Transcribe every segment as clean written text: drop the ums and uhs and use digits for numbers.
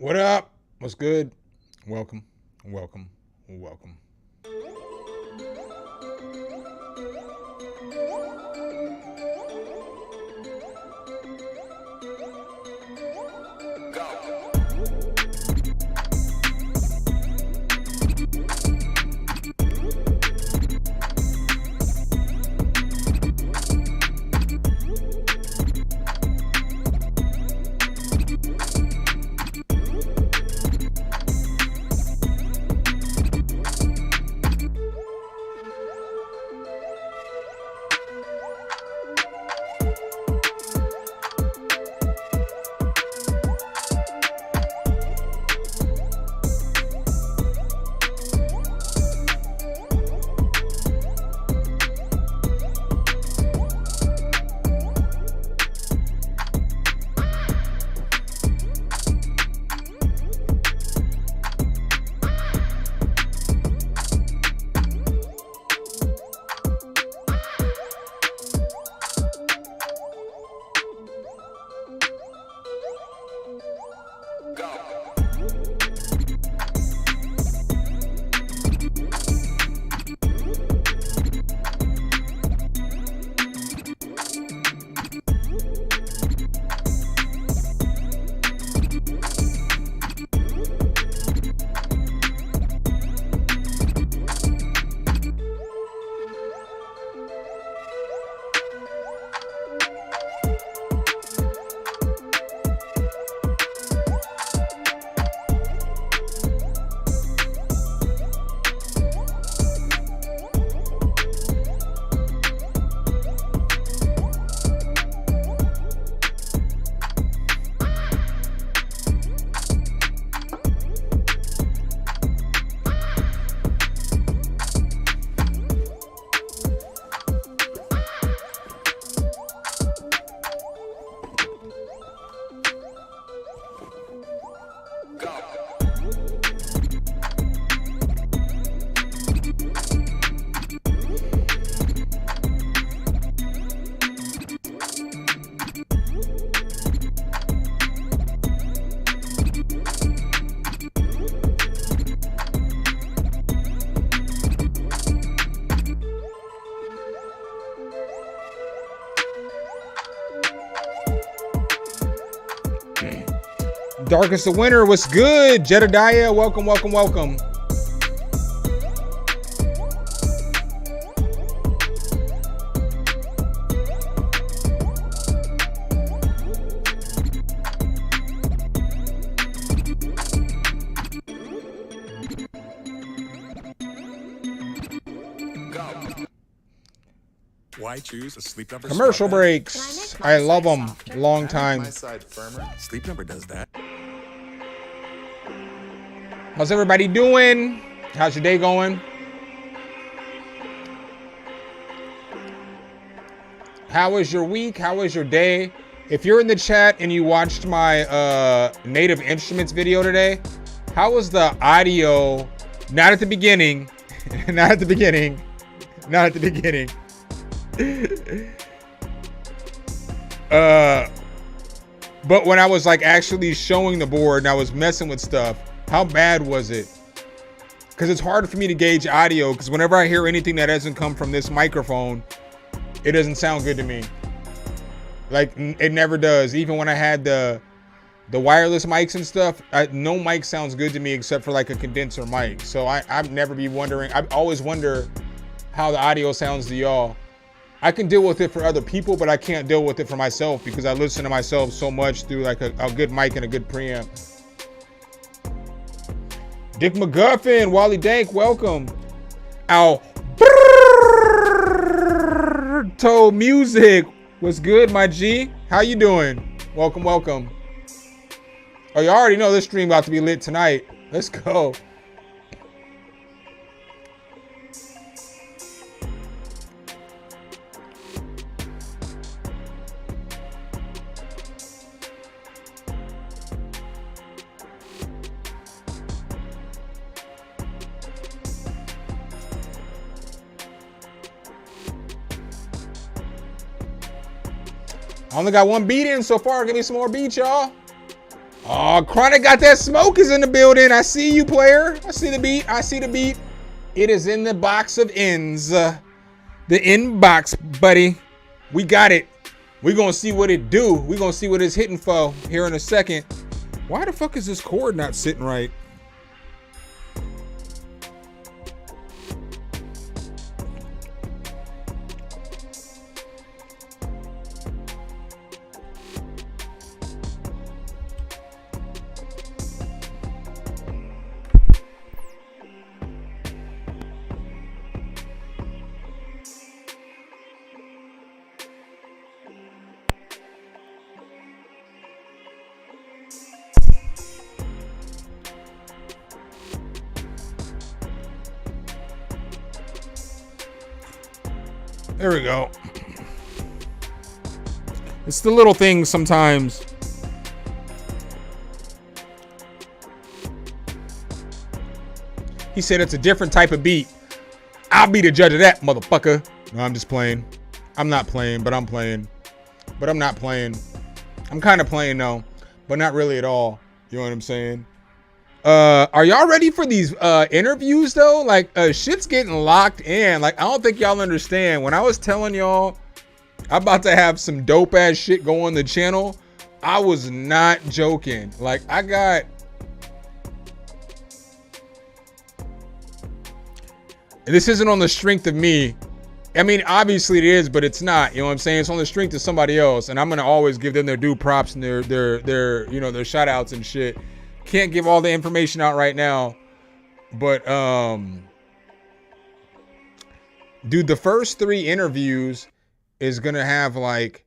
What up? What's good? Welcome, welcome, welcome. Darkest of Winter, what's good? Jedediah, welcome, welcome, welcome. Why choose a Sleep Number commercial breaks? I love them. Long time. My side firmer. Sleep Number does that. How's everybody doing? How's your day going? How was your week? How was your day? If you're in the chat and you watched my Native Instruments video today, how was the audio? Not at the beginning. Not at the beginning. Not at the beginning. But when I was like actually showing the board and I was messing with stuff, how bad was it? Because it's hard for me to gauge audio, because whenever I hear anything that doesn't come from this microphone, it doesn't sound good to me. Like, it never does. Even when I had the wireless mics and stuff, no mic sounds good to me except for like a condenser mic. So I'd never be wondering. I always wonder how the audio sounds to y'all. I can deal with it for other people, but I can't deal with it for myself because I listen to myself so much through like a good mic and a good preamp. Dick McGuffin, Wally Dank, welcome. Alberto Music, what's good, my G? How you doing? Welcome, welcome. Oh, you already know this stream about to be lit tonight. Let's go. I only got one beat in so far. Give me some more beats, y'all. Oh, Chronic got that smoke is in the building. I see you, player. I see the beat. I see the beat. It is in the box of ends. The inbox, buddy. We got it. We're going to see what it do. We're going to see what it's hitting for here in a second. Why the fuck is this cord not sitting right? There we go. It's the little things sometimes. He said it's a different type of beat. I'll be the judge of that, motherfucker. No, I'm just playing. I'm not playing, but I'm playing. But I'm not playing. I'm kind of playing though, but not really at all. You know what I'm saying? Are y'all ready for these interviews though? Like shit's getting locked in. Like I don't think y'all understand. When I was telling y'all I'm about to have some dope ass shit go on the channel, I was not joking. Like I got this isn't on the strength of me. I mean, obviously it is, but it's not. You know what I'm saying? It's on the strength of somebody else, and I'm gonna always give them their due props and their you know their shout outs and shit. Can't give all the information out right now, but dude, the first 3 interviews is gonna have like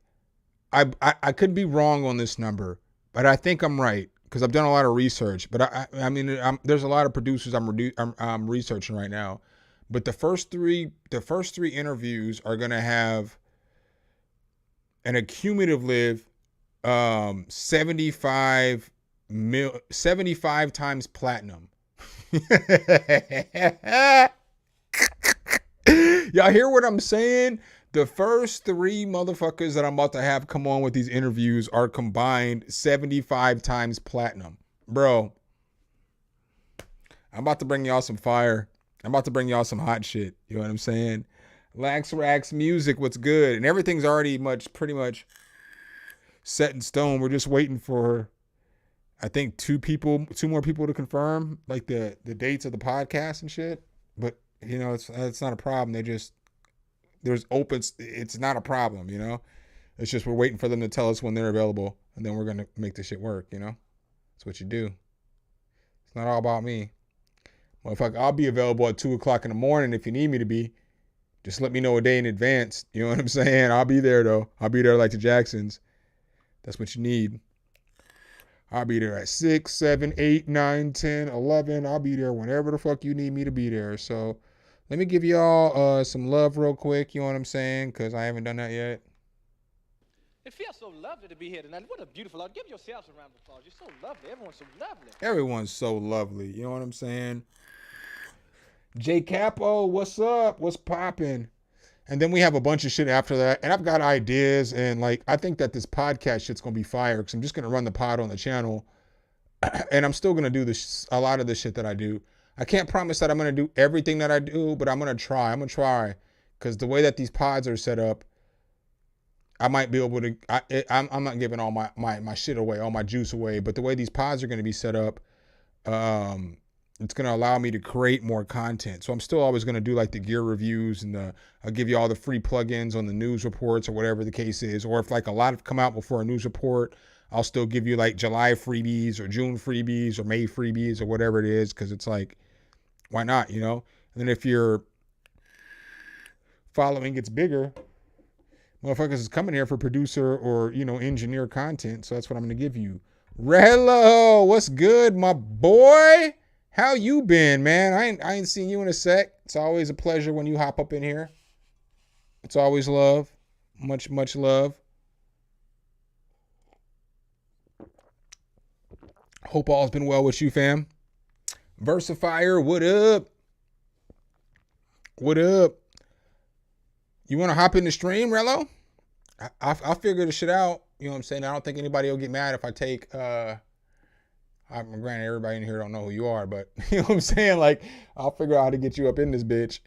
I could be wrong on this number, but I think I'm right because I've done a lot of research. But I mean there's a lot of producers I'm researching right now, but the first three interviews are gonna have an accumulative 75 times platinum. Y'all hear what I'm saying? The first 3 motherfuckers that I'm about to have come on with these interviews are combined 75 times platinum. Bro, I'm about to bring y'all some fire. I'm about to bring y'all some hot shit. You know what I'm saying? Lax Rax Music, what's good? And everything's already pretty much set in stone. We're just waiting for I think 2 more people to confirm like the dates of the podcast and shit. But you know, it's not a problem. It's not a problem, you know? It's just we're waiting for them to tell us when they're available, and then we're gonna make this shit work, you know? That's what you do. It's not all about me. Motherfucker, I'll be available at 2:00 in the morning if you need me to be. Just let me know a day in advance. You know what I'm saying? I'll be there though. I'll be there like the Jacksons. That's what you need. I'll be there at 6, 7, 8, 9, 10, 11. I'll be there whenever the fuck you need me to be there. So let me give y'all some love real quick. You know what I'm saying? Because I haven't done that yet. It feels so lovely to be here tonight. What a beautiful art. Give yourselves a round of applause. You're so lovely. Everyone's so lovely. Everyone's so lovely. You know what I'm saying? J Capo, what's up? What's popping? And then we have a bunch of shit after that. And I've got ideas. And like, I think that this podcast shit's going to be fire. Because I'm just going to run the pod on the channel. And I'm still going to do a lot of the shit that I do. I can't promise that I'm going to do everything that I do. But I'm going to try. I'm going to try. Because the way that these pods are set up, I might be able to, I'm not giving all my shit away, all my juice away. But the way these pods are going to be set up, it's going to allow me to create more content. So I'm still always going to do like the gear reviews and I'll give you all the free plugins on the news reports or whatever the case is. Or if like a lot have come out before a news report, I'll still give you like July freebies or June freebies or May freebies or whatever it is. Cause it's like, why not, you know? And then if your following gets bigger, motherfuckers is coming here for producer or, you know, engineer content. So that's what I'm going to give you. Hello, what's good, my boy? How you been, man? I ain't seen you in a sec. It's always a pleasure when you hop up in here. It's always love. Much, much love. Hope all's been well with you, fam. Versifier, what up? What up? You want to hop in the stream, Rello? I'll figure the shit out. You know what I'm saying? I don't think anybody will get mad if I take Granted, everybody in here don't know who you are, but you know what I'm saying? Like, I'll figure out how to get you up in this bitch.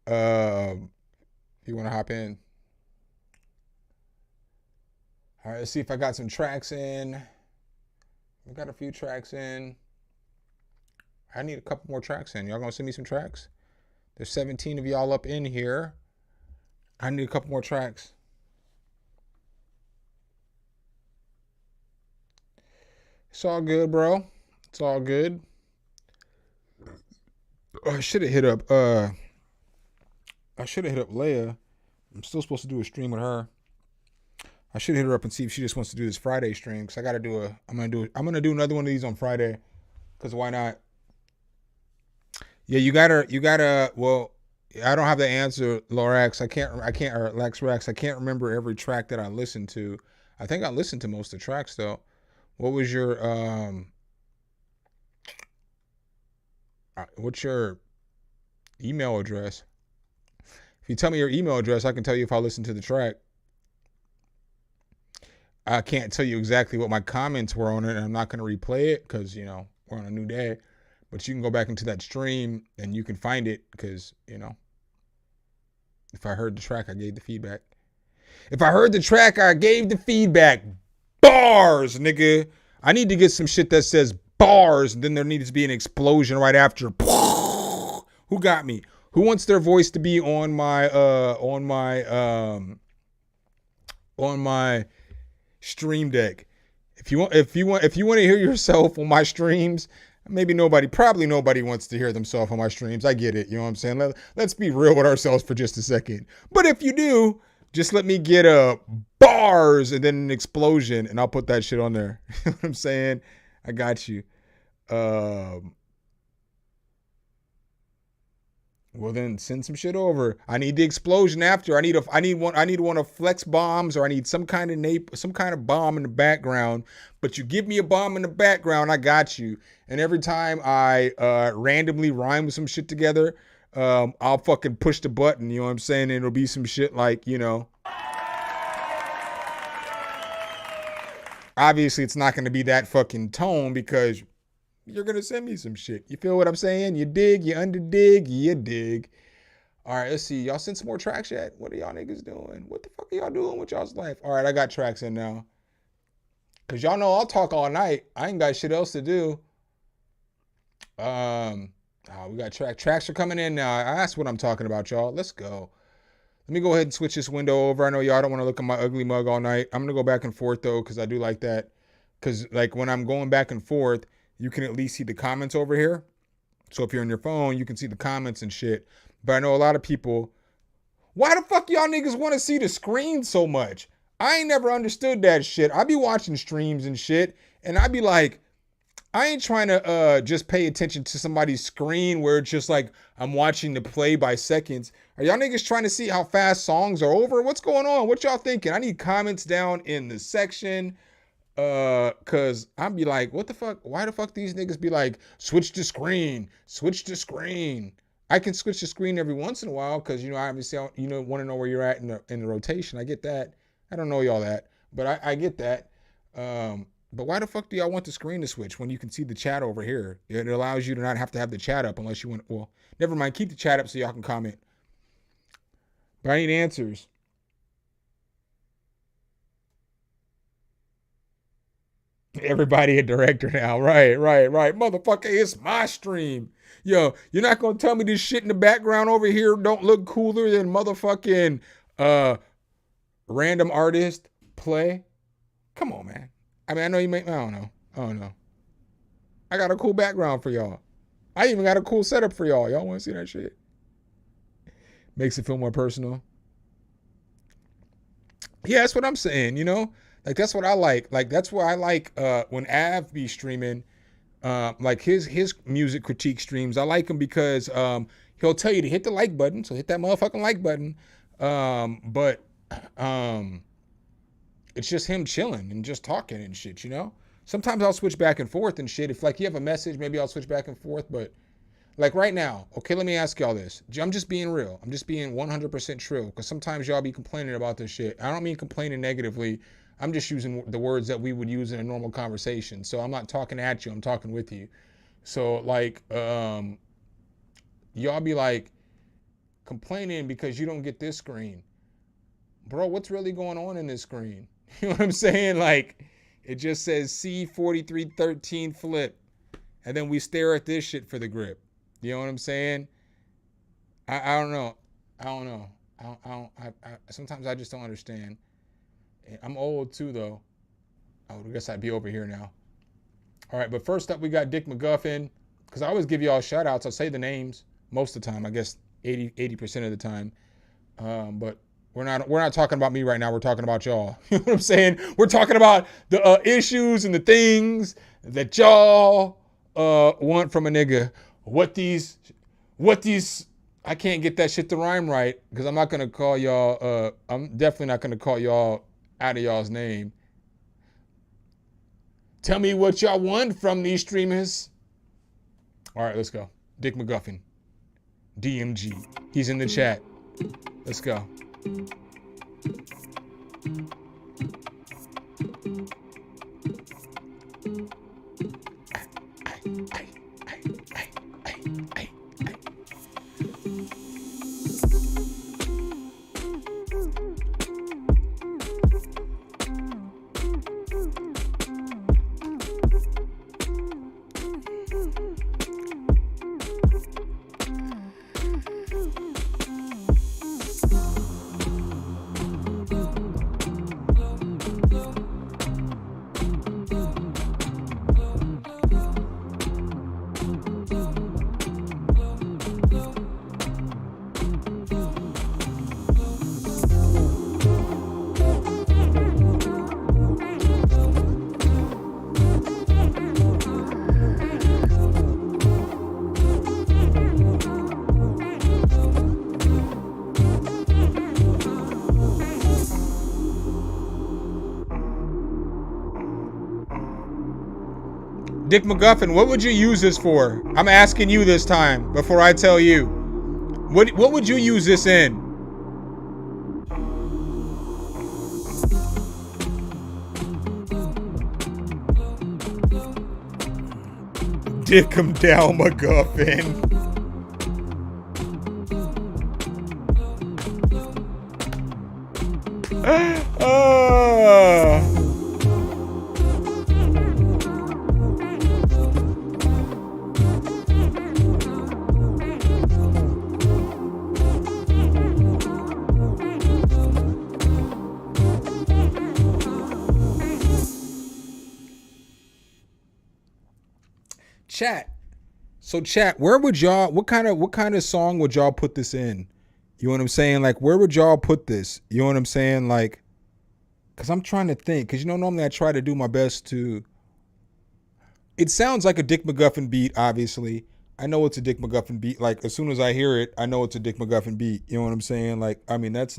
If you want to hop in. All right, let's see if I got some tracks in. We got a few tracks in. I need a couple more tracks in. Y'all gonna send me some tracks? There's 17 of y'all up in here. I need a couple more tracks. It's all good, bro. It's all good. I should have hit up Leia. I'm still supposed to do a stream with her. I should hit her up and see if she just wants to do this Friday stream, because I gotta do I'm gonna do another one of these on Friday. Cause why not? Yeah, you gotta well, I don't have the answer, Lorax. Or Lex Rex. I can't remember every track that I listened to. I think I listened to most of the tracks though. What was your what's your email address? If you tell me your email address, I can tell you if I listen to the track. I can't tell you exactly what my comments were on it, and I'm not going to replay it because, you know, we're on a new day. But you can go back into that stream and you can find it because, you know, if I heard the track, I gave the feedback. If I heard the track, I gave the feedback. Bars, nigga. I need to get some shit that says bars, and then there needs to be an explosion right after. Who got me? Who wants their voice to be on my stream deck? If you want to hear yourself on my streams, probably nobody wants to hear themselves on my streams. I get it. You know what I'm saying? Let's be real with ourselves for just a second. But if you do, just let me get a bars and then an explosion, and I'll put that shit on there. You know what I'm saying? I got you. Well, then send some shit over. I need the explosion after. I need one of Flex bombs, or I need some kind of bomb in the background. But you give me a bomb in the background, I got you. And every time I randomly rhyme some shit together, I'll fucking push the button. You know what I'm saying? And it'll be some shit like, you know. Obviously, it's not going to be that fucking tone because you're going to send me some shit. You feel what I'm saying? You dig, you underdig, you dig. All right, let's see. Y'all send some more tracks yet? What are y'all niggas doing? What the fuck are y'all doing with y'all's life? All right, I got tracks in now. Because y'all know I'll talk all night. I ain't got shit else to do. We got tracks are coming in now. That's what I'm talking about, y'all. Let's go. Let me go ahead and switch this window over. I know y'all don't want to look at my ugly mug all night. I'm going to go back and forth, though, because I do like that. Because, like, when I'm going back and forth, you can at least see the comments over here. So if you're on your phone, you can see the comments and shit. But I know a lot of people, why the fuck y'all niggas want to see the screen so much? I ain't never understood that shit. I be watching streams and shit, and I be like, I ain't trying to just pay attention to somebody's screen where it's just like I'm watching the play by seconds. Are y'all niggas trying to see how fast songs are over? What's going on? What y'all thinking? I need comments down in the section. Cause I'd be like, what the fuck? Why the fuck these niggas be like, switch the screen. I can switch the screen every once in a while because, you know, I obviously, you know, want to know where you're at in the rotation. I get that. I don't know y'all that, but I get that. But why the fuck do y'all want the screen to switch when you can see the chat over here? It allows you to not have to have the chat up unless you want. Well, never mind. Keep the chat up so y'all can comment. But I need answers. Everybody a director now. Right. Motherfucker, it's my stream. Yo, you're not going to tell me this shit in the background over here don't look cooler than motherfucking random artist play? Come on, man. I mean, I know you make, I don't know. I got a cool background for y'all. I even got a cool setup for y'all. Y'all want to see that shit? Makes it feel more personal. Yeah, that's what I'm saying, you know? Like, that's what I like. Like, that's what I like when Av be streaming, like his music critique streams. I like him because he'll tell you to hit the like button. So hit that motherfucking like button. But it's just him chilling and just talking and shit, you know? Sometimes I'll switch back and forth and shit. If, like, you have a message, maybe I'll switch back and forth. But, like, right now, okay, let me ask y'all this. I'm just being real. I'm just being 100% true. Because sometimes y'all be complaining about this shit. I don't mean complaining negatively. I'm just using the words that we would use in a normal conversation. So I'm not talking at you, I'm talking with you. So like, y'all be like complaining because you don't get this screen. Bro, what's really going on in this screen? You know what I'm saying? Like, it just says C4313 flip. And then we stare at this shit for the grip. You know what I'm saying? I don't know. I don't know. Sometimes I just don't understand. I'm old too, though. I guess I'd be over here now. All right, but first up, we got Dick McGuffin. Because I always give y'all shout outs. I'll say the names most of the time. I guess 80% of the time. But we're not talking about me right now. We're talking about y'all. You know what I'm saying? We're talking about the issues and the things that y'all want from a nigga. What these, I can't get that shit to rhyme right because I'm not going to call y'all, I'm definitely not going to call y'all out of y'all's name. Tell me what y'all want from these streamers. All right, let's go. Dick McGuffin. DMG. He's in the chat. Let's go. Dick McGuffin, what would you use this for? I'm asking you this time before I tell you. What would you use this in? Dick him down, McGuffin. Chat. So chat, where would y'all, what kind of song would y'all put this in? You know what I'm saying? Like, where would y'all put this? You know what I'm saying? Like, cause I'm trying to think, cause normally I try to do my best to, it sounds like a Dick McGuffin beat, obviously. I know it's a Dick McGuffin beat. Like, as soon as I hear it, I know it's a Dick McGuffin beat. You know what I'm saying? Like, I mean, that's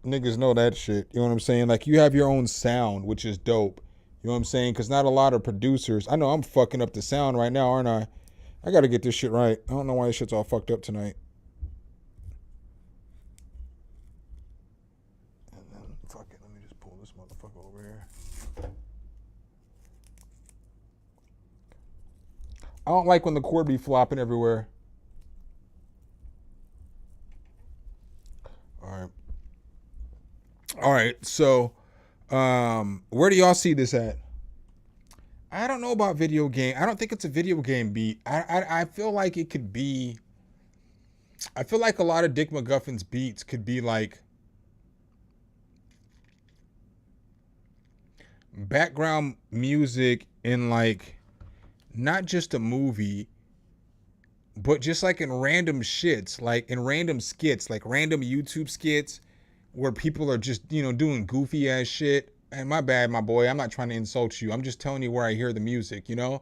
niggas know that shit. You know what I'm saying? Like, you have your own sound, which is dope. You know what I'm saying? Because not a lot of producers. I know I'm fucking up the sound right now, aren't I? I got to get this shit right. I don't know why this shit's all fucked up tonight. And then, fuck it. Let me just pull this motherfucker over here. I don't like when the cord be flopping everywhere. All right, so where do y'all see this at? I don't know about video game. I don't think it's a video game beat. I feel like it could be. I feel like a lot of Dick McGuffin's beats could be like background music in like not just a movie, but just like in random shits, like in random skits, like random YouTube skits where people are just, doing goofy ass shit. And my bad, my boy, I'm not trying to insult you. I'm just telling you where I hear the music, because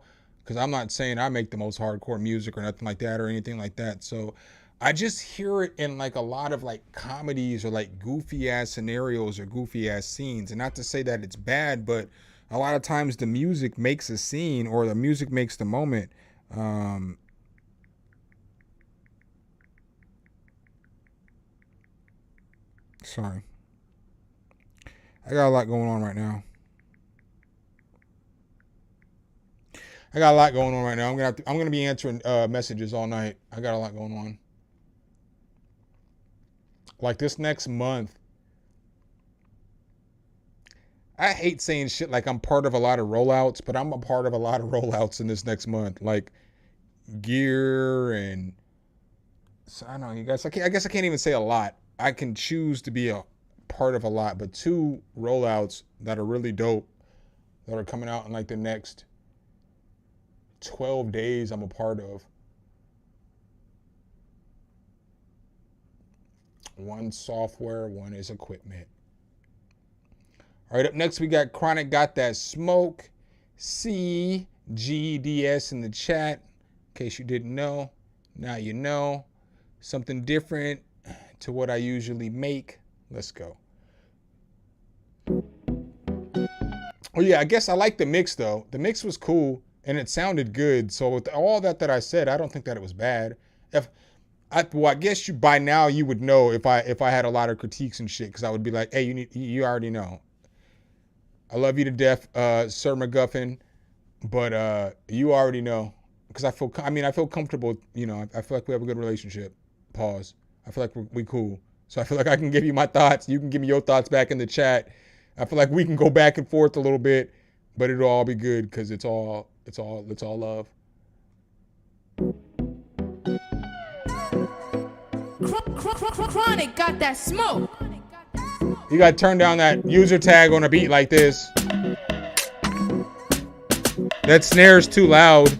I'm not saying I make the most hardcore music or nothing like that or anything like that. So I just hear it in like a lot of like comedies or like goofy ass scenarios or goofy ass scenes. And not to say that it's bad, but a lot of times the music makes a scene or the music makes the moment. Sorry. I got a lot going on right now. I'm gonna be answering messages all night. I got a lot going on. Like this next month, I hate saying shit like I'm part of a lot of rollouts, but I'm a part of a lot of rollouts in this next month. Like gear and so I don't know, you guys. I guess I can't even say a lot. I can choose to be a part of a lot, but 2 rollouts that are really dope that are coming out in like the next 12 days I'm a part of. One software, one is equipment. All right, up next we got Chronic Got That Smoke. CGDS in the chat. In case you didn't know, now you know. Something different to what I usually make. Let's go. Oh yeah, I guess I like the mix though. The mix was cool and it sounded good. So with all that I said, I don't think that it was bad. I guess by now you would know if I had a lot of critiques and shit, because I would be like, hey, you already know. I love you to death, Sir McGuffin, but you already know, because I feel comfortable. You know, I feel like we have a good relationship. Pause. I feel like we cool. So I feel like I can give you my thoughts. You can give me your thoughts back in the chat. I feel like we can go back and forth a little bit, but it'll all be good because it's all love. Chronic got that smoke. You gotta turn down that user tag on a beat like this. That snare's too loud.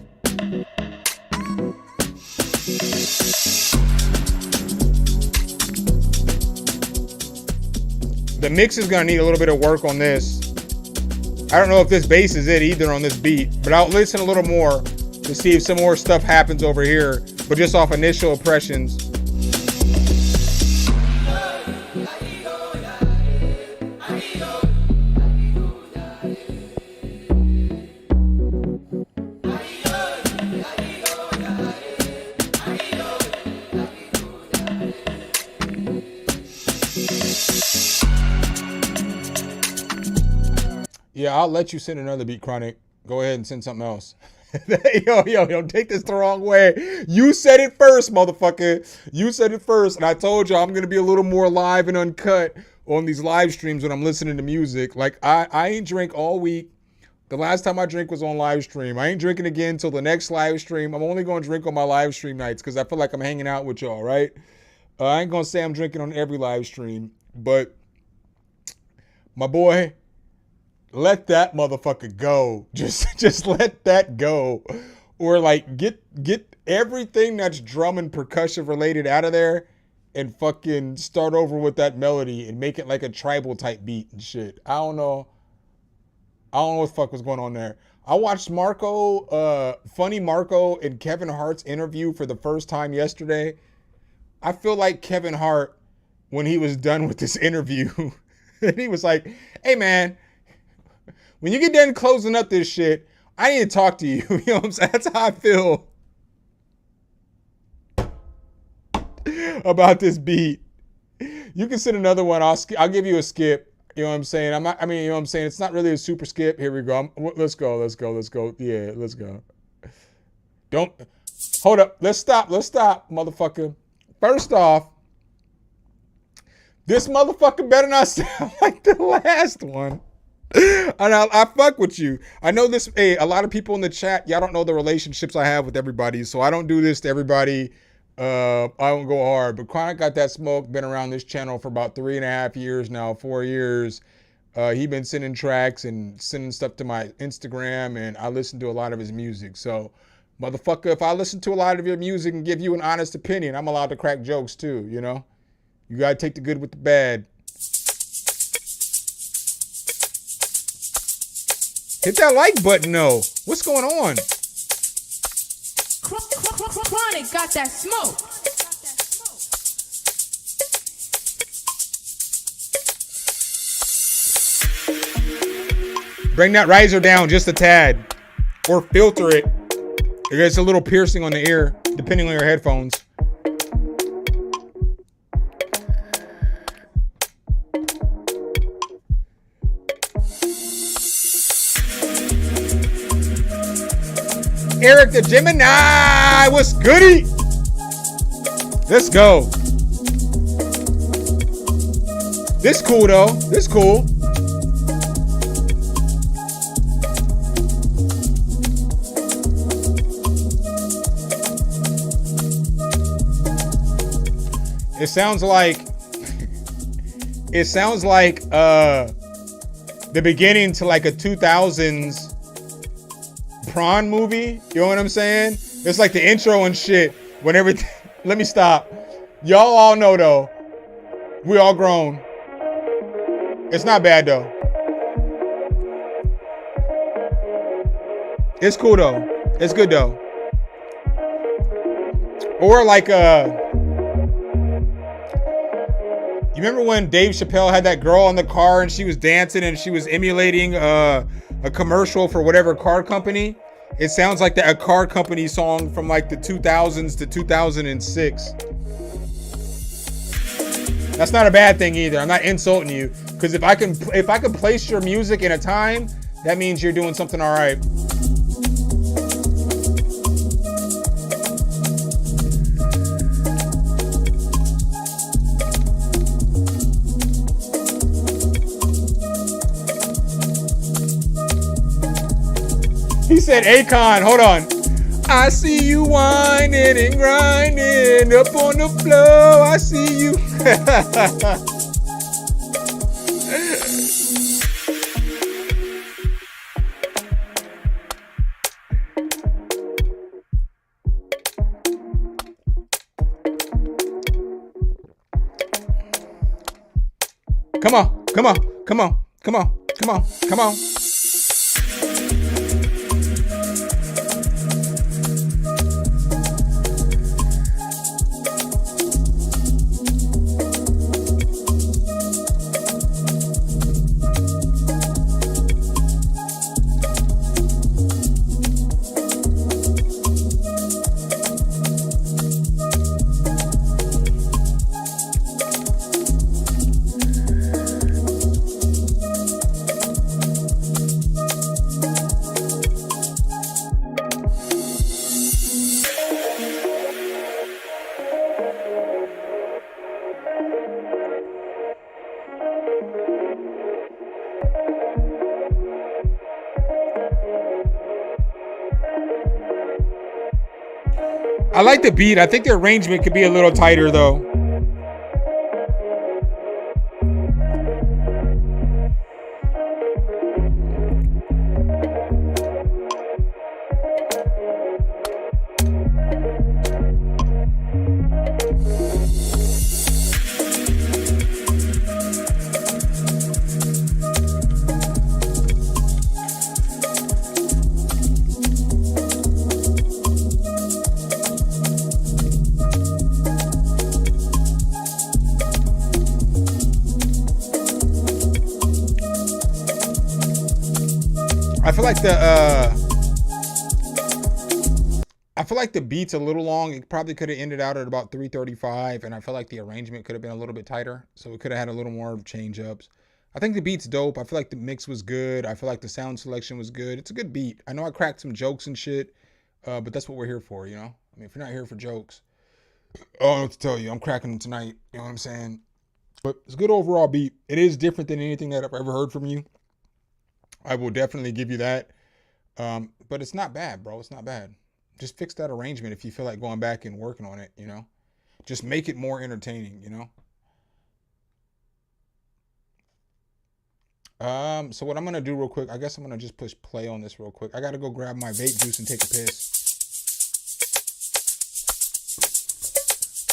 The mix is gonna need a little bit of work on this. I don't know if this bass is it either on this beat, but I'll listen a little more to see if some more stuff happens over here. But just off initial impressions. Yeah, I'll let you send another beat, Chronic. Go ahead and send something else. Yo, don't take this the wrong way. You said it first, motherfucker. You said it first. And I told you I'm going to be a little more live and uncut on these live streams when I'm listening to music. Like, I ain't drink all week. The last time I drank was on live stream. I ain't drinking again until the next live stream. I'm only going to drink on my live stream nights because I feel like I'm hanging out with y'all, right? I ain't going to say I'm drinking on every live stream. But, my boy, let that motherfucker go. Just let that go. Or like get everything that's drum and percussion related out of there and fucking start over with that melody and make it like a tribal type beat and shit. I don't know what the fuck was going on there. I watched Funny Marco and Kevin Hart's interview for the first time yesterday. I feel like Kevin Hart, when he was done with this interview, and he was like, hey man, when you get done closing up this shit, I need to talk to you. You know what I'm saying? That's how I feel about this beat. You can send another one. I'll give you a skip. You know what I'm saying? You know what I'm saying? It's not really a super skip. Here we go. Let's go. Yeah, let's go. Hold up. Let's stop, motherfucker. First off, this motherfucker better not sound like the last one. And I fuck with you. I know this. Hey, a lot of people in the chat, y'all don't know the relationships I have with everybody, so I don't do this to everybody. I don't go hard. But Chronic Got That Smoke, been around this channel for about 3.5 years now, 4 years. He been sending tracks and sending stuff to my Instagram, and I listen to a lot of his music. So, motherfucker, if I listen to a lot of your music and give you an honest opinion, I'm allowed to crack jokes too, you know? You gotta take the good with the bad. Hit that like button, though. What's going on? Chronic got that smoke. Bring that riser down just a tad. Or filter it. It gets a little piercing on the ear, depending on your headphones. Eric the Gemini. What's goody? Let's go. This cool though. This cool. It sounds like the beginning to like a 2000s prawn movie. You know what I'm saying? It's like the intro and shit. When everything. Let me stop. Y'all all know though. We all grown. It's not bad though. It's cool though. It's good though. Or like you remember when Dave Chappelle had that girl in the car and she was dancing and she was emulating a commercial for whatever car company? It sounds like a car company song from like the 2000s to 2006. That's not a bad thing either. I'm not insulting you, because if I can place your music in a time, that means you're doing something all right. He said, Akon, hold on. I see you whining and grinding up on the floor. I see you. Come on, come on, come on, come on, come on, come on. I like the beat. I think the arrangement could be a little tighter though. I feel like the beat's a little long. It probably could have ended out at about 3:35, and I feel like the arrangement could have been a little bit tighter, so it could have had a little more change ups. I think the beat's dope. I feel like the mix was good. I feel like the sound selection was good. It's a good beat. I know I cracked some jokes and shit, but that's what we're here for, you know? I mean, if you're not here for jokes, I don't know what to tell you. I'm cracking them tonight. You know what I'm saying? But it's a good overall beat. It is different than anything that I've ever heard from you. I will definitely give you that. But it's not bad, bro. It's not bad. Just fix that arrangement if you feel like going back and working on it, you know? Just make it more entertaining, you know? So what I'm going to do real quick, I guess I'm going to just push play on this real quick. I got to go grab my vape juice and take a piss.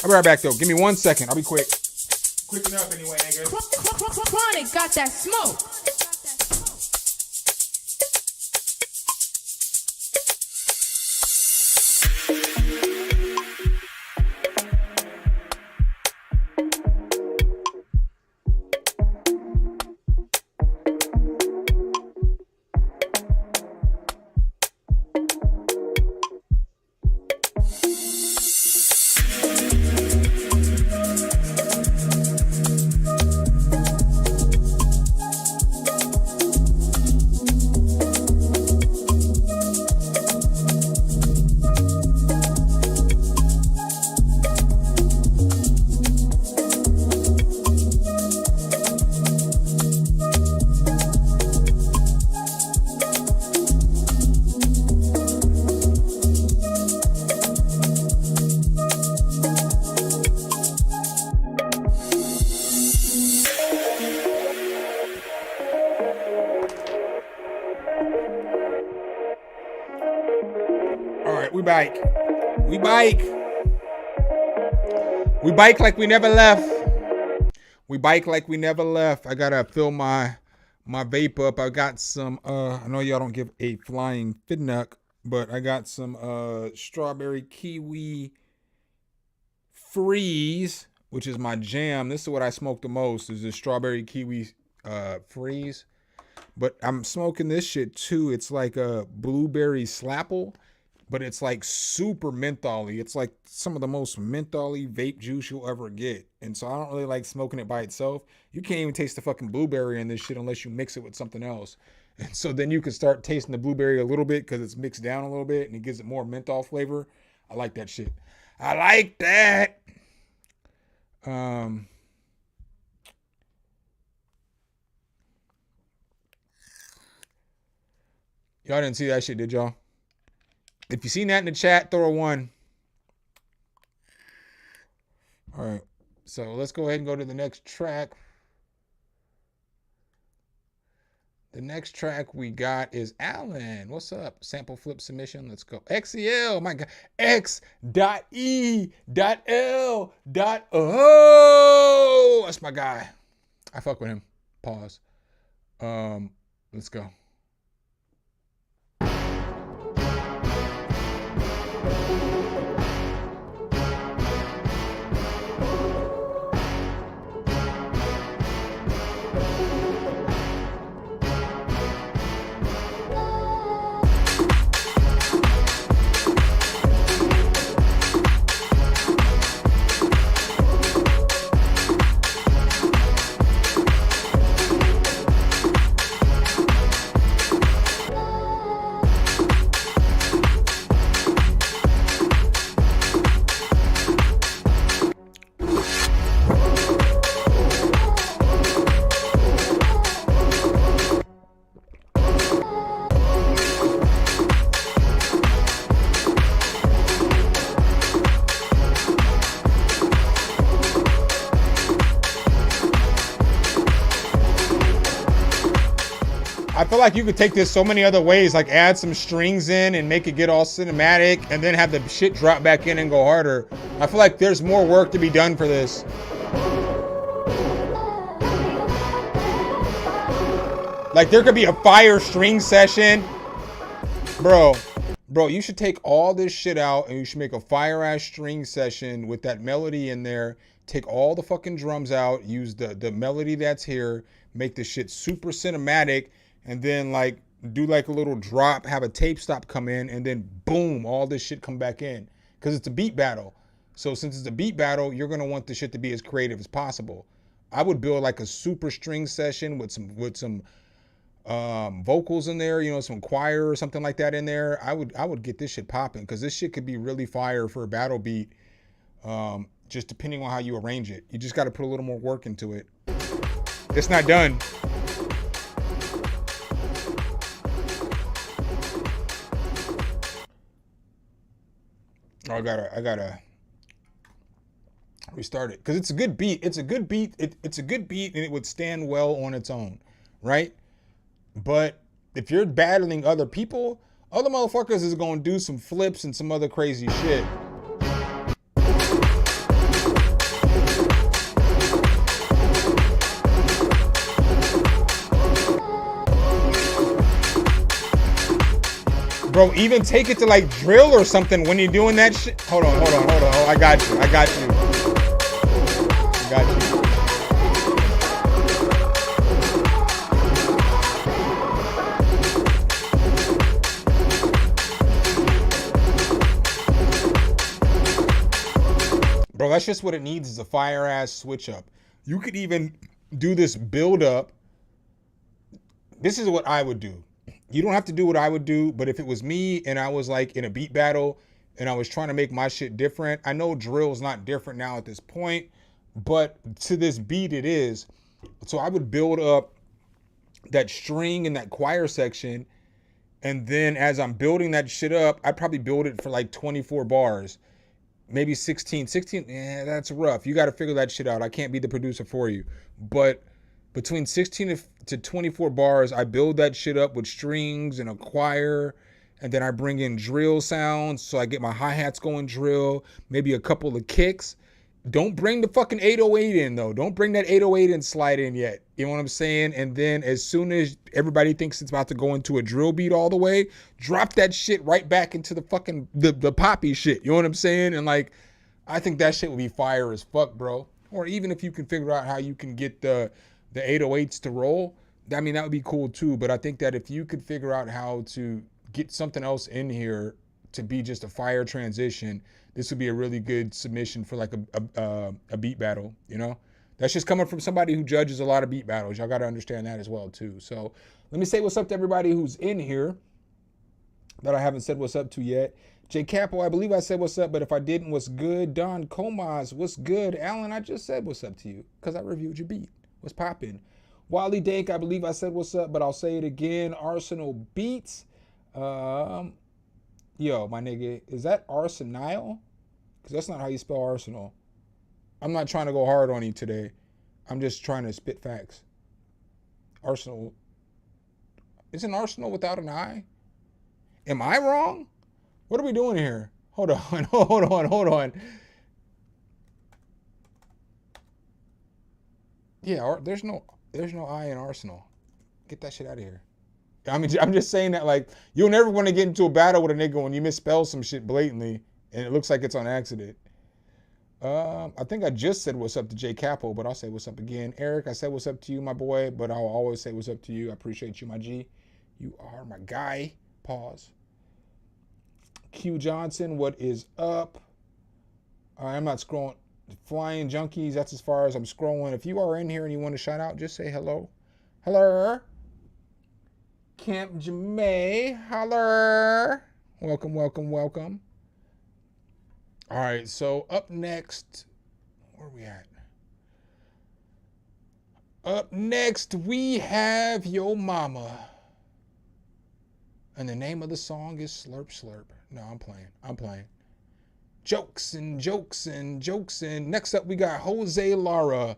I'll be right back, though. Give me 1 second. I'll be quick. Quick enough anyway, nigga. Chronic got that smoke. right, we bike. We bike. We bike like we never left. We bike like we never left. I gotta fill my vape up. I got some I know y'all don't give a flying fidnuck, but I got some strawberry kiwi freeze, which is my jam. This is what I smoke the most, is the strawberry kiwi freeze. But I'm smoking this shit too. It's like a blueberry slapple, but it's like super mentholy. It's like some of the most mentholy vape juice you'll ever get. And so I don't really like smoking it by itself. You can't even taste the fucking blueberry in this shit unless you mix it with something else. And so then you can start tasting the blueberry a little bit because it's mixed down a little bit and it gives it more menthol flavor. I like that shit. I like that. Y'all didn't see that shit, did y'all? If you seen that in the chat, throw a 1. All right. So let's go ahead and go to the next track. The next track we got is Alan. What's up? Sample flip submission. Let's go. XEL. My God. X.E.L.O. That's my guy. I fuck with him. Pause. Let's go. I feel like you could take this so many other ways, like add some strings in and make it get all cinematic and then have the shit drop back in and go harder. I feel like there's more work to be done for this. Like there could be a fire string session. Bro, you should take all this shit out and you should make a fire ass string session with that melody in there. Take all the fucking drums out, use the melody that's here, make the shit super cinematic, and then like do like a little drop, have a tape stop come in, and then boom, all this shit come back in. Cause it's a beat battle. So since it's a beat battle, you're gonna want the shit to be as creative as possible. I would build like a super string session with some vocals in there, you know, some choir or something like that in there. I would get this shit popping because this shit could be really fire for a battle beat. Just depending on how you arrange it. You just got to put a little more work into it. It's not done. Oh, I gotta restart it because it's a good beat. It's a good beat. It's a good beat and it would stand well on its own, right? But if you're battling other people, other motherfuckers is gonna do some flips and some other crazy shit. Bro, even take it to like drill or something when you're doing that shit. Hold on. Oh, I got you. Bro, that's just what it needs is a fire ass switch up. You could even do this build up. This is what I would do. You don't have to do what I would do, but if it was me and I was like in a beat battle and I was trying to make my shit different, I know drill's not different now at this point, but to this beat it is. So I would build up that string in that choir section, and then as I'm building that shit up, I'd probably build it for like 24 bars, maybe 16. 16, that's rough. You got to figure that shit out. I can't be the producer for you, but between 16 to 24 bars, I build that shit up with strings and a choir, and then I bring in drill sounds, so I get my hi-hats going drill, maybe a couple of kicks. Don't bring the fucking 808 in, though. Don't bring that 808 and slide in yet. You know what I'm saying? And then as soon as everybody thinks it's about to go into a drill beat all the way, drop that shit right back into the fucking, the poppy shit. You know what I'm saying? And like, I think that shit would be fire as fuck, bro. Or even if you can figure out how you can get the 808s to roll, I mean, that would be cool too. But I think that if you could figure out how to get something else in here to be just a fire transition, this would be a really good submission for like a beat battle, you know? That's just coming from somebody who judges a lot of beat battles. Y'all got to understand that as well too. So let me say what's up to everybody who's in here that I haven't said what's up to yet. J Capo, I believe I said what's up, but if I didn't, what's good? Don Comas, what's good? Alan, I just said what's up to you because I reviewed your beat. What's poppin'? Wally Dank, I believe I said what's up, but I'll say it again. Arsenal Beats. Yo, my nigga, is that Arsenal? Because that's not how you spell Arsenal. I'm not trying to go hard on you today. I'm just trying to spit facts. Arsenal. Isn't Arsenal without an I? Am I wrong? What are we doing here? Hold on, hold on. Yeah, there's no I in Arsenal. Get that shit out of here. I mean, I'm just saying that, like, you'll never want to get into a battle with a nigga when you misspell some shit blatantly and it looks like it's on accident. I think I just said what's up to J Capo, but I'll say what's up again. Eric, I said what's up to you, my boy, but I'll always say what's up to you. I appreciate you, my G. You are my guy. Pause. Q Johnson, what is up? I'm not scrolling. Flying Junkies, that's as far as I'm scrolling. If you are in here and you want to shout out, just say hello. Hello. Camp Jamay, holler. Welcome, welcome, welcome. All right, so up next, where are we at? Up next, we have Yo Mama. And the name of the song is Slurp Slurp. No, I'm playing. Jokes and jokes and jokes. And next up, we got Jose Lara.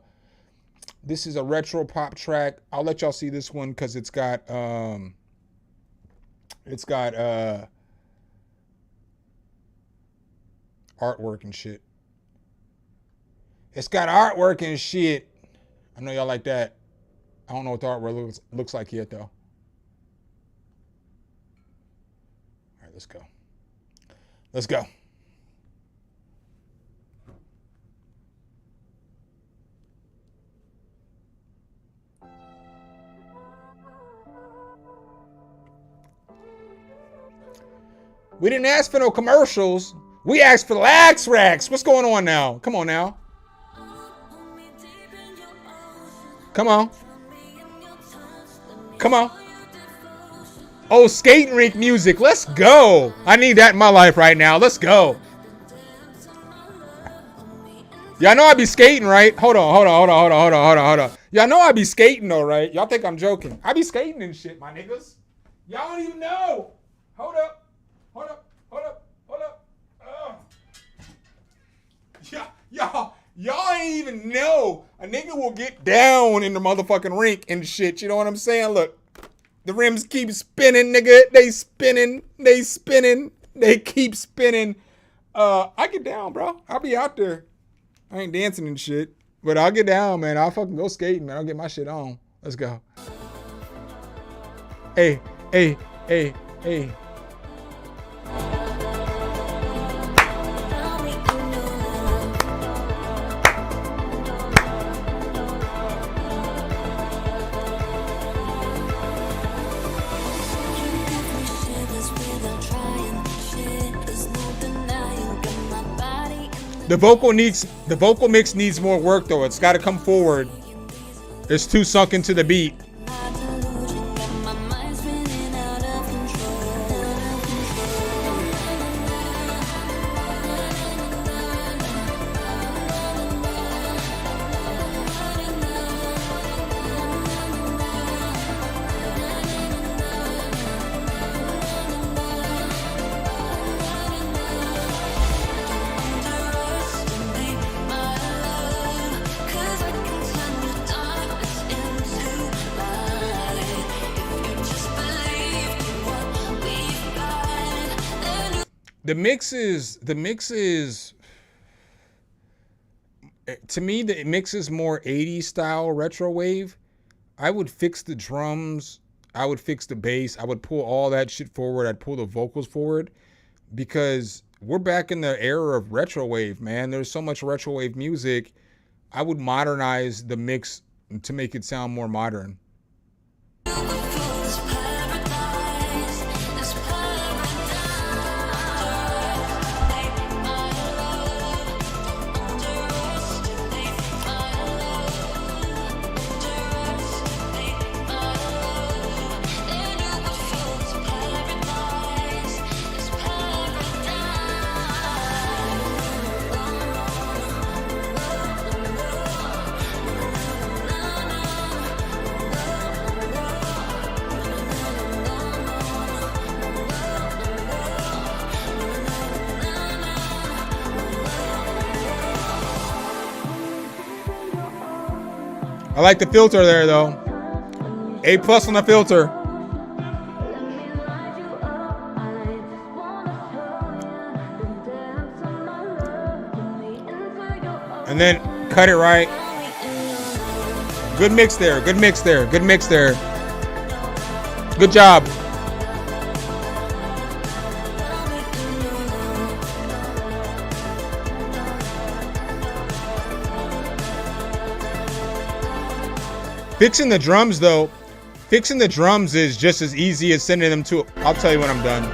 This is a retro pop track. I'll let y'all see this one because it's got artwork and shit. It's got artwork and shit. I know y'all like that. I don't know what the artwork looks like yet though. All right, let's go. Let's go. We didn't ask for no commercials. We asked for the lax racks. What's going on now? Come on now. Come on. Come on. Oh, skating rink music. Let's go. I need that in my life right now. Let's go. Y'all know I be skating, right? Hold on. Y'all know I be skating though, right? Y'all think I'm joking. I be skating and shit, my niggas. Y'all don't even know. Hold up. Y'all ain't even know. A nigga will get down in the motherfucking rink and shit. You know what I'm saying? Look, the rims keep spinning, nigga. They spinning. They keep spinning. I get down, bro. I'll be out there. I ain't dancing and shit, but I'll get down, man. I'll fucking go skating, man. I'll get my shit on. Let's go. Hey. The vocal mix needs more work though. It's got to come forward. It's too sunk into the beat. The mix is to me, the mix is more 80s style retro wave. I would fix the drums. I would fix the bass. I would pull all that shit forward. I'd pull the vocals forward because we're back in the era of retro wave, man. There's so much retro wave music. I would modernize the mix to make it sound more modern. I like the filter there, though. A+ on the filter. And then cut it right. Good mix there. Good mix there. Good mix there. Good job. Fixing the drums, though, fixing the drums is just as easy as sending them to. I'll tell you when I'm done.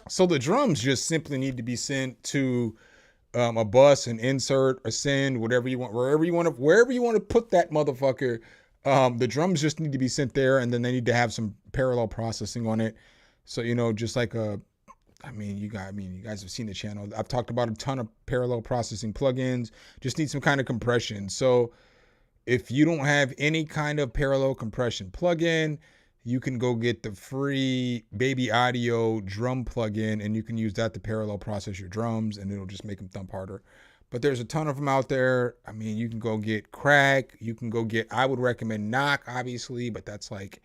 So the drums just simply need to be sent to a bus, an insert, a send, whatever you want, wherever you want to put that motherfucker. The drums just need to be sent there, and then they need to have some parallel processing on it. So, you know, just like you guys have seen the channel. I've talked about a ton of parallel processing plugins. Just need some kind of compression. So if you don't have any kind of parallel compression plugin, you can go get the free Baby Audio drum plugin, and you can use that to parallel process your drums, and it'll just make them thump harder. But there's a ton of them out there. I mean, you can go get Crack. You can go get, I would recommend Knock, obviously, but that's like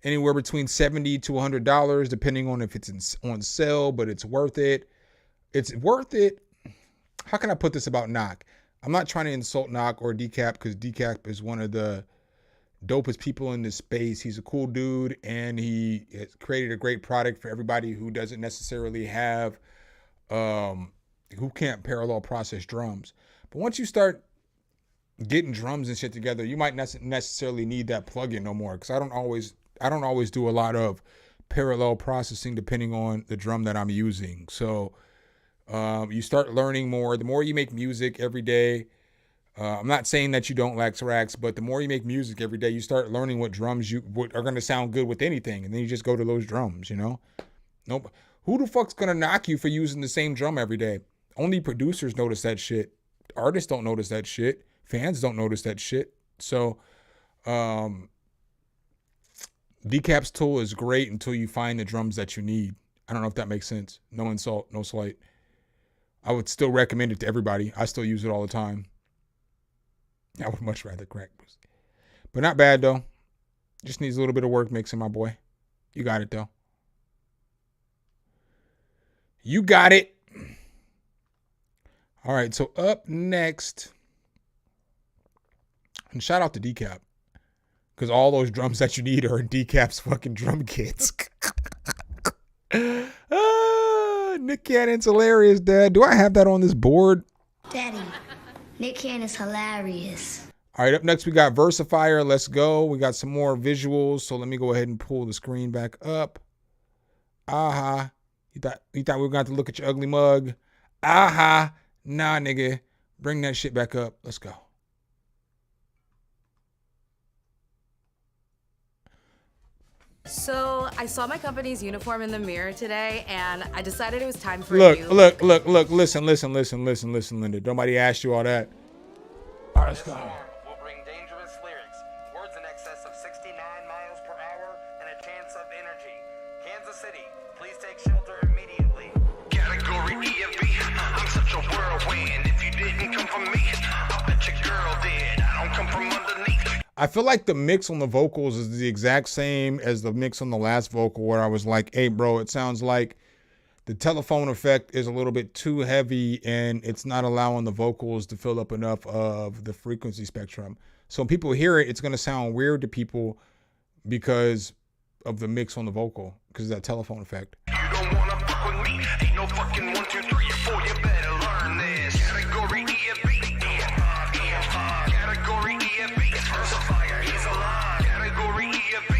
anywhere between $70 to $100, depending on if it's on sale, but it's worth it. It's worth it. How can I put this about Knock? I'm not trying to insult Knock or Decap, because Decap is one of the dopest people in this space. He's a cool dude, and he has created a great product for everybody who doesn't necessarily have, who can't parallel process drums. But once you start getting drums and shit together, you might not necessarily need that plugin no more, because I don't always do a lot of parallel processing depending on the drum that I'm using. So you start learning more. The more you make music every day, I'm not saying that you don't lax racks, but the more you make music every day, you start learning what drums are going to sound good with anything, and then you just go to those drums, you know? Nope. Who the fuck's going to knock you for using the same drum every day? Only producers notice that shit. Artists don't notice that shit. Fans don't notice that shit. So Decap's tool is great until you find the drums that you need. I don't know if that makes sense. No insult, no slight. I would still recommend it to everybody. I still use it all the time. I would much rather Crack. But not bad, though. Just needs a little bit of work mixing, my boy. You got it, though. You got it. All right, so up next, and shout out to Decap, because all those drums that you need are in Decap's fucking drum kits. Nick Cannon's hilarious, Dad. Do I have that on this board? Daddy, Nick Cannon's hilarious. All right, up next we got Versifier. Let's go. We got some more visuals, so let me go ahead and pull the screen back up. Aha. You thought we were going to have to look at your ugly mug? Aha. Nah, nigga. Bring that shit back up. Let's go. So I saw my company's uniform in the mirror today, and I decided it was time for Look, a new... look. Listen, Linda. Nobody asked you all that. All right, let's go. Will bring dangerous lyrics, words in excess of 69 miles per hour, and a chance of energy. Kansas City, please take shelter immediately. Category EFB, I'm such a whirlwind. If you didn't come from me, I'll bet your girl did. I don't come from underneath. I feel like the mix on the vocals is the exact same as the mix on the last vocal, where I was like, hey, bro, it sounds like the telephone effect is a little bit too heavy and it's not allowing the vocals to fill up enough of the frequency spectrum. So when people hear it, it's going to sound weird to people because of the mix on the vocal, because of that telephone effect. You don't wanna fuck with me. Ain't no fucking 1, 2, 3, or 4. You better learn this. Category EFB. Category EFB. Versifier, he's alive. Category EFB.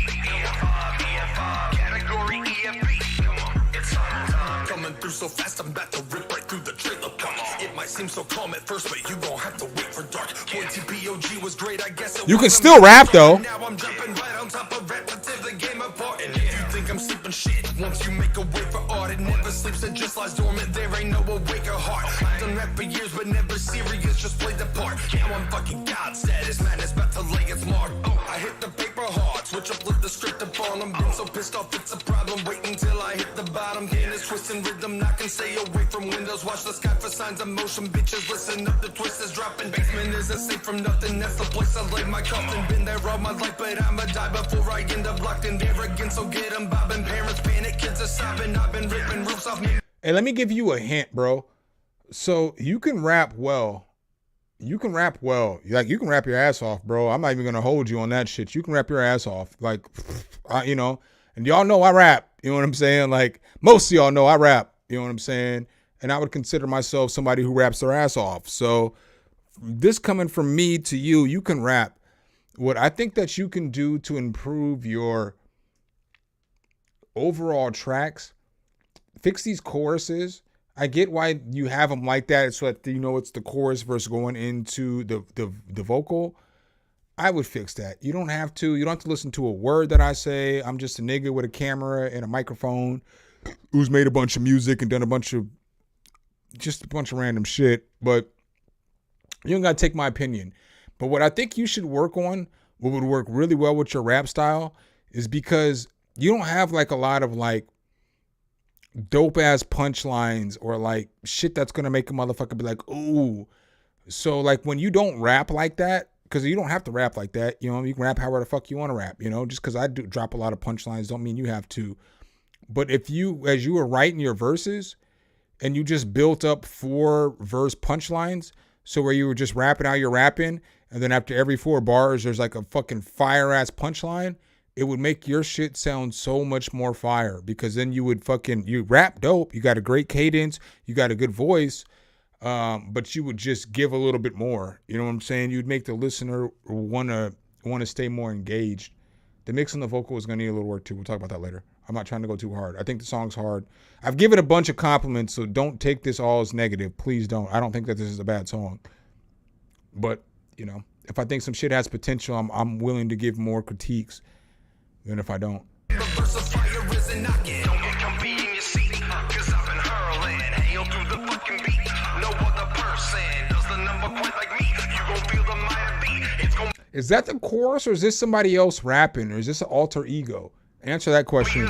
Category EFB. Come on, it's time. Coming through so fast, I'm about to rip right through the trailer. Come on. It might seem so calm at first, but you gon' have to wait for dark. Boy, TPOG was great, I guess. You can still rap though. Now I'm jumping right on top of repetitive, the game apart. And if you think I'm sleeping shit, once you make a way for art, it never sleeps, it just lies dormant. There ain't no awake or heart. I've done rap for years, but never serious, just played the part. Now I'm fucking God status, madness about to lay its mark. Oh, I hit the paper hard, switch up, flip the script upon them. Been so pissed off, it's a problem. Wait until I hit the bottom. Candace twisting rhythm, knocking, stay away from windows. Watch the sky for signs of motion. Bitches, listen up, the twist is dropping. Basement isn't safe from nothing. That's the place I lay my coffin. Been there all my life, but I'ma die before I end up locked in there again. So get 'em bobbing. Parents panic, kids are sobbing. I've been ripping roofs off me. Hey, let me give you a hint, bro. So you can rap well. You can rap well. Like, you can rap your ass off, bro. I'm not even gonna hold you on that shit. You can rap your ass off. Like, you know, and y'all know I rap. You know what I'm saying? Like, most of y'all know I rap. You know what I'm saying? And I would consider myself somebody who raps their ass off. So this coming from me to you, you can rap. What I think that you can do to improve your overall tracks, fix these choruses. I get why you have them like that, so that you know it's the chorus versus going into the vocal. I would fix that. You don't have to. You don't have to listen to a word that I say. I'm just a nigga with a camera and a microphone who's made a bunch of music and done a bunch of random shit. But you don't gotta take my opinion. But what I think you should work on, what would work really well with your rap style, is because you don't have like a lot of like dope ass punchlines or like shit that's gonna make a motherfucker be like, ooh. So like when you don't rap like that, because you don't have to rap like that, you know, you can rap however the fuck you want to rap, you know, just because I do drop a lot of punchlines don't mean you have to. But if you, as you were writing your verses and you just built up 4 verse punchlines, so where you were just rapping how you're rapping, and then after every 4 bars there's like a fucking fire ass punchline, it would make your shit sound so much more fire, because then you would you rap dope, you got a great cadence, you got a good voice, but you would just give a little bit more. You know what I'm saying? You'd make the listener want to stay more engaged. The mix on the vocal is going to need a little work too. We'll talk about that later. I'm not trying to go too hard. I think the song's hard. I've given a bunch of compliments, so don't take this all as negative. Please don't. I don't think that this is a bad song. But, you know, if I think some shit has potential, I'm willing to give more critiques than if I don't. Is that the chorus, or is this somebody else rapping, or is this an alter ego? Answer that question.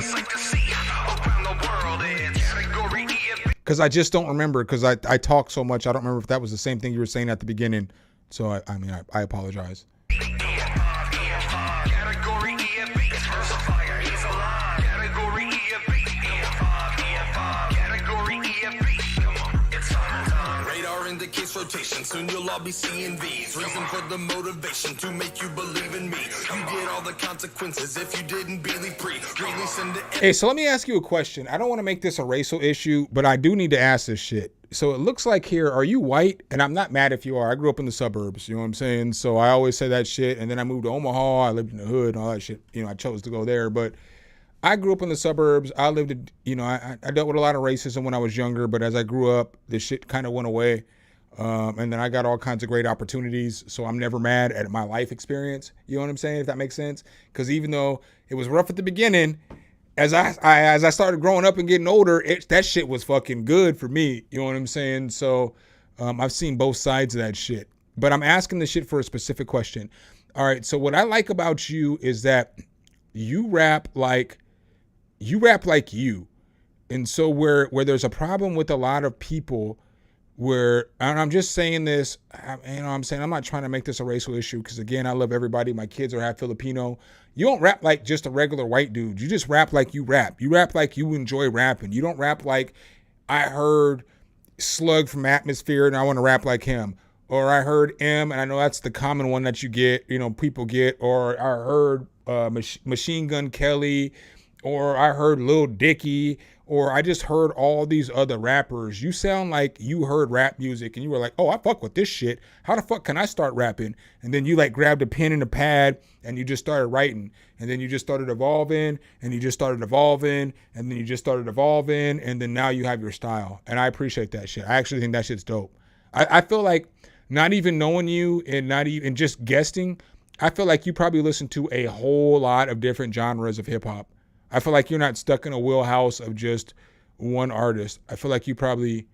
Because I just don't remember, because I talk so much. I don't remember if that was the same thing you were saying at the beginning. So, I apologize. Indicates rotation. Soon you'll all be seeing these. Reason for the motivation to make you believe in me. You get all the consequences if you didn't really release into. Hey, so let me ask you a question. I don't want to make this a racial issue, but I do need to ask this shit. So it looks like here, are you white? And I'm not mad if you are. I grew up in the suburbs, you know what I'm saying? So I always say that shit. And then I moved to Omaha. I lived in the hood and all that shit. You know, I chose to go there. But I grew up in the suburbs. I lived, you know, I dealt with a lot of racism when I was younger, but as I grew up, this shit kind of went away. And then I got all kinds of great opportunities. So I'm never mad at my life experience. You know what I'm saying? If that makes sense. Because even though it was rough at the beginning, as I started growing up and getting older, that shit was fucking good for me. You know what I'm saying? So I've seen both sides of that shit. But I'm asking the shit for a specific question. All right. So what I like about you is that you rap like you. And so where there's a problem with a lot of people where, and I'm just saying this, you know what I'm saying? I'm not trying to make this a racial issue because, again, I love everybody. My kids are half Filipino. You don't rap like just a regular white dude. You just rap like you rap. You rap like you enjoy rapping. You don't rap like, I heard Slug from Atmosphere and I want to rap like him. Or I heard M, and I know that's the common one that you get, you know, people get. Or I heard Machine Gun Kelly, or I heard Lil Dicky, or I just heard all these other rappers. You sound like you heard rap music and you were like, oh, I fuck with this shit. How the fuck can I start rapping? And then you like grabbed a pen and a pad and you just started writing. And then you just started evolving and you just started evolving and then you just started evolving. And then now you have your style. And I appreciate that shit. I actually think that shit's dope. I feel like not even knowing you and not even just guessing, I feel like you probably listen to a whole lot of different genres of hip hop. I feel like you're not stuck in a wheelhouse of just one artist. I feel like you probably,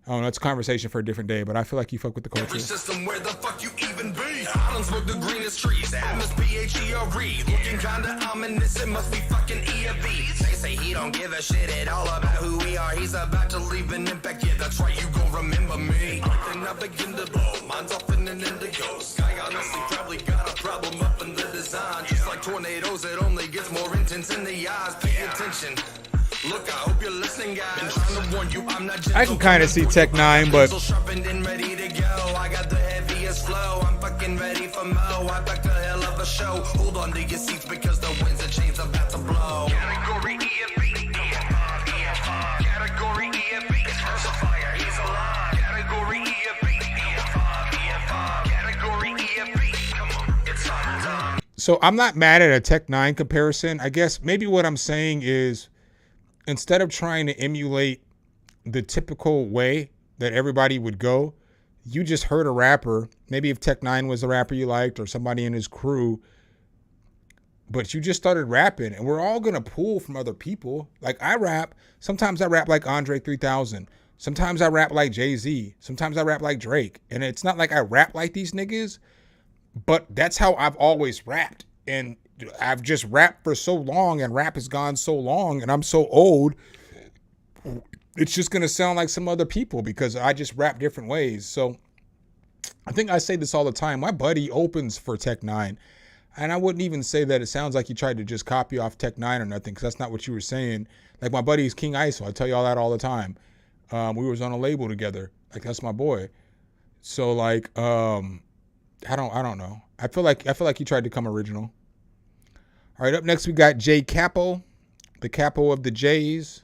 I don't know, it's a conversation for a different day, but I feel like you fuck with the culture. System, where the fuck you even be? I don't smoke the greenest trees. P-H-E-R-E. Looking kinda ominous, it must be fucking EFB. They say he don't give a shit at all about who we are. He's about to leave an impact, yeah, that's right, you gon' remember me. Then I begin to blow, mine's off in an indigo. Sky honestly probably got a problem up in the design. Just like tornadoes, it only gets more intense in the eyes. Pay attention. Look, I hope you're listening, guys. Been trying to warn you, I'm not I can kind of see Tech 9, but sharpened and ready to go. I got the heaviest flow. I'm fucking ready for Mo. I backed a hell of a show. Hold on to your seats because the winds and chains about to blow. Category EFB. Category EFB. It's Versifier. He's alive. Category EFB. Category EFB. Come on, it's time. So I'm not mad at a Tech 9 comparison. I guess maybe what I'm saying is, instead of trying to emulate the typical way that everybody would go, you just heard a rapper, maybe if Tech 9 was the rapper you liked or somebody in his crew, but you just started rapping, and we're all going to pull from other people. Like I rap, sometimes I rap like Andre 3000. Sometimes I rap like Jay-Z. Sometimes I rap like Drake. And it's not like I rap like these niggas, but that's how I've always rapped. And I've just rapped for so long, and rap has gone so long, and I'm so old, it's just going to sound like some other people because I just rap different ways. So I think I say this all the time. My buddy opens for Tech 9, and I wouldn't even say that it sounds like he tried to just copy off Tech 9 or nothing, because that's not what you were saying. Like my buddy's King ISO. I tell you all that all the time. We was on a label together. Like that's my boy. So like, I don't know. I feel like he tried to come original. All right, up next we got Jay Capo, the capo of the Jays,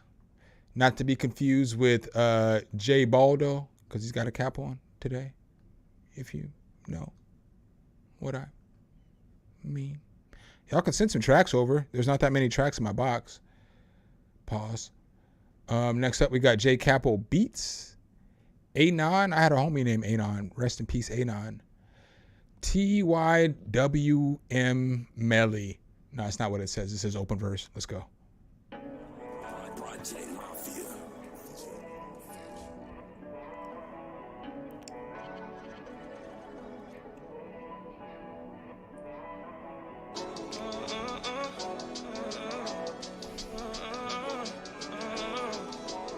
not to be confused with Jay Baldo, because he's got a cap on today, if you know what I mean. Y'all can send some tracks over. There's not that many tracks in my box. Pause. Next up we got Jay Capo Beats, Anon. I had a homie named Anon. Rest in peace, Anon. TYWM Melly. No, it's not what it says. It says open verse. Let's go.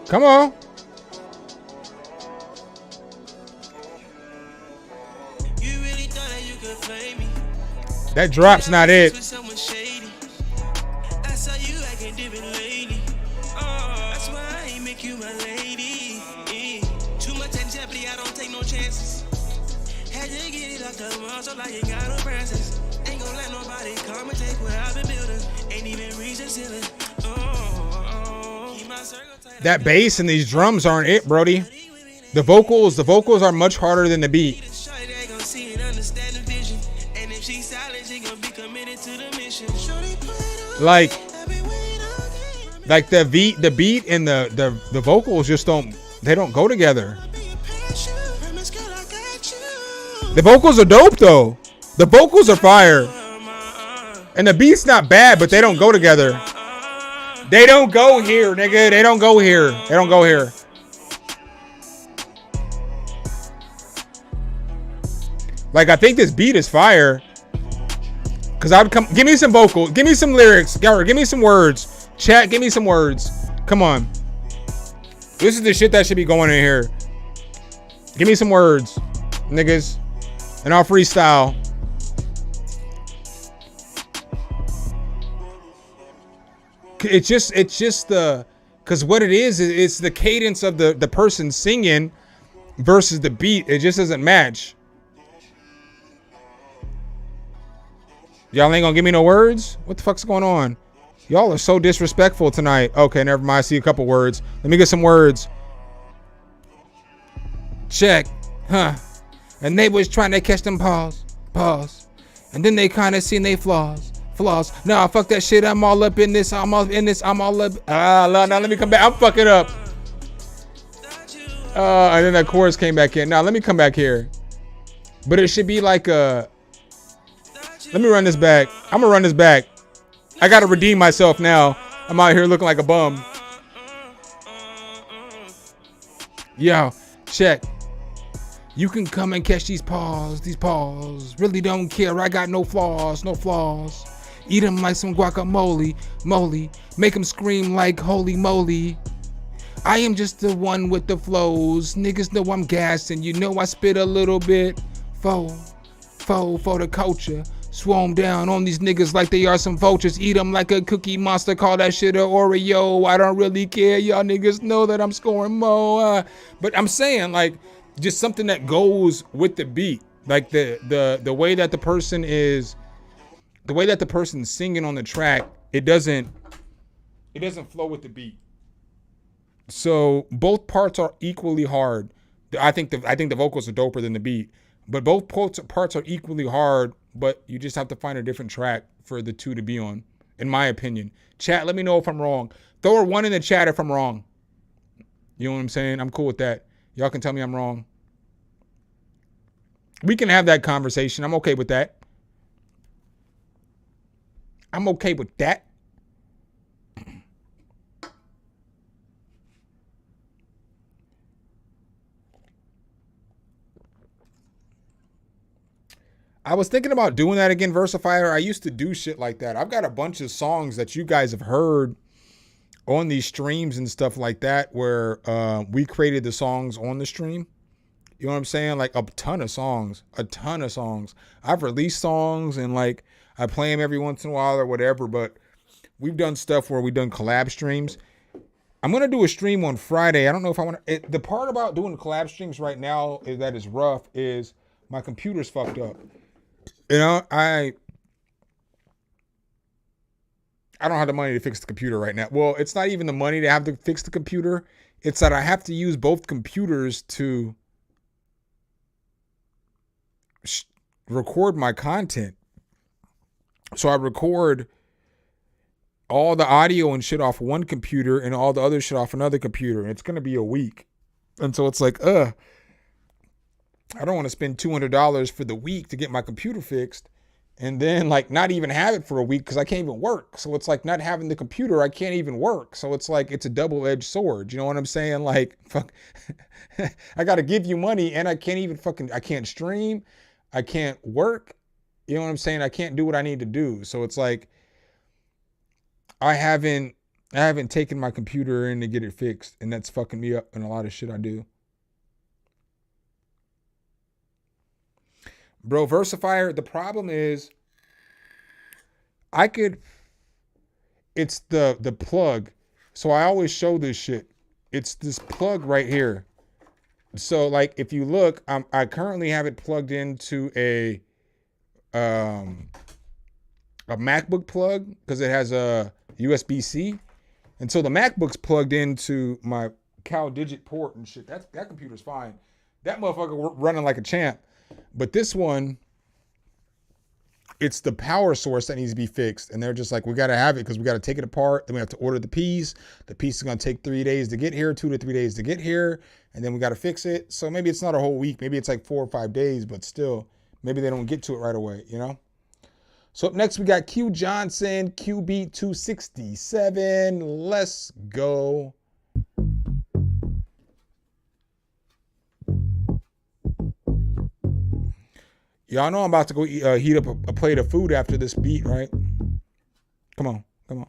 Come on. That drop's not it. That bass and these drums aren't it, Brody. The vocals are much harder than the beat. Like, Like the beat and the vocals just don't go together. The vocals are dope though. The vocals are fire. And the beat's not bad, but they don't go together. They don't go here, nigga. They don't go here. They don't go here. Like, I think this beat is fire. Cause I'd come, give me some vocals, give me some lyrics, give me some words. Chat, give me some words. Come on. This is the shit that should be going in here. Give me some words, niggas. And I'll freestyle. It's just the, cause what it is, it's the cadence of the person singing versus the beat. It just doesn't match. Y'all ain't gonna give me no words? What the fuck's going on? Y'all are so disrespectful tonight. Okay, never mind. I see a couple words. Let me get some words. Check. Huh. And they was trying to catch them pause. And then they kind of seen they flaws. Nah, fuck that shit. I'm all up in this. I'm all up. Now let me come back. I'm fucking up. And then that chorus came back in. Now let me come back here. But it should be like a... Let me run this back. I'm gonna run this back. I gotta redeem myself now. I'm out here looking like a bum. Yo, check. You can come and catch these paws. Really don't care. I got no flaws. Eat them like some guacamole. Make them scream like holy moly. I am just the one with the flows. Niggas know I'm gassing. You know I spit a little bit. For the culture. Swarm down on these niggas like they are some vultures. Eat them like a cookie monster. Call that shit a Oreo. I don't really care. Y'all niggas know that I'm scoring more. But I'm saying, like, just something that goes with the beat. Like the way that the person is, the way that the person's singing on the track, it doesn't flow with the beat. So both parts are equally hard. I think the vocals are doper than the beat, but both parts are equally hard. But you just have to find a different track for the two to be on, in my opinion. Chat, let me know if I'm wrong. Throw a 1 in the chat if I'm wrong. You know what I'm saying? I'm cool with that. Y'all can tell me I'm wrong. We can have that conversation. I'm okay with that. I'm okay with that. I was thinking about doing that again, Versifier. I used to do shit like that. I've got a bunch of songs that you guys have heard on these streams and stuff like that where we created the songs on the stream. You know what I'm saying? Like a ton of songs. I've released songs and like I play them every once in a while or whatever, but we've done stuff where we've done collab streams. I'm going to do a stream on Friday. I don't know if I want to. The part about doing collab streams right now is that is rough is my computer's fucked up. You know, I don't have the money to fix the computer right now. Well, it's not even the money to have to fix the computer. It's that I have to use both computers to record my content. So I record all the audio and shit off one computer and all the other shit off another computer. And it's going to be a week. And so it's like, I don't want to spend $200 for the week to get my computer fixed and then like not even have it for a week because I can't even work. So it's like not having the computer, I can't even work. So it's like it's a double-edged sword. You know what I'm saying? Like, fuck, I got to give you money and I can't even I can't stream. I can't work. You know what I'm saying? I can't do what I need to do. So it's like I haven't taken my computer in to get it fixed, and that's fucking me up in a lot of shit I do. Bro, Versifier, the problem is it's the plug. So I always show this shit. It's this plug right here. So like if you look, I currently have it plugged into a MacBook plug because it has a USB-C. And so the MacBook's plugged into my CalDigit port and shit. That computer's fine. That motherfucker running like a champ. But this one it's the power source that needs to be fixed. And they're just like, we got to have it because we got to take it apart. Then we have to order the piece. The piece is going to take 3 days to get here, 2 to 3 days to get here. And then we got to fix it. So maybe it's not a whole week. Maybe it's like 4 or 5 days, but still, maybe they don't get to it right away, you know? So up next, we got Q Johnson, QB 267. Let's go. Y'all know I'm about to go heat up a plate of food after this beat, right? Come on, come on.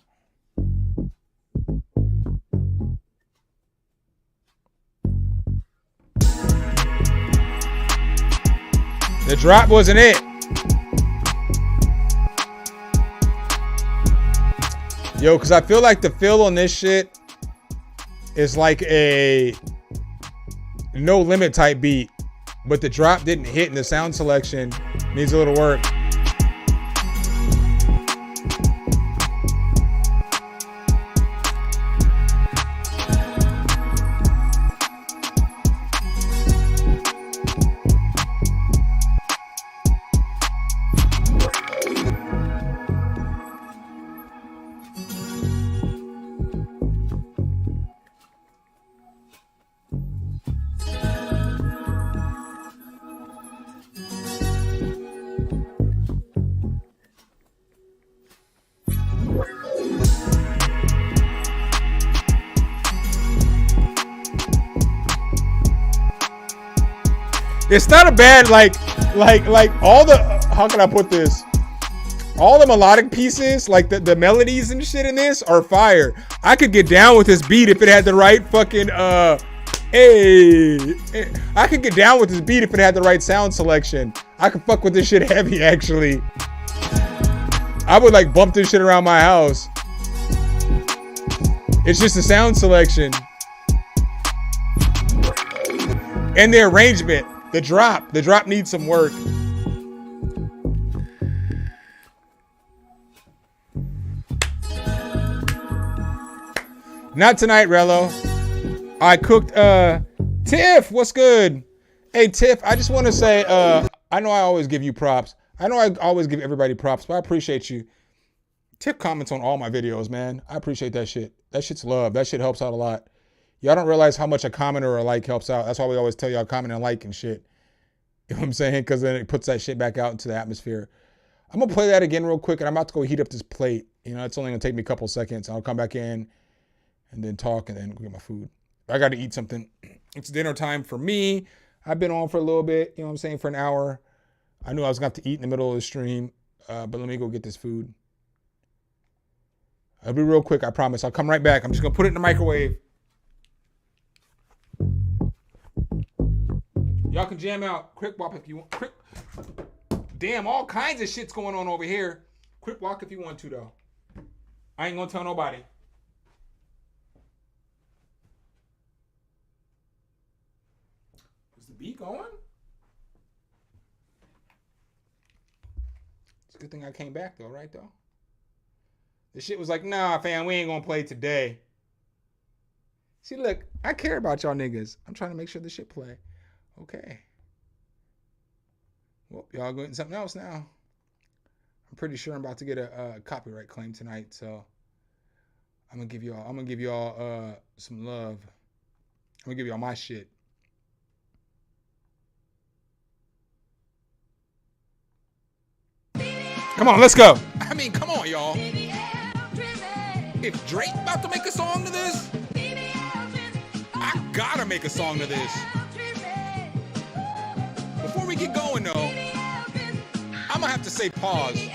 The drop wasn't it. Yo, because I feel like the fill on this shit is like a no limit type beat. But the drop didn't hit and the sound selection needs a little work. It's not a bad, like all the, how can I put this? All the melodic pieces, like the melodies and shit in this are fire. I could get down with this beat if it had the right fucking, I could get down with this beat if it had the right sound selection. I could fuck with this shit heavy, actually. I would like bump this shit around my house. It's just the sound selection. And the arrangement. The drop needs some work. Not tonight, Rello. I cooked, Tiff, what's good? Hey, Tiff, I just want to say, I know I always give you props. I know I always give everybody props, but I appreciate you. Tiff comments on all my videos, man. I appreciate that shit. That shit's love. That shit helps out a lot. Y'all don't realize how much a comment or a like helps out. That's why we always tell y'all comment and like and shit. You know what I'm saying? Because then it puts that shit back out into the atmosphere. I'm going to play that again real quick, and I'm about to go heat up this plate. You know, it's only going to take me a couple seconds. I'll come back in and then talk and then go get my food. I got to eat something. It's dinner time for me. I've been on for a little bit, you know what I'm saying, for an hour. I knew I was going to have to eat in the middle of the stream, but let me go get this food. I'll be real quick, I promise. I'll come right back. I'm just going to put it in the microwave. Y'all can jam out. Quick walk if you want. Quick. Damn, all kinds of shit's going on over here. Quick walk if you want to, though. I ain't going to tell nobody. Is the beat going? It's a good thing I came back, though, right, though? The shit was like, nah, fam, we ain't going to play today. See, look, I care about y'all niggas. I'm trying to make sure this shit play. Okay. Well, y'all going to something else now. I'm pretty sure I'm about to get a copyright claim tonight, so I'm gonna give y'all some love. I'm gonna give y'all my shit. Come on, let's go. I mean, come on, y'all. If Drake about to make a song to this, I gotta make a song to this. Before we get going, though, I'm gonna have to say pause.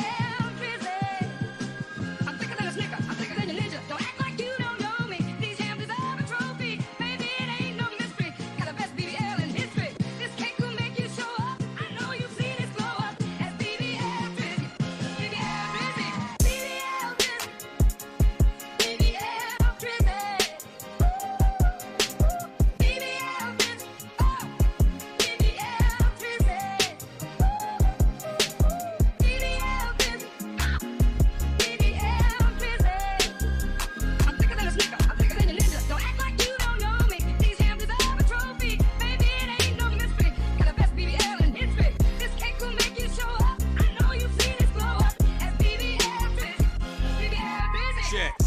Check.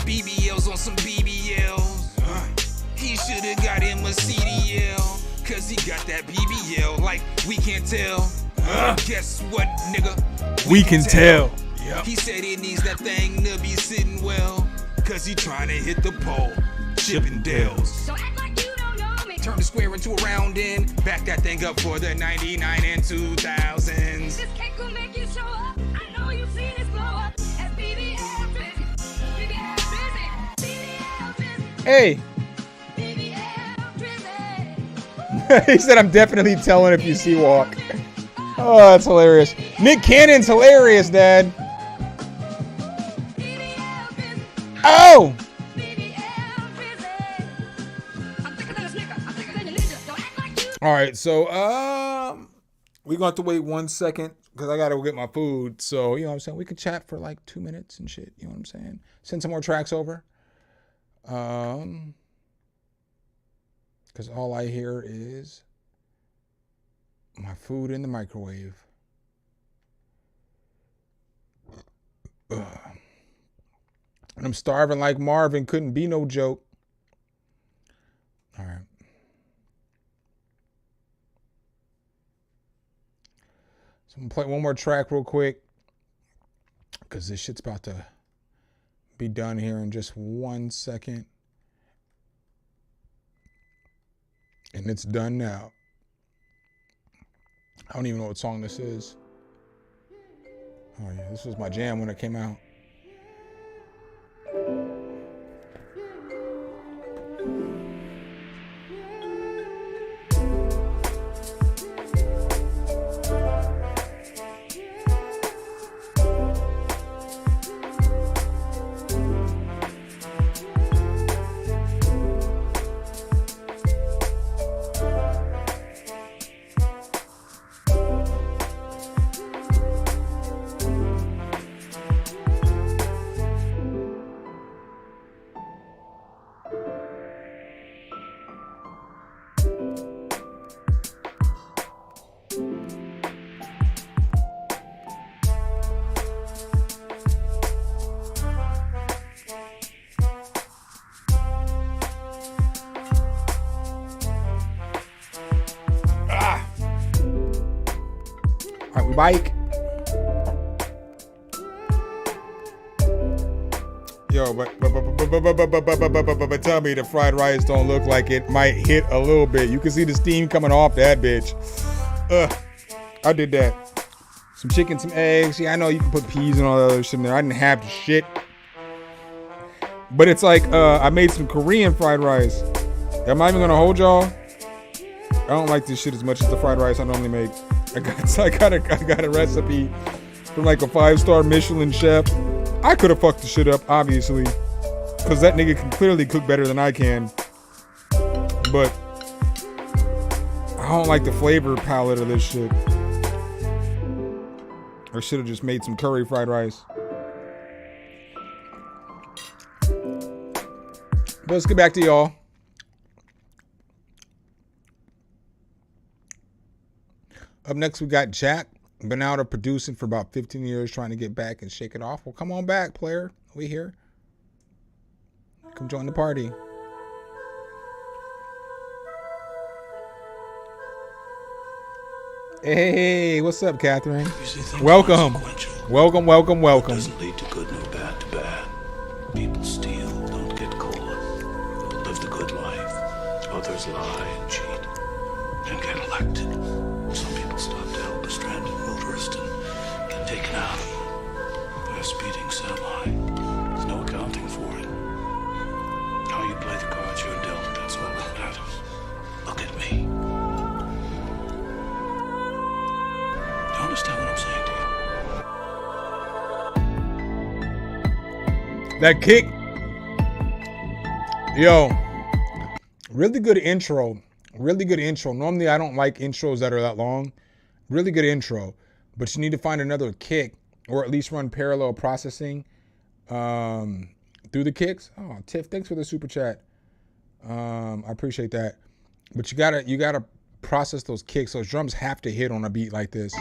BBLs on some BBLs. He shoulda got him a CDL. Cause he got that BBL like we can't tell. Guess what, nigga? We can tell. Yep. He said he needs that thing to be sitting well. Cause he trying to hit the pole. Chippendales. So act like you don't know me. Turn the square into a round and back that thing up for the 99 and 2000s. This cake will make you show up. I know you've seen it blow up. As BBL busy. BBL busy. BBL busy. Hey. BBL busy. He said, I'm definitely telling if you see walk. Oh, that's hilarious. Nick Cannon's hilarious, Dad. Oh! All right, so we're gonna have to wait 1 second because I gotta go get my food. So you know what I'm saying, we could chat for like 2 minutes and shit. You know what I'm saying? Send some more tracks over. Because all I hear is my food in the microwave. And I'm starving like Marvin. Couldn't be no joke. All right. So I'm gonna play one more track real quick because this shit's about to be done here in just 1 second. And it's done now. I don't even know what song this is. Oh yeah, this was my jam when it came out. Bike. Yo, but tell me the fried rice don't look like it might hit a little bit. You can see the steam coming off that bitch. I did that. Some chicken, some eggs. Yeah, I know you can put peas and all that other shit in there. I didn't have the shit. But it's like I made some Korean fried rice. I'm not even gonna hold y'all. I don't like this shit as much as the fried rice I normally make. I got a recipe from like a 5-star Michelin chef. I could have fucked the shit up, obviously, because that nigga can clearly cook better than I can. But I don't like the flavor palette of this shit. I should have just made some curry fried rice. But let's get back to y'all. Up next, we got Jack. Been out of producing for about 15 years, trying to get back and shake it off. Well, come on back, player. We here. Come join the party. Hey, what's up, Catherine? Welcome. Welcome, welcome, welcome. Doesn't lead to good nor bad to bad. People steal, don't get caught. Live the good life. Others lie and cheat and get elected. Some people stop to help a stranded motorist and get taken out by a speeding semi. There's no accounting for it. How you play the cards you're dealt, that's all that matters. Look at me. Do you understand what I'm saying to you? That kick. Yo. Really good intro. Really good intro. Normally, I don't like intros that are that long. Really good intro. But you need to find another kick, or at least run parallel processing through the kicks. Oh, Tiff, thanks for the super chat. I appreciate that. But you gotta process those kicks. Those drums have to hit on a beat like this.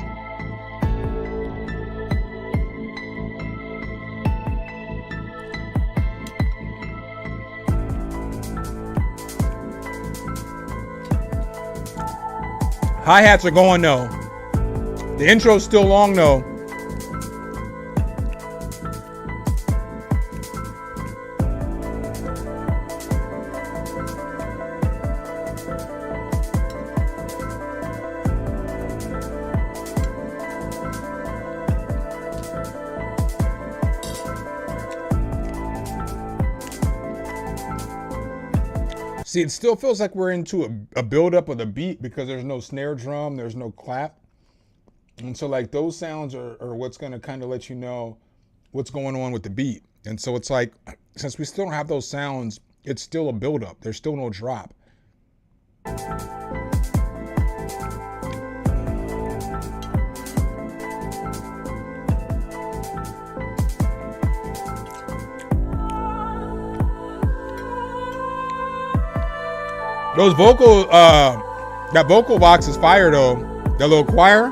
Hi-hats are going though. The intro's still long though. See, it still feels like we're into a build-up of the beat because there's no snare drum, there's no clap. And so like those sounds are what's gonna kind of let you know what's going on with the beat. And so it's like, since we still don't have those sounds, it's still a build-up. There's still no drop. Those vocal, that vocal box is fire though. That little choir.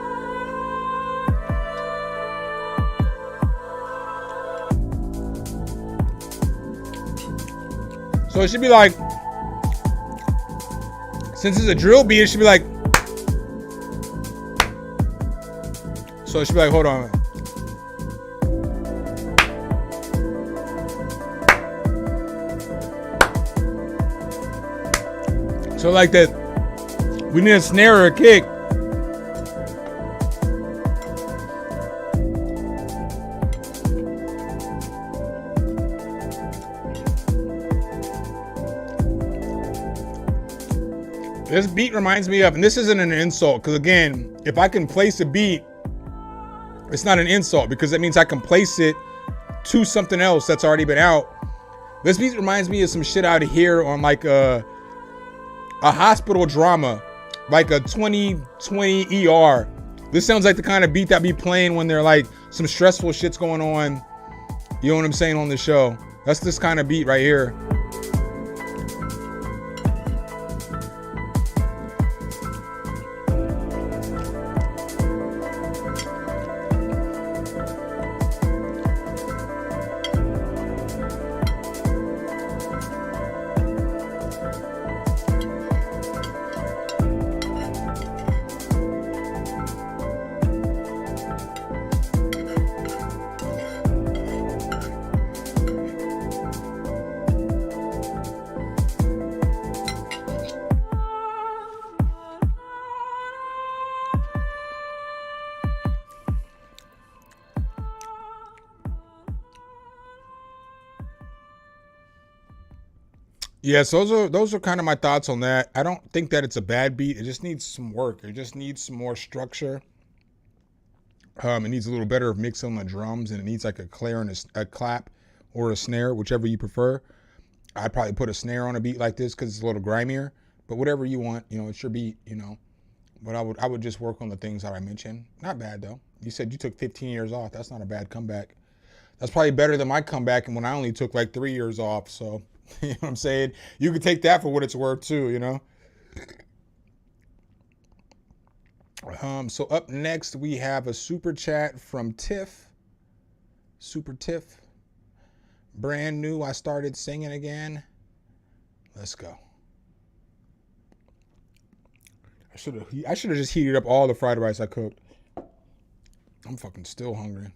So it should be like, since it's a drill beat, it should be like, so it should be like, hold on. So like that, we need a snare or a kick. This beat reminds me of, and this isn't an insult, because again, if I can place a beat, it's not an insult because that means I can place it to something else that's already been out. This beat reminds me of some shit out here on like a hospital drama, like a 2020 ER. This sounds like the kind of beat that be playing when they're like some stressful shit's going on. You know what I'm saying on the show? That's this kind of beat right here. Yeah, so those are kind of my thoughts on that. I don't think that it's a bad beat. It just needs some work. It just needs some more structure. It needs a little better mix on the drums, and it needs like a clap and a clap or a snare, whichever you prefer. I'd probably put a snare on a beat like this because it's a little grimier. But whatever you want, you know, it's your beat, you know. But I would just work on the things that I mentioned. Not bad though. You said you took 15 years off. That's not a bad comeback. That's probably better than my comeback and when I only took like 3 years off. So. You know what I'm saying? You could take that for what it's worth too, you know? So up next, we have a super chat from Tiff. Super Tiff. Brand new. I started singing again. Let's go. I should have just heated up all the fried rice I cooked. I'm fucking still hungry.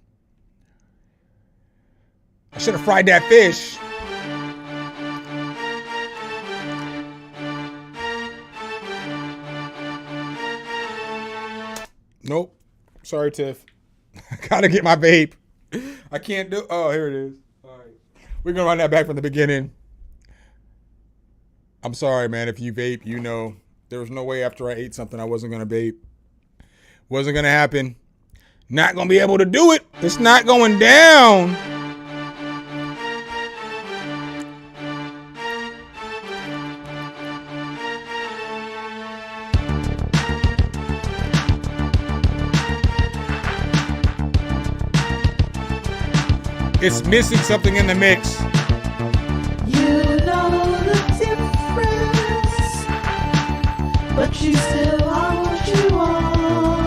I should have fried that fish. Nope. Sorry, Tiff. I gotta get my vape. I can't do. Oh, here it is. All right. We're gonna run that back from the beginning. I'm sorry, man. If you vape, you know there was no way after I ate something I wasn't gonna vape. Wasn't gonna happen. Not gonna be able to do it. It's not going down. It's missing something in the mix. You know the difference, but you still are what you are.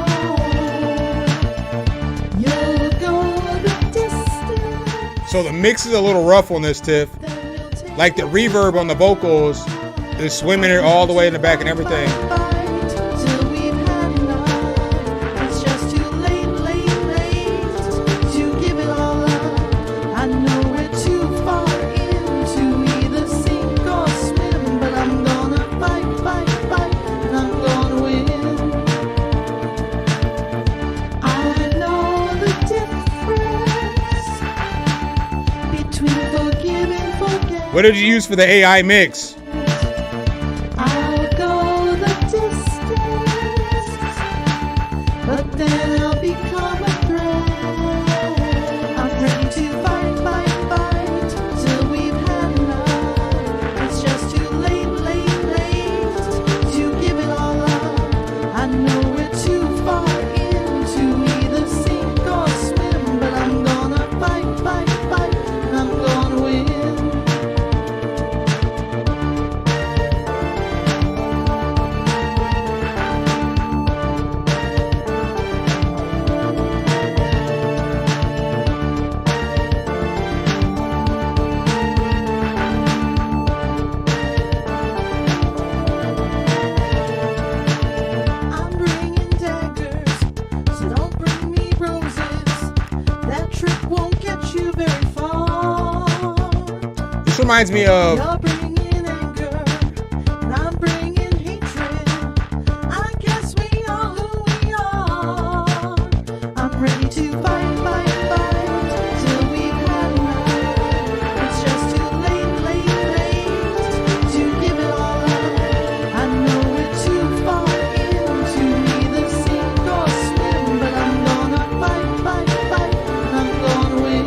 You'll go the distance. So the mix is a little rough on this, Tiff. Like the reverb on the vocals is swimming it all the way in the back and everything. Till we've had What did you use for the AI mix? I'll go the distance, but then I'll become a threat. I'm ready to fight till we've had enough. It's just too late to give it all up. I know we're too far in to either sink or swim, but I'm gonna fight, and I'm gonna win. I'm bringing daggers, so don't bring me roses. That trick won't get you very far. This reminds me of You're bringing anger, and I'm bringing hatred. I guess we are who we are. I'm ready to fight till we've had enough. It's just too late to give it all up. I know we're too far in to either sink or swim, but I'm gonna fight, and I'm gonna win.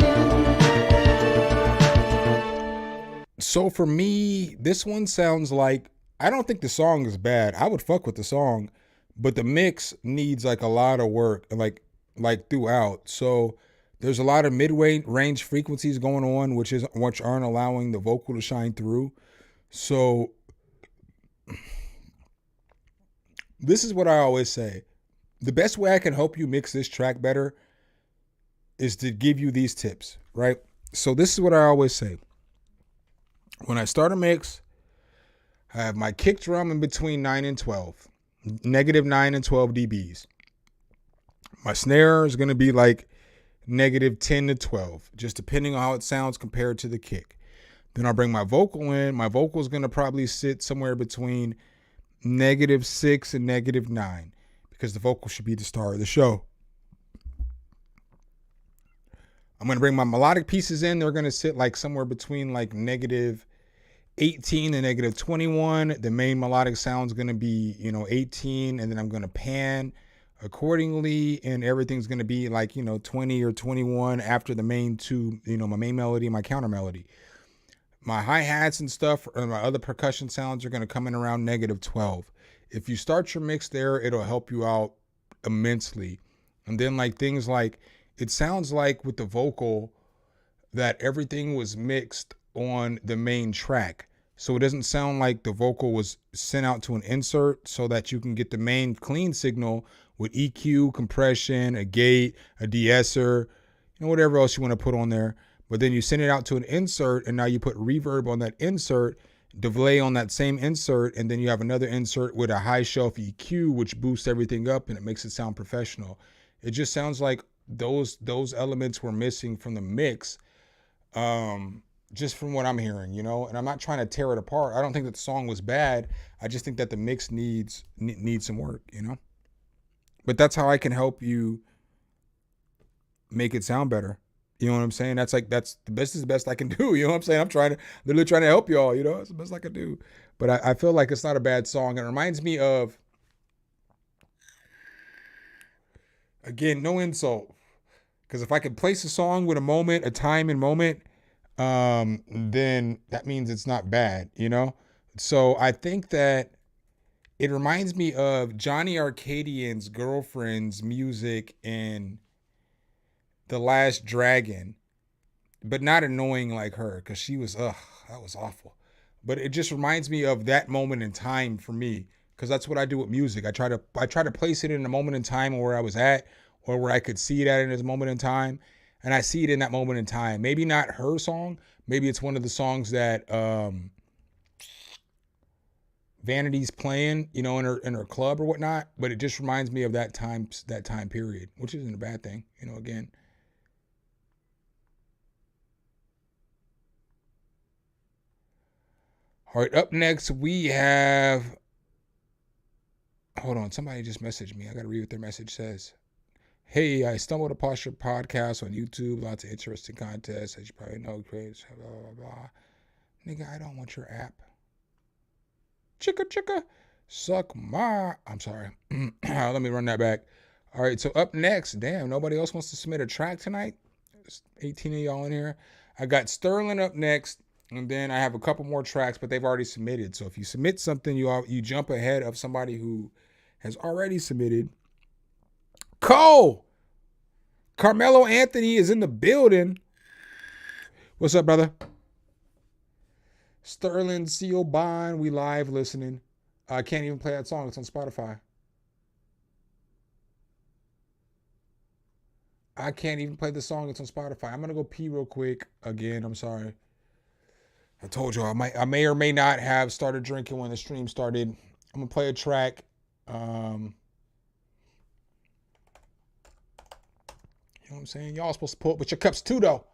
So for me, this one sounds like, I don't think the song is bad. I would fuck with the song, but the mix needs like a lot of work, like throughout. So there's a lot of mid-range frequencies going on, which aren't allowing the vocal to shine through. So this is what I always say. The best way I can help you mix this track better is to give you these tips, right? So this is what I always say. When I start a mix, I have my kick drum in between 9 and 12, negative 9 and 12 dBs. My snare is going to be like negative 10 to 12, just depending on how it sounds compared to the kick. Then I'll bring my vocal in. My vocal is going to probably sit somewhere between negative 6 and negative 9, because the vocal should be the star of the show. I'm going to bring my melodic pieces in. They're going to sit like somewhere between like negative 18 and negative 21. The main melodic sound is going to be, 18, and then I'm going to pan accordingly, and everything's going to be like, 20 or 21 after the main two, my main melody and my counter melody. My hi-hats and stuff, or my other percussion sounds, are going to come in around negative 12. If you start your mix there, it'll help you out immensely. And then like things like, it sounds like with the vocal that everything was mixed on the main track. So it doesn't sound like the vocal was sent out to an insert so that you can get the main clean signal with EQ, compression, a gate, a de-esser, whatever else you want to put on there. But then you send it out to an insert, and now you put reverb on that insert, delay on that same insert, and then you have another insert with a high shelf EQ, which boosts everything up and it makes it sound professional. It just sounds like those elements were missing from the mix, just from what I'm hearing, and I'm not trying to tear it apart. I don't think that the song was bad. I just think that the mix needs some work, but that's how I can help you make it sound better. You know what I'm saying? That's the best is the best I can do. You know what I'm saying? I'm literally trying to help y'all, it's the best I can do. But I feel like it's not a bad song. It reminds me of, again, no insult, because if I can place a song with a time and moment, then that means it's not bad, So I think that it reminds me of Johnny Arcadian's girlfriend's music in The Last Dragon, but not annoying like her, because she was, that was awful. But it just reminds me of that moment in time for me, because that's what I do with music. I try to place it in a moment in time where I was at, or where I could see it at in this moment in time, and I see it in that moment in time. Maybe not her song, maybe it's one of the songs that Vanity's playing, in her club or whatnot, but it just reminds me of that time period, which isn't a bad thing, again. All right, up next we have, hold on, somebody just messaged me. I got to read what their message says. Hey, I stumbled upon your podcast on YouTube. Lots of interesting contests, as you probably know. Blah, blah, blah. Nigga, I don't want your app. Chicka chicka. Suck my. I'm sorry. Let me run that back. All right, so up next, damn, nobody else wants to submit a track tonight? There's 18 of y'all in here. I got Sterling up next, and then I have a couple more tracks, but they've already submitted. So if you submit something, you jump ahead of somebody who has already submitted. Cole! Carmelo Anthony is in the building. What's up, brother? Sterling, C.O. Bond, we live listening. I can't even play that song. It's on Spotify. I can't even play the song. It's on Spotify. I'm gonna go pee real quick. Again, I'm sorry. I told you I may or may not have started drinking when the stream started. I'm gonna play a track. You know what I'm saying? Y'all supposed to pull up with your cups too, though.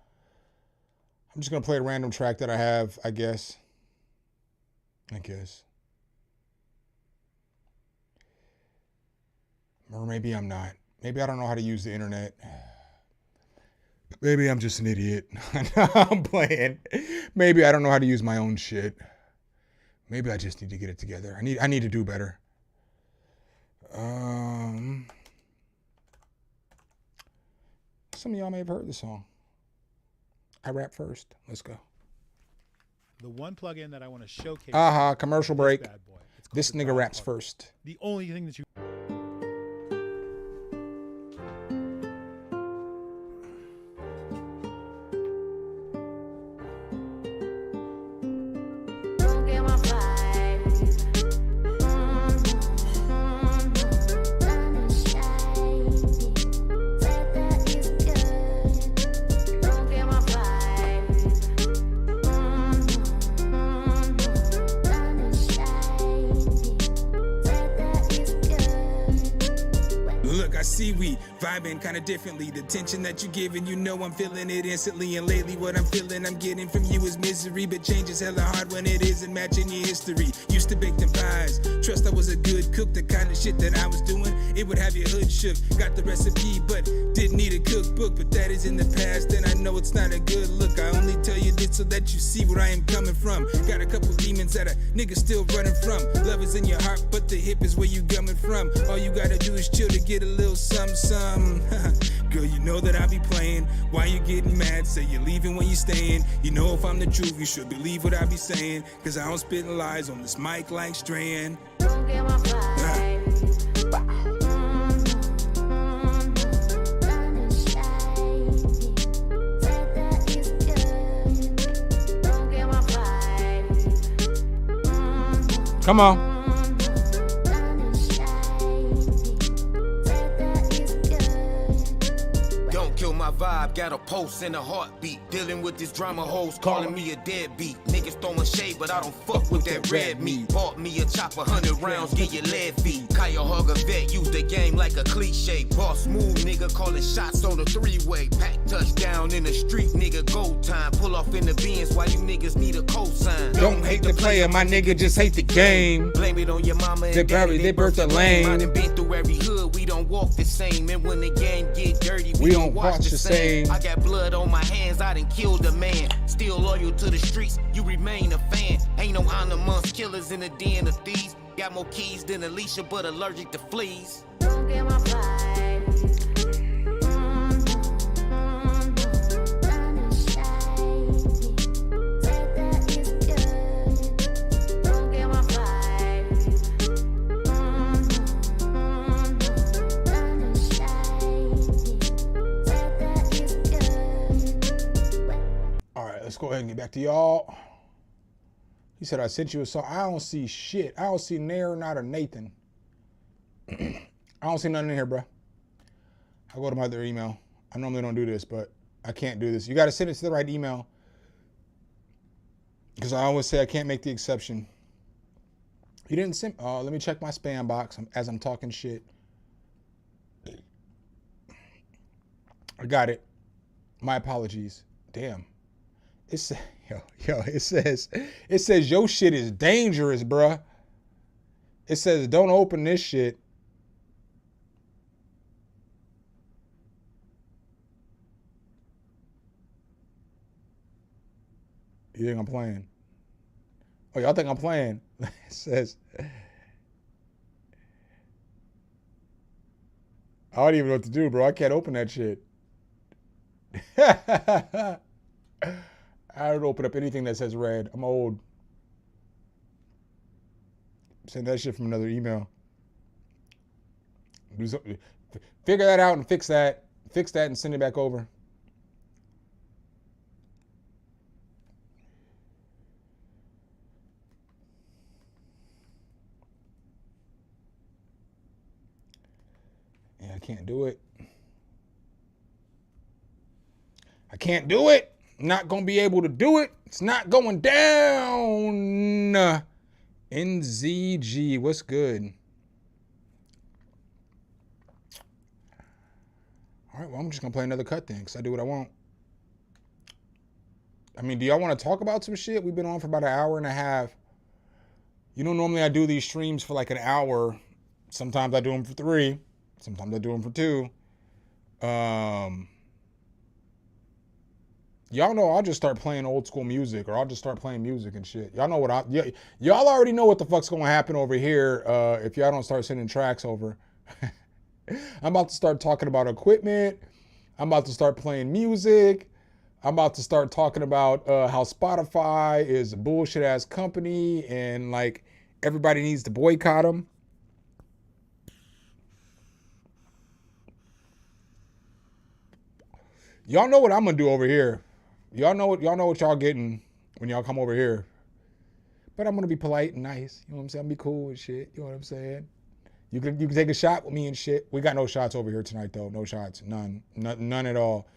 I'm just gonna play a random track that I have, I guess. Or maybe I'm not. Maybe I don't know how to use the internet. Maybe I'm just an idiot. I'm playing. Maybe I don't know how to use my own shit. Maybe I just need to get it together. I need to do better. Some of y'all may have heard the song. I rap first. Let's go. The one plugin that I want to showcase. Commercial break. Bad boy. This nigga raps first. The only thing that you. Vibing kind of differently. The tension that you're giving, you know I'm feeling it instantly. And lately what I'm feeling, I'm getting from you is misery. But change is hella hard when it isn't matching your history. Used to bake them pies. Trust I was a good cook. The kind of shit that I was doing, it would have your hood shook. Got the recipe, but didn't need a cookbook. But that is in the past, and I know it's not a good look. I only tell you this so that you see where I am coming from. Got a couple demons that a nigga still running from. Love is in your heart, but the hip is where you coming from. All you gotta do is chill to get a little something. Girl, you know that I be playing. Why you getting mad? Say you're leaving when you staying. You know if I'm the truth, you should believe what I be saying. Cause I don't spit lies on this mic like Strand. Don't get my vibe. Come on. Vibe, got a pulse and a heartbeat. Dealing with this drama hoes calling me a deadbeat. Niggas throwing shade, but I don't fuck with that red meat. Bought me a chopper, 100 rounds, get your lead feet. Cuyahoga vet, use the game like a cliche. Boss move, nigga, calling shots on the three-way. Pack touchdown in the street, nigga, go time. Pull off in the Benz while you niggas need a cosign. Don't hate the player, my nigga, just hate the game. Blame it on your mama and daddy, they birthed the lame. I done been through every hood, we don't walk the same. And when the game get dirty, we don't watch the same. I got blood on my hands, I done killed a man. Still loyal to the streets, you remain a fan. Ain't no honor amongst killers in the den of thieves. Got more keys than Alicia, but allergic to fleas. Don't get my vibe. Let's go ahead and get back to y'all. He said, I sent you a song. I don't see shit. I don't see Nair, not a Nathan. I don't see nothing in here, bro. I'll go to my other email. I normally don't do this, but I can't do this. You got to send it to the right email. Because I always say I can't make the exception. You didn't send. Let me check my spam box as I'm talking shit. I got it. My apologies. Damn. It says your shit is dangerous, bruh. It says don't open this shit. You think I'm playing? Oh, y'all think I'm playing? It says, I don't even know what to do, bro. I can't open that shit. I don't open up anything that says red. I'm old. Send that shit from another email. Figure that out and fix that. Fix that and send it back over. Yeah, I can't do it. I can't do it. I'm not going to be able to do it. It's not going down. NZG, what's good? All right, well, I'm just going to play another cut then because I do what I want. I mean, do y'all want to talk about some shit? We've been on for about an hour and a half. You know, normally I do these streams for like an hour. Sometimes I do them for 3. Sometimes I do them for 2. Y'all know I'll just start playing old school music, or I'll just start playing music and shit. Y'all know what y'all already know what the fuck's gonna happen over here if y'all don't start sending tracks over. I'm about to start talking about equipment. I'm about to start playing music. I'm about to start talking about how Spotify is a bullshit ass company and like everybody needs to boycott them. Y'all know what I'm gonna do over here. Y'all know what y'all getting when y'all come over here. But I'm gonna be polite and nice. You know what I'm saying? I'm gonna be cool and shit. You know what I'm saying? You can take a shot with me and shit. We got no shots over here tonight though. No shots. None at all.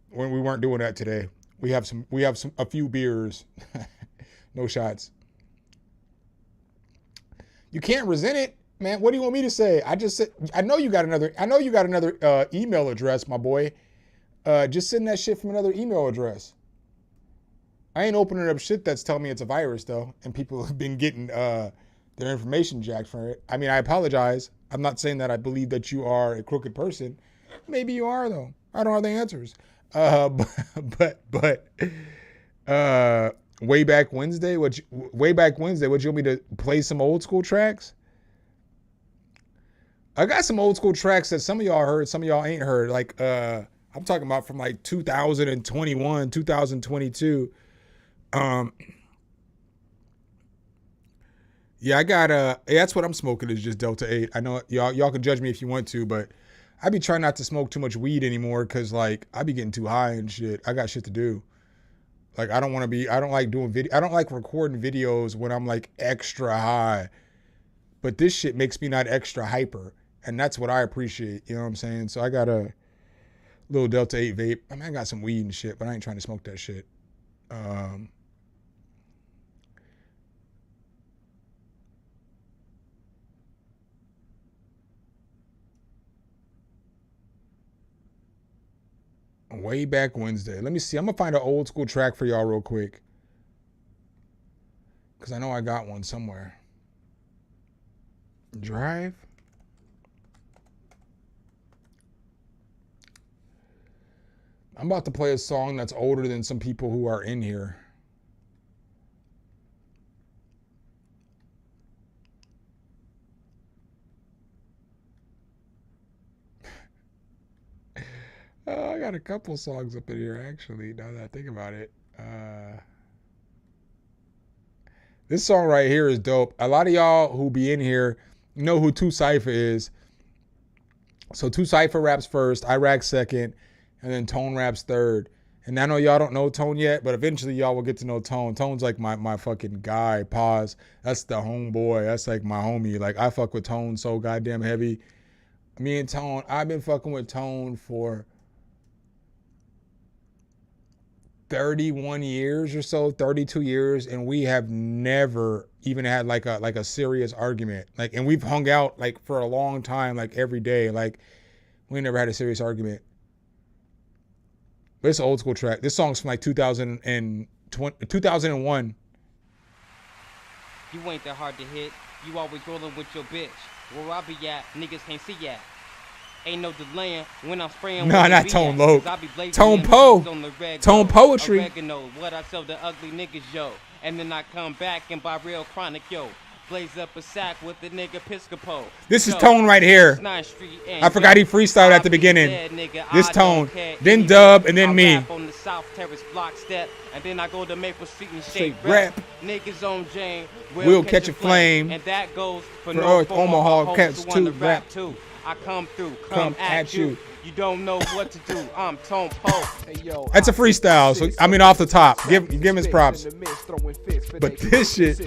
When we weren't doing that today. We have a few beers. No shots. You can't resent it, man. What do you want me to say? I know you got another email address, my boy. Just send that shit from another email address. I ain't opening up shit that's telling me it's a virus though, and people have been getting their information jacked for it. I mean, I apologize. I'm not saying that I believe that you are a crooked person. Maybe you are though. I don't have the answers. But way back Wednesday, what you want me to play some old school tracks? I got some old school tracks that some of y'all heard, some of y'all ain't heard. Like I'm talking about from like 2021, 2022. Yeah, I got that's what I'm smoking is just Delta 8. I know y'all can judge me if you want to, but I be trying not to smoke too much weed anymore because like I be getting too high and shit. I got shit to do. Like I don't like doing video. I don't like recording videos when I'm like extra high. But this shit makes me not extra hyper, and that's what I appreciate. You know what I'm saying? So I got a little Delta 8 vape. I mean, I got some weed and shit, but I ain't trying to smoke that shit. Way back Wednesday. Let me see. I'm going to find an old school track for y'all real quick. Because I know I got one somewhere. Drive. I'm about to play a song that's older than some people who are in here. I got a couple songs up in here, actually, now that I think about it. This song right here is dope. A lot of y'all who be in here know who 2 Cypher is. So 2 Cypher raps first, I rap second, and then Tone raps third. And I know y'all don't know Tone yet, but eventually y'all will get to know Tone. Tone's like my fucking guy, pause. That's the homeboy. That's like my homie. Like, I fuck with Tone so goddamn heavy. Me and Tone, I've been fucking with Tone for 31 years or so, 32 years, and we have never even had like a serious argument. Like, and we've hung out like for a long time, like every day. Like, we never had a serious argument. But it's an old school track. This song's from like 2001. You ain't that hard to hit. You always rolling with your bitch. Where I be at, niggas can't see ya. Ain't no delaying when I'm spraying. Nah, not Tone Loc. Tone Po. Tone Poetry. Oregano, what I sell the ugly niggas, yo. and then I come back and buy real chronic, yo. Blaze up a sack with the nigga Piscopo. This is Tone right here. I forgot he freestyled at the beginning. This Tone, then Dub, and then me. On the South Terrace block step, and then I go to Maple Street and Shake shake rap. Niggas on Jane Will catch a flame. and that goes for North North Omaha cats cats too. too, rap. Too. I come through, Come at you. You don't know what to do. I'm Tone Poe. That's a freestyle, so I mean off the top. Give him his props. But this shit.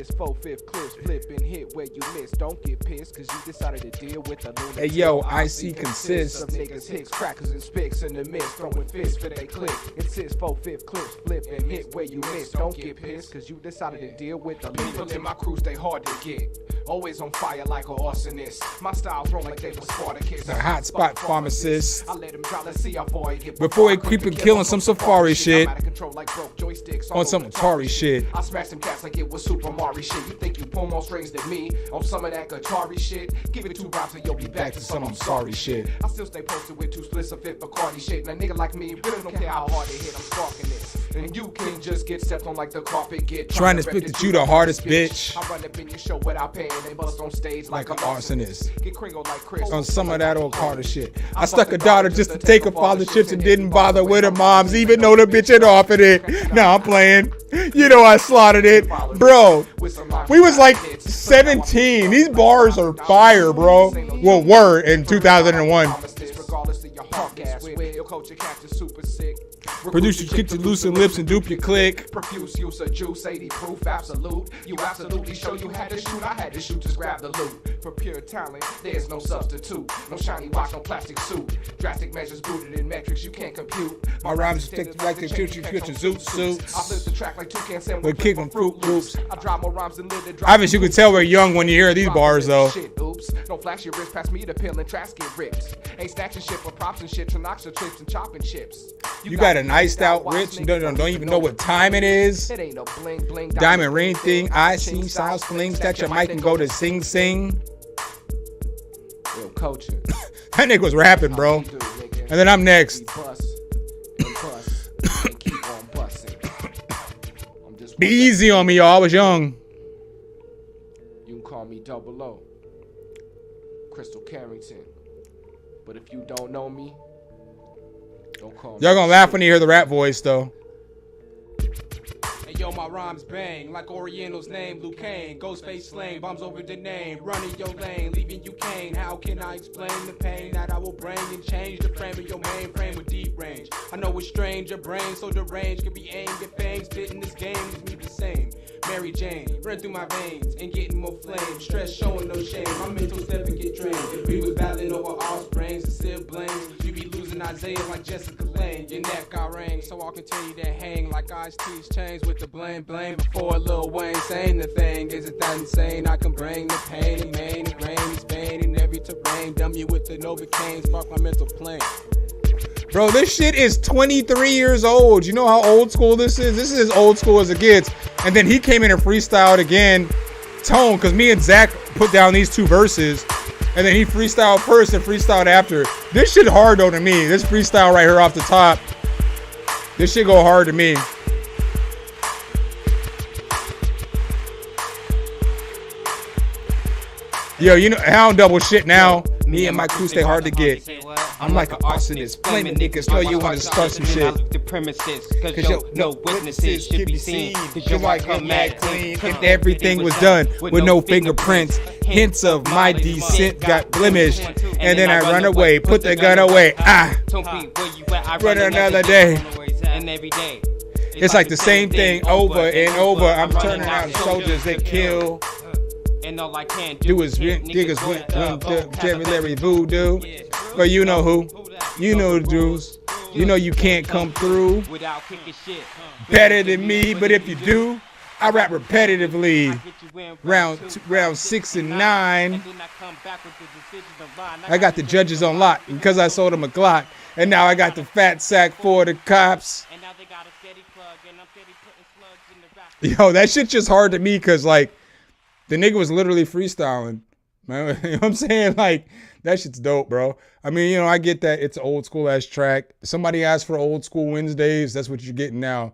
Hey yo, IC consists. Some niggas hits, crackers and spicks in the mix, throwing fists for they click. Insist 4/5 clips, flip and hit where you miss. Don't get pissed, cause you decided to deal with the people in my crew, stay hard to get. Always on fire like an arsonist. My styles roll like they was Spartacus. The hot spot pharmacist. I let him drop, let's see how far he get Before he creep and kill on some safari shit. I'm out of control like broke joysticks On some Atari shit. I smashed some cats like it was Super Mario shit. You think you pull more strings than me on some of that Atari shit? Give it 2 rounds and you'll be back to some I'm sorry shit. I still stay posted with 2 splits of fit Bacardi shit. And a nigga like me really don't care how hard they hit, I'm sparking this. And you can just get stepped on like the carpet get. Trying to spit that you the hardest bitch. I run up in your show without paying. They bust on stage like an arsonist. Get crinkled like Chris. On some of that old Carter shit. I stuck a daughter just to take her father's chips and didn't bother with her moms, even though the bitch had offered it. Nah, I'm playing. You know I slaughtered it. Bro, we was like 17. These bars are fire, bro. Well, were in 2001. Producers kick your loose and lips and dupe your click. Profuse use of juice, 80 proof, absolute. You absolutely show you had to shoot. I had to shoot, just grab the loot. For pure talent, there's no substitute. No shiny watch, no plastic suit. Drastic measures rooted in metrics you can't compute. My rhymes stick like the future zoot suits. I flip the track like toucan sandwich with kick from Fruit Loops. I drop more rhymes than live. Obviously, you can tell we're young when you hear these bars, though. Shit, oops. Don't flash your wrist past me, the pill and tracks get ripped. Ain't snatching shit for props and shit, Trinoxa trips and chopping chips. You got an iced out rich, don't even know what time it is. It ain't no bling bling diamond ring thing. I see size flings that your mic and go to sing sing. Real coaching. That nigga was rapping, bro. And then I'm next. Be easy on me, y'all. I was young. You can call me Double O, Crystal Carrington. But if you don't know me, don't call me. Y'all gonna laugh when you hear the rap voice, though. Hey yo, my rhymes bang like Oriental's name, Luke Kane. Ghostface slang, bombs over the name. Running your lane, leaving you cane. How can I explain the pain that I will bring and change the frame of your mainframe with deep range? I know it's strange, your brain so deranged can be aimed at fangs. Spitting this game is me the same. Mary Jane, run through my veins and getting more flame. Stress showing no shame, my mental step and get drained. We was battling over offsprings and siblings. You be losing Isaiah like Jessica Lange. Your neck I rang, so I'll continue to hang like Ice-T's chains with the blame. Before Lil Wayne saying the thing, is it that insane? I can bring the pain and main and rain and Spain in every terrain. Dumb you with the Novocaine, spark my mental plane. Bro, this shit is 23 years old. You know how old school this is? This is as old school as it gets. And then he came in and freestyled again, Tone, because me and Zach put down these 2 verses. And then he freestyled first and freestyled after. This shit hard though to me. This freestyle right here off the top. This shit go hard to me. Yo, you know, I don't double shit now. Me and my crew stay hard to get. I'm like an arsonist, flaming niggas. Know you wanna start some shit. The premises, cause yo, no witnesses should be seen. Cause yo, I come mad clean. If everything was done with no fingerprints, hints of my descent got blemished. And then I run away, put the gun away. Run another day. And every day. It's like the same thing over and over. I'm turning out soldiers that kill. And all I can do is niggas went to Jerry Larry Voodoo. But you know who? You know the dudes. You know you can't come through better than me. But if you do, I rap repetitively. Round 6 and 9. I got the judges on lock because I sold them a Glock. And now I got the fat sack for the cops. Yo, that shit's just hard to me because, like, the nigga was literally freestyling. Man, you know what I'm saying? Like, that shit's dope, bro. I mean, you know, I get that it's an old school ass track. Somebody asked for old school Wednesdays. That's what you're getting now.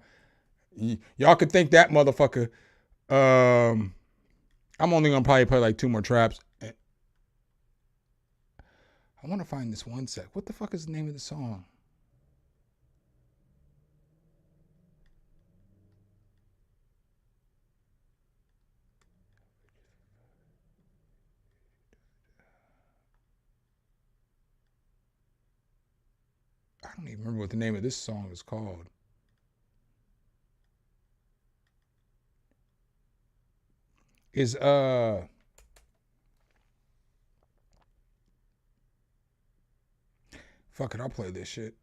Y'all could thank that motherfucker I'm only gonna probably play like 2 more traps. I want to find this one sec. What the fuck is the name of the song? I don't even remember what the name of this song is called. Is fuck it, I'll play this shit.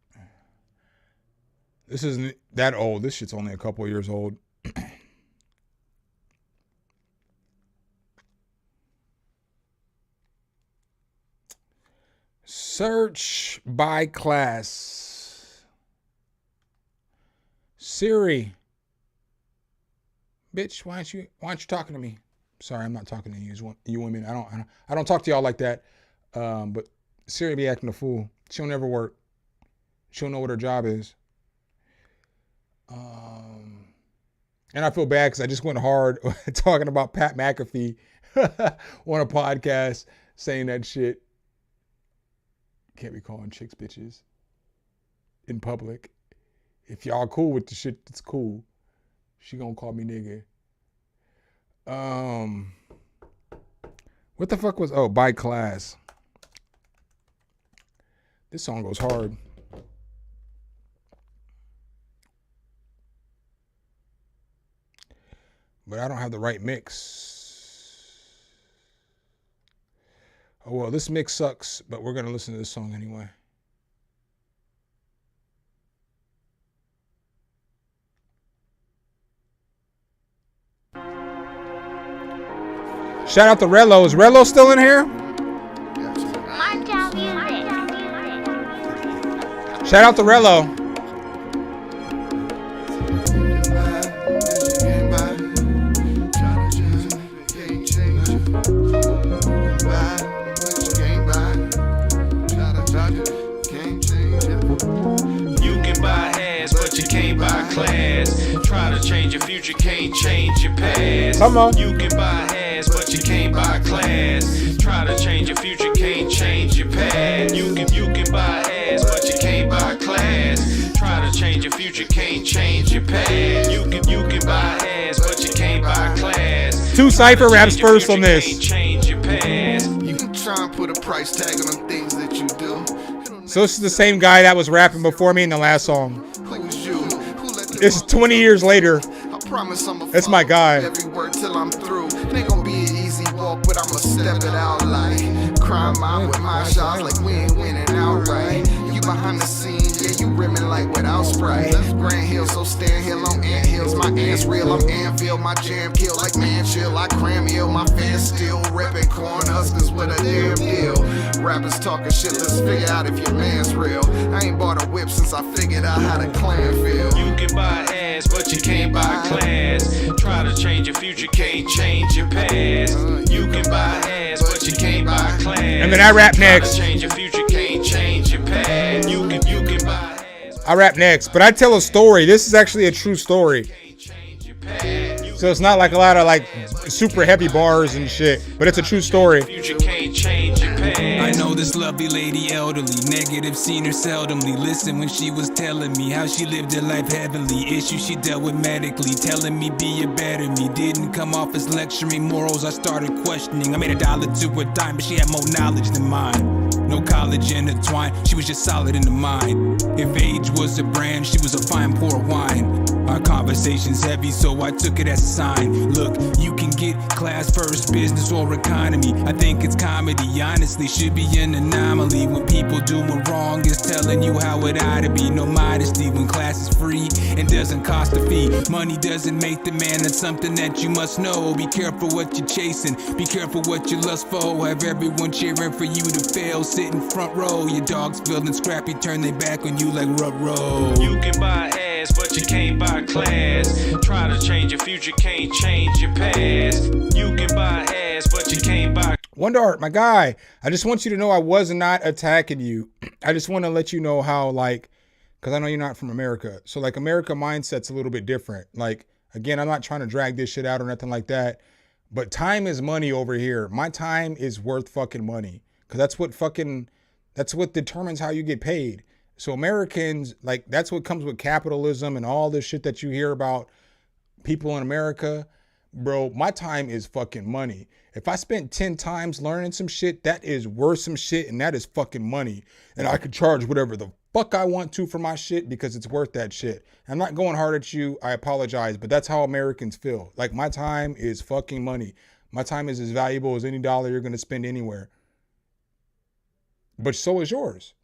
This isn't that old. This shit's only a couple years old. Search by class. Siri. Bitch, why aren't you talking to me? Sorry, I'm not talking to you women. I don't talk to y'all like that. But Siri be acting a fool. She'll never work. She'll know what her job is. And I feel bad because I just went hard talking about Pat McAfee on a podcast saying that shit. Can't be calling chicks bitches in public. If y'all cool with the shit, it's cool. She gonna call me nigga. What the fuck was, by class. This song goes hard. But I don't have the right mix. Oh well, this mix sucks, but we're gonna listen to this song anyway. Shout out to Rello. Is Rello still in here? Shout out to Rello. You can buy ass, but you can't buy class. Try to change your future, can't change your past. Come on. You can buy ass, but you can't buy class. Try to change your future, can't change your past. You can buy ass, but you can't buy class. Try to change your future, can't change your past. You can buy ass, but you can't buy class. 2 Cypher raps first on this. Change your past. You can try and put a price tag on the things that you do. So this is the same guy that was rapping before me in the last song. Who's you? It's 20 years later. I promise I'm That's my guy. every word till I'm through. It ain't gonna be an easy walk, but I'ma step it out like crime out with my shots like we ain't winning outright. You behind the scenes, yeah, you rimming like without Sprite. Grand Hill, so stand hill on ant hills. My ants real, I'm Anvil. My jam kill like man chill. I cram ill, my fans still reppin' corn huskers with a damn deal. Rappers talking shit, let's figure out if your man's real. I ain't bought a whip since I figured out how the clan feel. You can buy ass, but you can't buy class. Try to change your future, can't change your past. You can buy ass, but you can't buy class. And then I rap next. Try to change your future, can't change your past. You can buy ass. I rap next, but I tell a story. This is actually a true story. So it's not like a lot of like super heavy bars and shit, but it's a true story. Future can't change your past. I know this lovely lady elderly, negative, seen her seldomly. Listen when she was telling me how she lived her life heavenly. Issues she dealt with medically, telling me be a better me. Didn't come off as lecturing morals, I started questioning. I made $1 to a dime, but she had more knowledge than mine. No college intertwined, she was just solid in the mind. If age was a brand, she was a fine pour wine. Our conversation's heavy, so I took it as a sign. Look, you can get class first, business or economy. I think it's comedy, honestly, should be an anomaly. When people doing wrong is telling you how it ought to be. No modesty when class is free and doesn't cost a fee. Money doesn't make the man, that's something that you must know. Be careful what you're chasing, be careful what you lust for. Have everyone cheering for you to fail, sit in front row. Your dog's feeling scrappy, turn their back on you like rub roll. You can buy ass, but you can't buy class. Try to change your future, can't change your past. You can buy ass, but you can't buy. Wonder Art, my guy. I just want you to know I was not attacking you. I just want to let you know how, like, because I know you're not from America. So, like, America mindset's a little bit different. Like, Again, I'm not trying to drag this shit out or nothing like that, but time is money over here. My time is worth fucking money, because that's what determines how you get paid. So Americans, like, that's what comes with capitalism and all this shit that you hear about people in America. Bro, my time is fucking money. If I spent 10 times learning some shit, that is worth some shit, and that is fucking money. And I could charge whatever the fuck I want to for my shit because it's worth that shit. I'm not going hard at you. I apologize, but that's how Americans feel. Like, my time is fucking money. My time is as valuable as any dollar you're going to spend anywhere. But so is yours.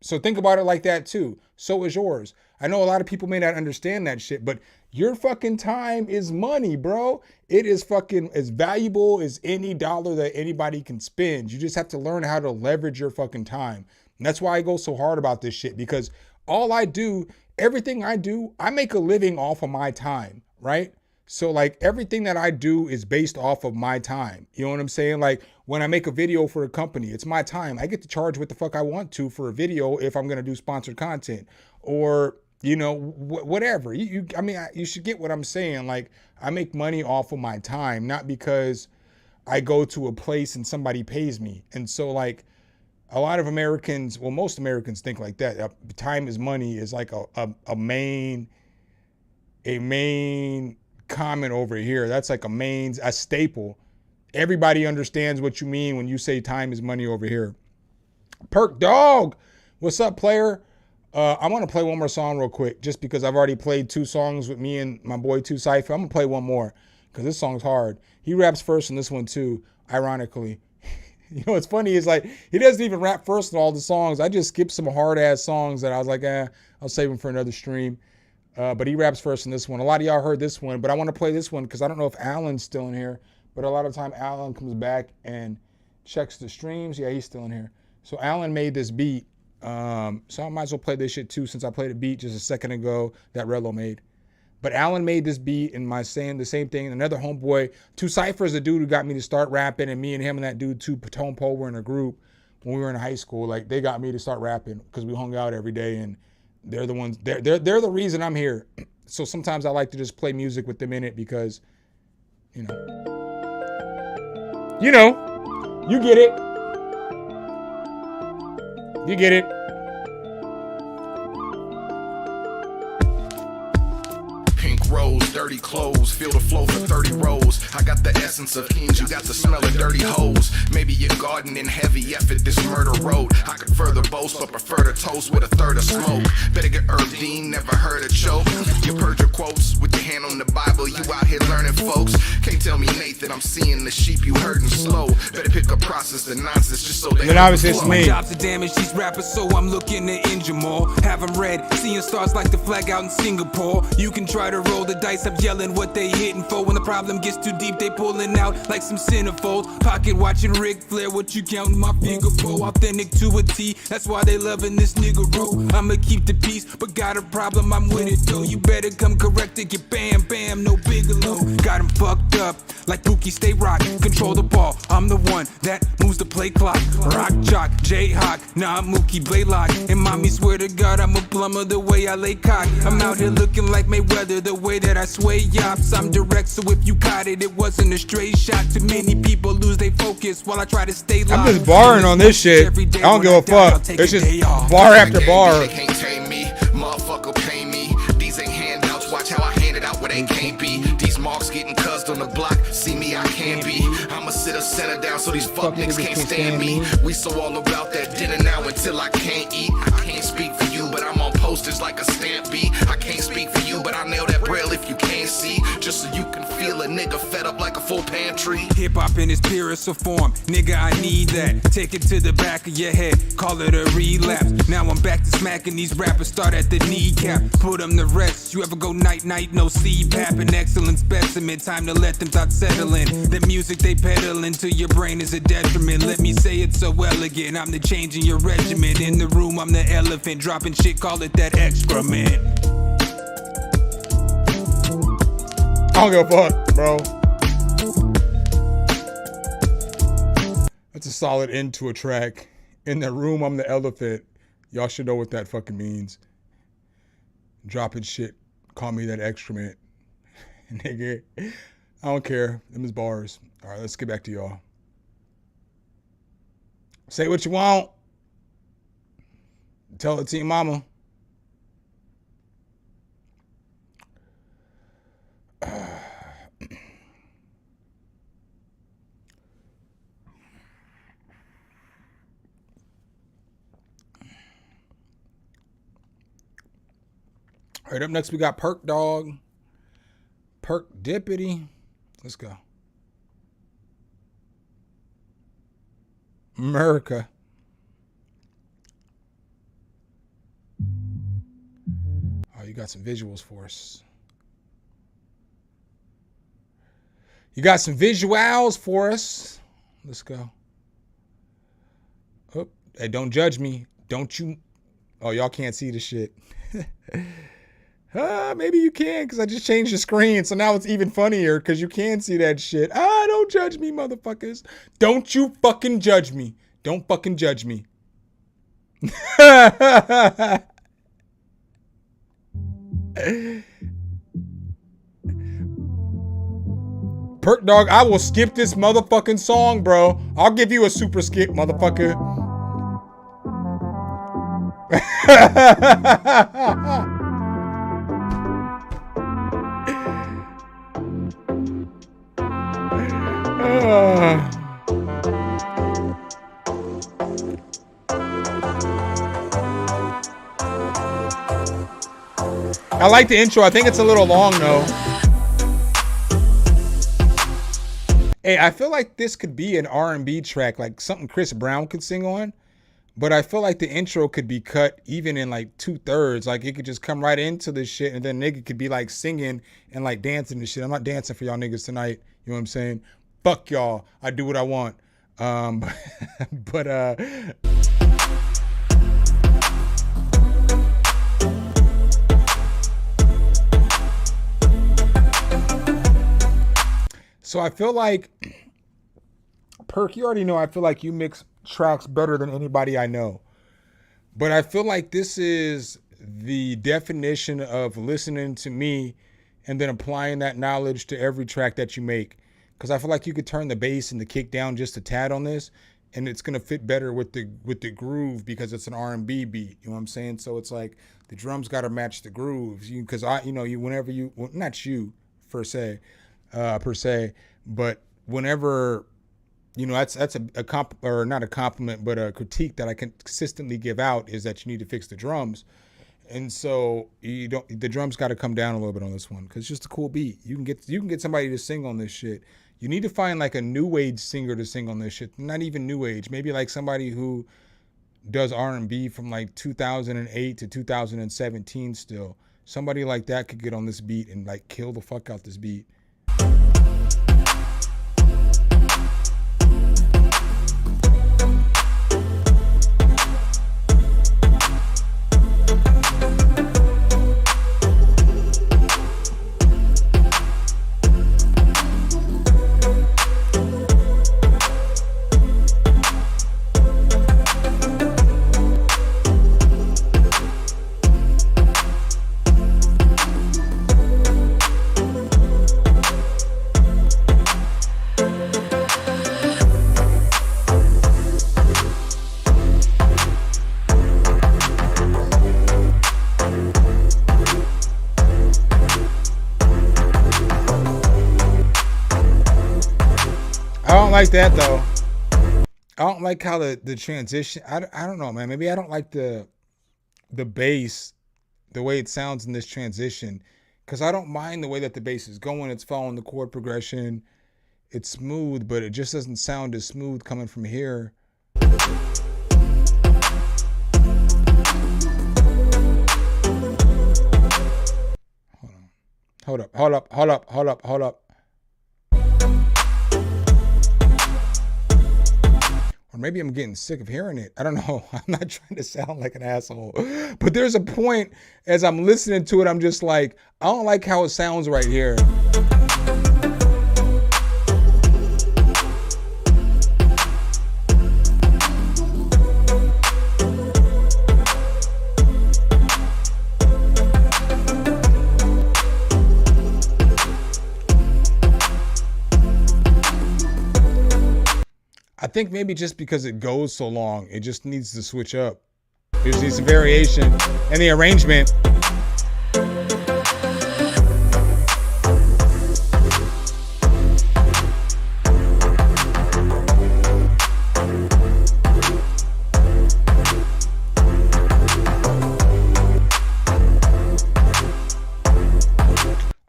So think about it like that too. So is yours. I know a lot of people may not understand that shit, but your fucking time is money, bro. It is fucking as valuable as any dollar that anybody can spend. You just have to learn how to leverage your fucking time. And that's why I go so hard about this shit, because all I do, everything I do, I make a living off of my time, right? So like everything that I do is based off of my time. You know what I'm saying? Like when I make a video for a company, it's my time. I get to charge what the fuck I want to for a video if I'm going to do sponsored content or, you know, whatever. I mean, you should get what I'm saying. Like I make money off of my time, not because I go to a place and somebody pays me. And so like a lot of Americans, well, most Americans think like that. Time is money is like a main comment over here. That's like a staple. Everybody understands what you mean when you say time is money over here. Perk Dog, what's up, player? I want to play one more song real quick, just because I've already played 2 songs with me and my boy 2 Cypher. I'm gonna play one more because this song's hard. He raps first in this one too, ironically. You know what's funny is like he doesn't even rap first in all the songs. I just skipped some hard ass songs that I was like, I'll save them for another stream. But he raps first in this one. A lot of y'all heard this one, but I want to play this one because I don't know if Alan's still in here. But a lot of time Alan comes back and checks the streams. Yeah, he's still in here. So Alan made this beat. So I might as well play this shit too, since I played a beat just a second ago that Rello made. But Alan made this beat and my saying the same thing. Another homeboy, 2 Cypher is the dude who got me to start rapping, and me and him and that dude 2 Patone Poe were in a group when we were in high school. Like they got me to start rapping because we hung out every day, and they're the ones. They're the reason I'm here. So sometimes I like to just play music with them in it because, you get it. You get it. Rose, dirty clothes, feel the flow for 30 rows. I got the essence of kings, you got the smell of dirty hoes. Maybe you're gardening heavy effort, this murder road. I could further boast, but prefer to toast with a third of smoke. Better get Dean, never heard a choke. You purge your quotes with your hand on the Bible, you out here learning, folks. Can't tell me, Nathan, I'm seeing the sheep you herding slow. Better pick up process the nonsense just so they. Then obviously it's me. My job to damage these rappers, so I'm looking to injure more. Have them red, seeing stars like the flag out in Singapore. You can try to roll the dice, I'm yelling what they hitting for. When the problem gets too deep, they pulling out like some centerfolds. Pocket watching Ric Flair, what you counting my finger for? Authentic to a T, that's why they loving this nigga roll. I'ma keep the peace, but got a problem, I'm with it though. You better come correct to get bam, bam, no Bigelow. Got him fucked up, like Pookie stay rock. Control the ball, I'm the one that moves the play clock. Rock jock, J-Hawk, nah I'm Mookie Blaylock. And mommy swear to God I'm a plumber the way I lay cock. I'm out here looking like Mayweather the way that I sway yops. I'm direct, so if you caught it, it wasn't a straight shot. Too many people lose their focus while I try to stay locked. I'm just barring on this shit. I don't give a fuck. It's just bar after bar. They can't tame me, motherfucker pay me. These ain't handouts, watch how I hand it out where they can't be. These marks getting cussed on the block, see me I can't be. I'ma sit a center down so these fuck niggas can't stand me. We so all about that dinner now until I can't eat. I can't speak for you, but I'm on posters like a stamp beat. I can't speak for you, but I nail that braille if you can't see. Just so you can feel a nigga fed up like a full pantry. Hip hop in its purest of form, nigga I need that. Take it to the back of your head, call it a relapse. Now I'm back to smacking these rappers, start at the kneecap. Put them to rest, you ever go night night, no CPAP. An excellent specimen, time to let them thoughts settle in. The music they peddling to your brain is a detriment. Let me say it so elegant, I'm the change in your regimen. In the room I'm the elephant, dropping shit, call it that excrement. I don't give a fuck, bro. That's a solid end to a track. In the room, I'm the elephant. Y'all should know what that fucking means. Dropping shit. Call me that excrement. Nigga. I don't care. Them is bars. All right, let's get back to y'all. Say what you want. Tell it to your mama. All right, up next we got Perk Dog. Perk Dippity. Let's go. America. Oh, you got some visuals for us. You got some visuals for us. Let's go. Oh, hey, don't judge me. Don't you? Oh, y'all can't see the shit. Maybe you can, because I just changed the screen, so now it's even funnier because you can see that shit. Don't judge me, motherfuckers. Don't you fucking judge me. Don't fucking judge me. Perk Dog, I will skip this motherfucking song, bro. I'll give you a super skip, motherfucker. I like the intro. I think it's a little long though. Hey, I feel like this could be an R&B track, like something Chris Brown could sing on. But I feel like the intro could be cut even in like 2/3. Like it could just come right into this shit and then nigga could be like singing and like dancing and shit. I'm not dancing for y'all niggas tonight. You know what I'm saying? Fuck y'all. I do what I want. So I feel like, Perk, you already know I feel like you mix tracks better than anybody I know. But I feel like this is the definition of listening to me and then applying that knowledge to every track that you make. Because I feel like you could turn the bass and the kick down just a tad on this, and it's gonna fit better with the groove because it's an R&B beat. You know what I'm saying? So it's like the drums gotta match the grooves. Because not you per se, but whenever, that's not a compliment, but a critique that I can consistently give out is that you need to fix the drums. And so the drums got to come down a little bit on this one because it's just a cool beat. You can get somebody to sing on this shit. You need to find like a new age singer to sing on this shit. Not even new age, maybe like somebody who does R&B from like 2008 to 2017 still. Somebody like that could get on this beat and like kill the fuck out this beat. Like that though. I don't like how the transition, I don't know, man. Maybe I don't like the bass, the way it sounds in this transition, because I don't mind the way that the bass is going. It's following the chord progression. It's smooth, but it just doesn't sound as smooth coming from here. Hold up. Or maybe I'm getting sick of hearing it. I don't know. I'm not trying to sound like an asshole. But there's a point as I'm listening to it, I'm just like, I don't like how it sounds right here. think maybe just because it goes so long, it just needs to switch up. There needs some variation in the arrangement.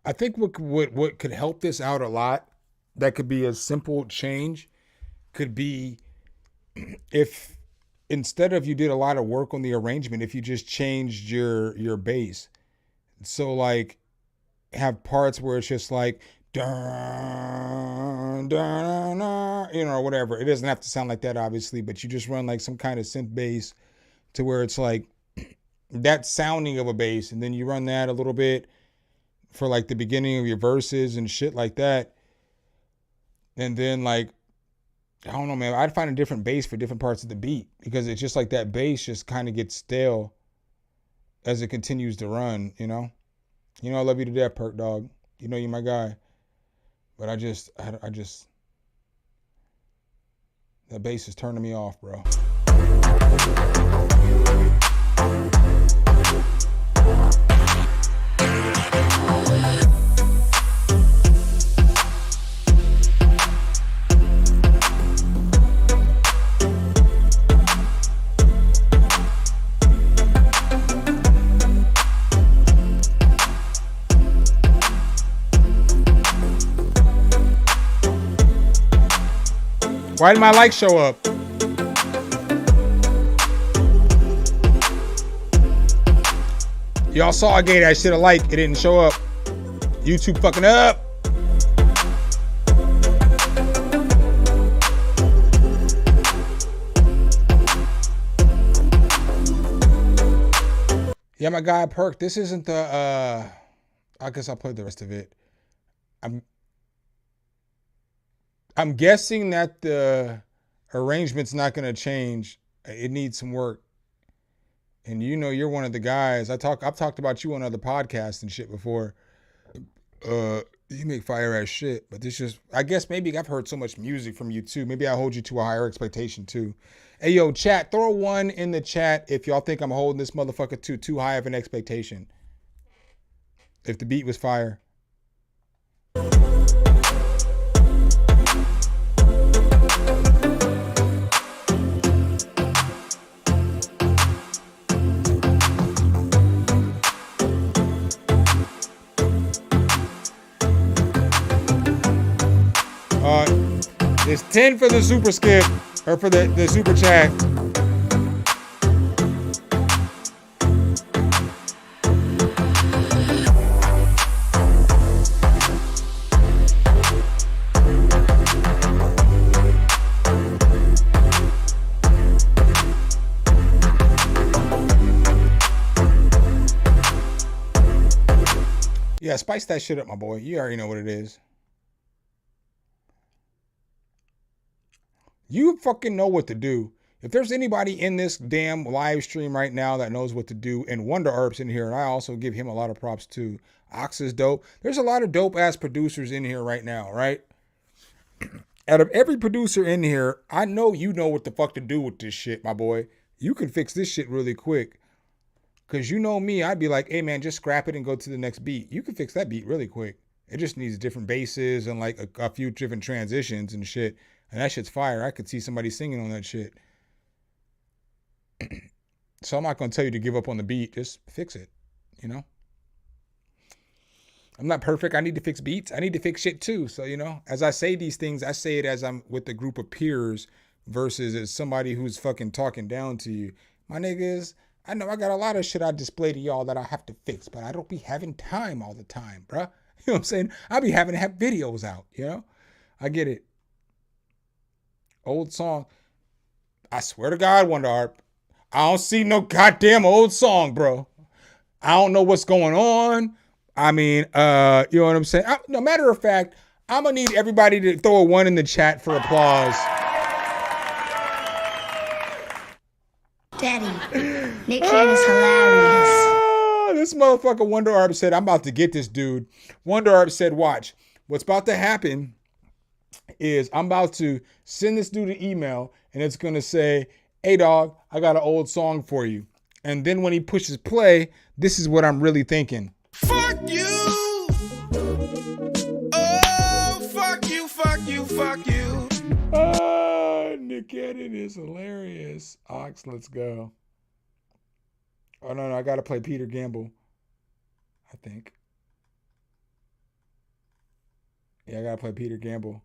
I think what could help this out a lot, that could be a simple change, could be if instead of you did a lot of work on the arrangement, if you just changed your bass. So like have parts where it's just like dun, dun, dun, you know, or whatever. It doesn't have to sound like that, obviously, but you just run like some kind of synth bass to where it's like that sounding of a bass, and then you run that a little bit for like the beginning of your verses and shit like that. And then like, I don't know, man, I'd find a different bass for different parts of the beat, because it's just like that bass just kind of gets stale as it continues to run, you know? You know I love you to death, Perk Dog. You know you're my guy. But I just, that bass is turning me off, bro. Why did my like show up? Y'all saw I gave that shit a like. It didn't show up. YouTube fucking up. Yeah, my guy Perk. This isn't the I guess I'll play the rest of it. I'm guessing that the arrangement's not going to change. It needs some work. And you know you're one of the guys. I've talked about you on other podcasts and shit before. You make fire ass shit, but this just, I guess maybe I've heard so much music from you too. Maybe I hold you to a higher expectation too. Hey yo, chat, throw a 1 in the chat if y'all think I'm holding this motherfucker to too high of an expectation. If the beat was fire. It's 10 for the super skip, or for the super chat. Yeah, spice that shit up, my boy. You already know what it is. You fucking know what to do. If there's anybody in this damn live stream right now that knows what to do, and Wonder Arp's in here, and I also give him a lot of props too. Ox is dope. There's a lot of dope ass producers in here right now, right? Out of every producer in here, I know you know what the fuck to do with this shit, my boy. You can fix this shit really quick. Cause you know me, I'd be like, hey man, just scrap it and go to the next beat. You can fix that beat really quick. It just needs different basses and like a few different transitions and shit. And that shit's fire. I could see somebody singing on that shit. So I'm not going to tell you to give up on the beat. Just fix it, you know? I'm not perfect. I need to fix beats. I need to fix shit too. So, you know, as I say these things, I say it as I'm with a group of peers versus as somebody who's fucking talking down to you. My niggas, I know I got a lot of shit I display to y'all that I have to fix, but I don't be having time all the time, bruh. You know what I'm saying? I be having to have videos out, you know? I get it. Old song. I swear to God, Wonder Arp, I don't see no goddamn old song, bro. I don't know what's going on. I mean, you know what I'm saying? No matter of fact, I'm going to need everybody to throw a 1 in the chat for applause. Daddy, Nick Cannon is hilarious. This motherfucker Wonder Arp said, I'm about to get this dude. Wonder Arp said, watch. What's about to happen is I'm about to send this dude an email and it's going to say, hey dog, I got an old song for you. And then when he pushes play, this is what I'm really thinking. Fuck you. Oh, fuck you, fuck you, fuck you. Nick Cannon is hilarious. Ox, let's go. Oh, no, I got to play Peter Gamble, I think. Yeah, I got to play Peter Gamble.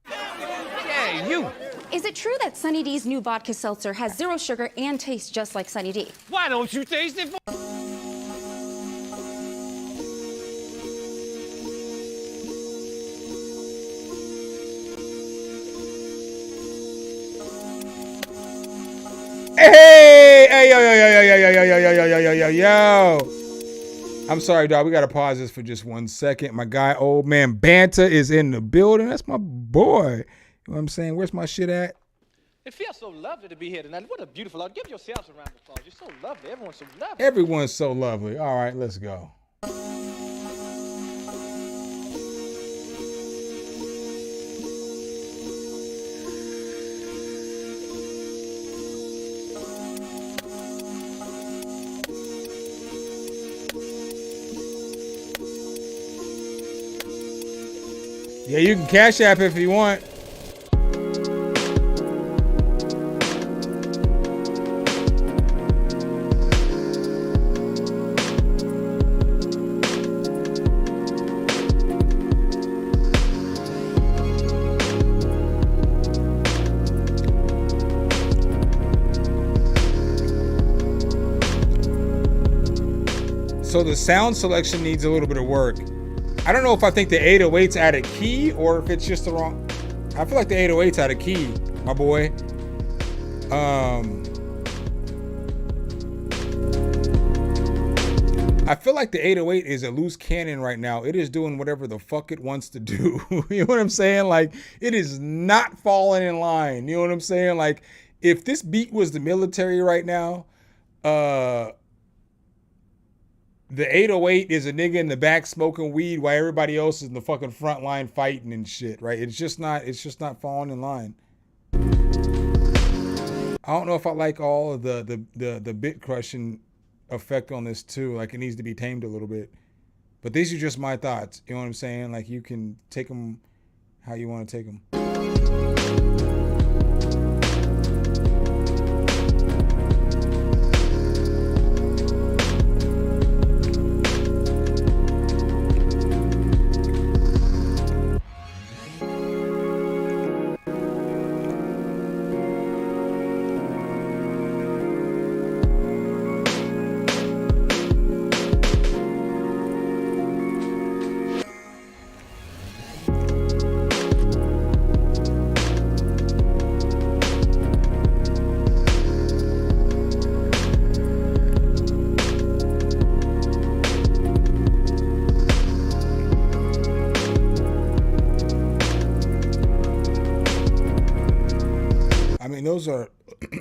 Hey, you! Is it true that Sunny D's new vodka seltzer has 0 sugar and tastes just like Sunny D? Why don't you taste it? Hey, yo. I'm sorry, dog. We got to pause this for just 1 second. My guy, old man Banta, is in the building. That's my boy. You know what I'm saying? Where's my shit at? It feels so lovely to be here tonight. What a beautiful audience. Give yourselves a round of applause. You're so lovely. Everyone's so lovely. Everyone's so lovely. All right, let's go. Yeah, you can Cash App if you want. So the sound selection needs a little bit of work. I don't know if I think the 808's out of key or if it's just the wrong. I feel like the 808's out of key, my boy. I feel like the 808 is a loose cannon right now. It is doing whatever the fuck it wants to do. You know what I'm saying? Like, it is not falling in line. You know what I'm saying? Like, if this beat was the military right now, the 808 is a nigga in the back smoking weed while everybody else is in the fucking front line fighting and shit, right? It's just not falling in line. I don't know if I like all of the bit crushing effect on this too. Like, it needs to be tamed a little bit. But these are just my thoughts. You know what I'm saying? Like, you can take them how you want to take them.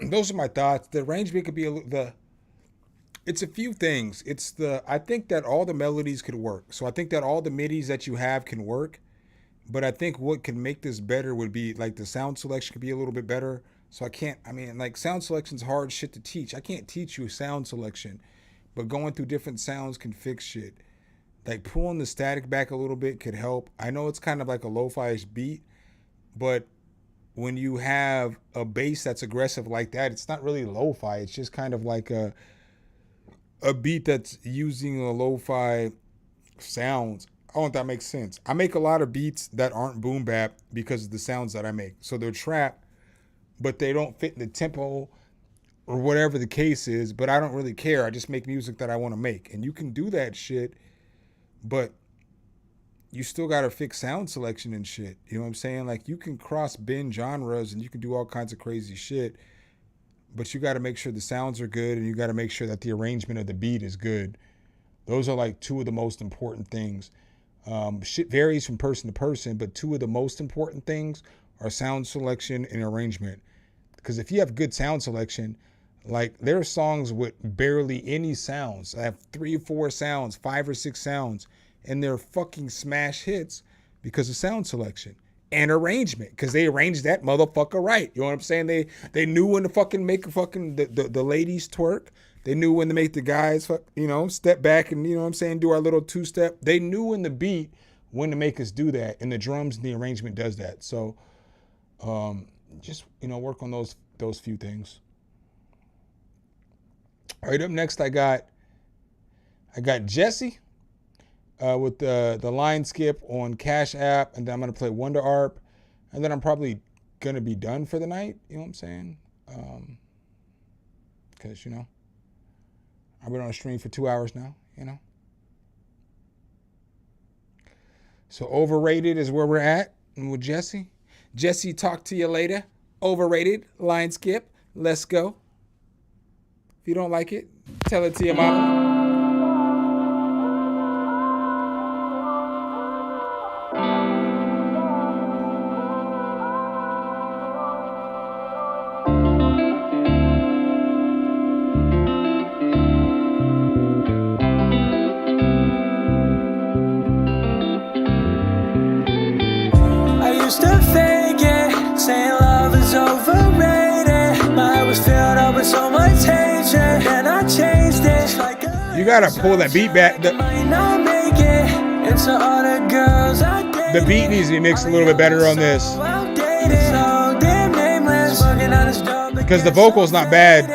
Those are my thoughts. The arrangement could be it's a few things. I think that all the melodies could work. So I think that all the midis that you have can work. But I think what can make this better would be like the sound selection could be a little bit better. So sound selection's hard shit to teach. I can't teach you sound selection, but going through different sounds can fix shit. Like pulling the static back a little bit could help. I know it's kind of like a lo-fi-ish beat, but when you have a bass that's aggressive like that, it's not really lo-fi. It's just kind of like a beat that's using a lo-fi sounds. I don't know if that makes sense. I make a lot of beats that aren't boom bap because of the sounds that I make. So they're trap, but they don't fit in the tempo or whatever the case is, but I don't really care. I just make music that I want to make. And you can do that shit, but you still got to fix sound selection and shit. You know what I'm saying? Like, you can cross bin genres and you can do all kinds of crazy shit, but you got to make sure the sounds are good and you got to make sure that the arrangement of the beat is good. Those are like two of the most important things. Shit varies from person to person, but two of the most important things are sound selection and arrangement. Because if you have good sound selection, Like there are songs with barely any sounds. I have 3 or 4 sounds, 5 or 6 sounds, and they're fucking smash hits because of sound selection and arrangement. Because they arranged that motherfucker right. You know what I'm saying? They knew when to fucking make a fucking the ladies twerk. They knew when to make the guys, step back and, you know what I'm saying, do our little 2-step. They knew in the beat when to make us do that, and the drums and the arrangement does that. So, just, work on those few things. All right, up next I got Jesse with the line skip on Cash App, and then I'm gonna play Wonder Arp, and then I'm probably gonna be done for the night. You know what I'm saying? Because I've been on a stream for 2 hours now. So Overrated is where we're at, and with Jesse. Jesse, talk to you later. Overrated, line skip. Let's go. If you don't like it, tell it to your mama. I used to fake it, saying love is overrated. My head was filled up with so much hatred, and I changed it. Like you gotta pull that beat back. The beat needs to be mixed a little bit better on this. Because the vocal's not bad.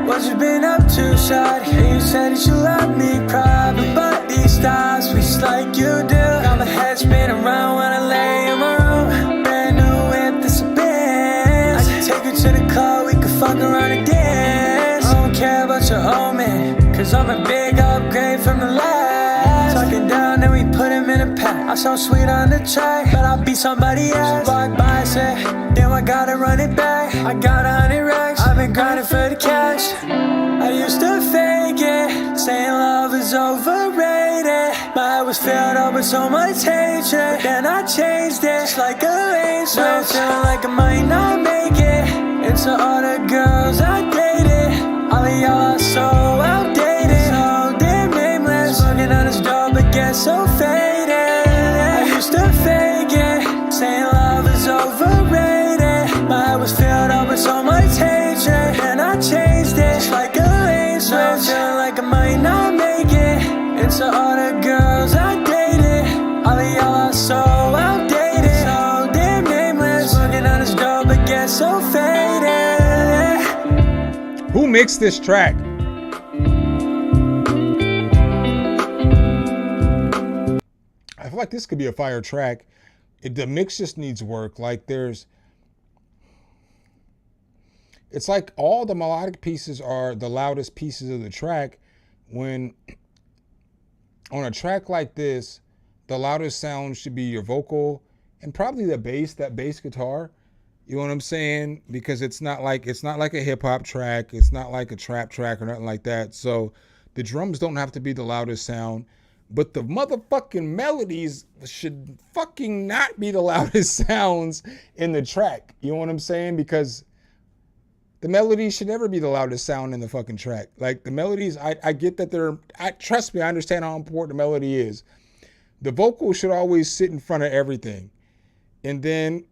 What you been up to, shawty? You said that you love me, probably, but these stars reach like you do. Got my head spinning around when I lay in my room. Brand new whip, this a Benz. I can take you to the club, we can fuck around and dance. I don't care about your old man, cause I'm a big upgrade from the last. Talking down, then we put him in a pack. I'm so sweet on the track, but I'll be somebody else. Walk by, say, damn, I gotta run it back. I got 100 racks, I've been grinding for the cash. I used to fake it, saying love is overrated. My head was filled up with so much hatred, but then I changed it, just like a rain switch. Now I'm feeling like I might not make it. It's all the girls I dated, all of y'all are so outdated, so damn nameless. Smoking on this dope, but get so faded. I used to fake it, saying love is overrated. My head was filled up with so much hatred, and I changed it, just like a rain switch. Now I'm feeling like I might not make it. It's all the girls I dated, all of y'all are so outdated, so damn nameless. Smoking on this dope, but get so faded. Who mixed this track? I feel like this could be a fire track. The mix just needs work. Like it's like all the melodic pieces are the loudest pieces of the track, when on a track like this, the loudest sound should be your vocal and probably the bass, that bass guitar. You know what I'm saying? Because it's not like a hip hop track. It's not like a trap track or nothing like that. So the drums don't have to be the loudest sound, but the motherfucking melodies should fucking not be the loudest sounds in the track. You know what I'm saying? Because the melodies should never be the loudest sound in the fucking track. Like the melodies, I get that trust me, I understand how important the melody is. The vocal should always sit in front of everything. And then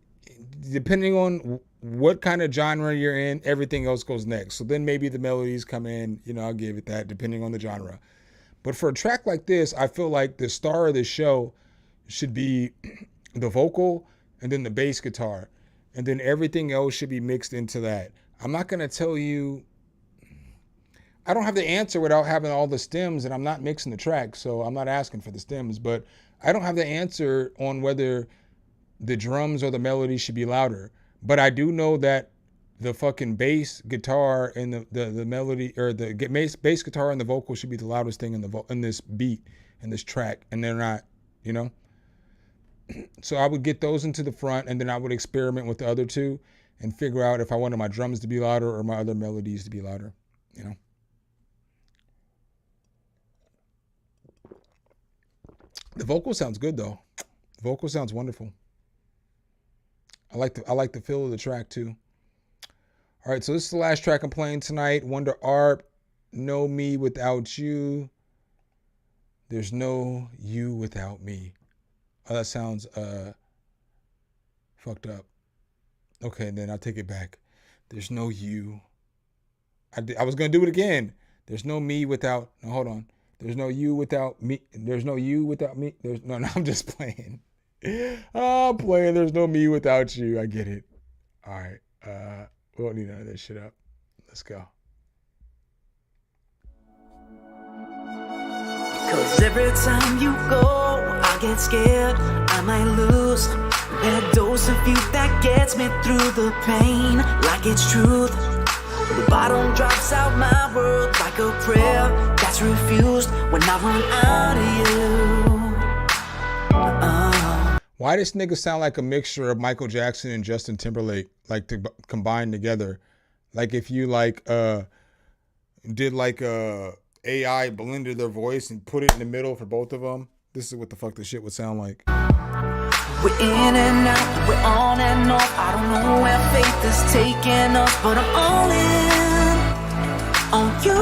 depending on what kind of genre you're in, everything else goes next. So then maybe the melodies come in, I'll give it that, depending on the genre. But for a track like this, I feel like the star of the show should be the vocal and then the bass guitar. And then everything else should be mixed into that. I'm not going to tell you, I don't have the answer without having all the stems, and I'm not mixing the track, so I'm not asking for the stems, but I don't have the answer on whether the drums or the melody should be louder. But I do know that the fucking bass guitar and the melody, or the bass guitar and the vocal should be the loudest thing in this beat, in this track, and they're not, So I would get those into the front, and then I would experiment with the other two and figure out if I wanted my drums to be louder or my other melodies to be louder, The vocal sounds good though. The vocal sounds wonderful. I like the feel of the track too. All right, so this is the last track I'm playing tonight. Wonder Art, No Me Without You. There's no you without me. Oh, that sounds fucked up. Okay, then I'll take it back. There's no you. I was going to do it again. There's no me without... No, hold on. There's no you without me. There's no you without me. No, I'm just playing. I'm playing. There's no me without you. I get it. All right. We don't need none of this shit up. Let's go. Cause every time you go, I get scared, I might lose that dose of you that gets me through the pain, like it's truth. The bottom drops out my world like a prayer that's refused when I run out of you. Why this nigga sound like a mixture of Michael Jackson and Justin Timberlake, like to combine together? Like if you like did like AI blended their voice and put it in the middle for both of them. This is what the fuck this shit would sound like. We're in and out, we're on and off. I don't know where faith is taking us, but I'm all in on you.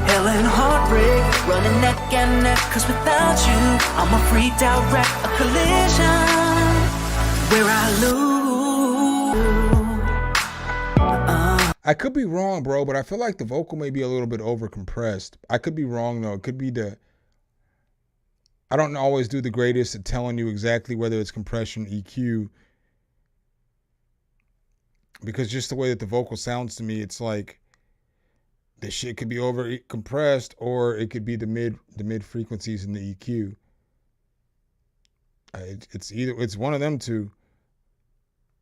Hell and heartbreak, running neck and neck. Cause without you, I'm a freaked out wreck, a collision where I lose. I could be wrong, bro, but I feel like the vocal may be a little bit over compressed. I could be wrong though. It could be I don't always do the greatest at telling you exactly whether it's compression, EQ, because just the way that the vocal sounds to me, it's like the shit could be over compressed or it could be the mid frequencies in the EQ. It's one of them two.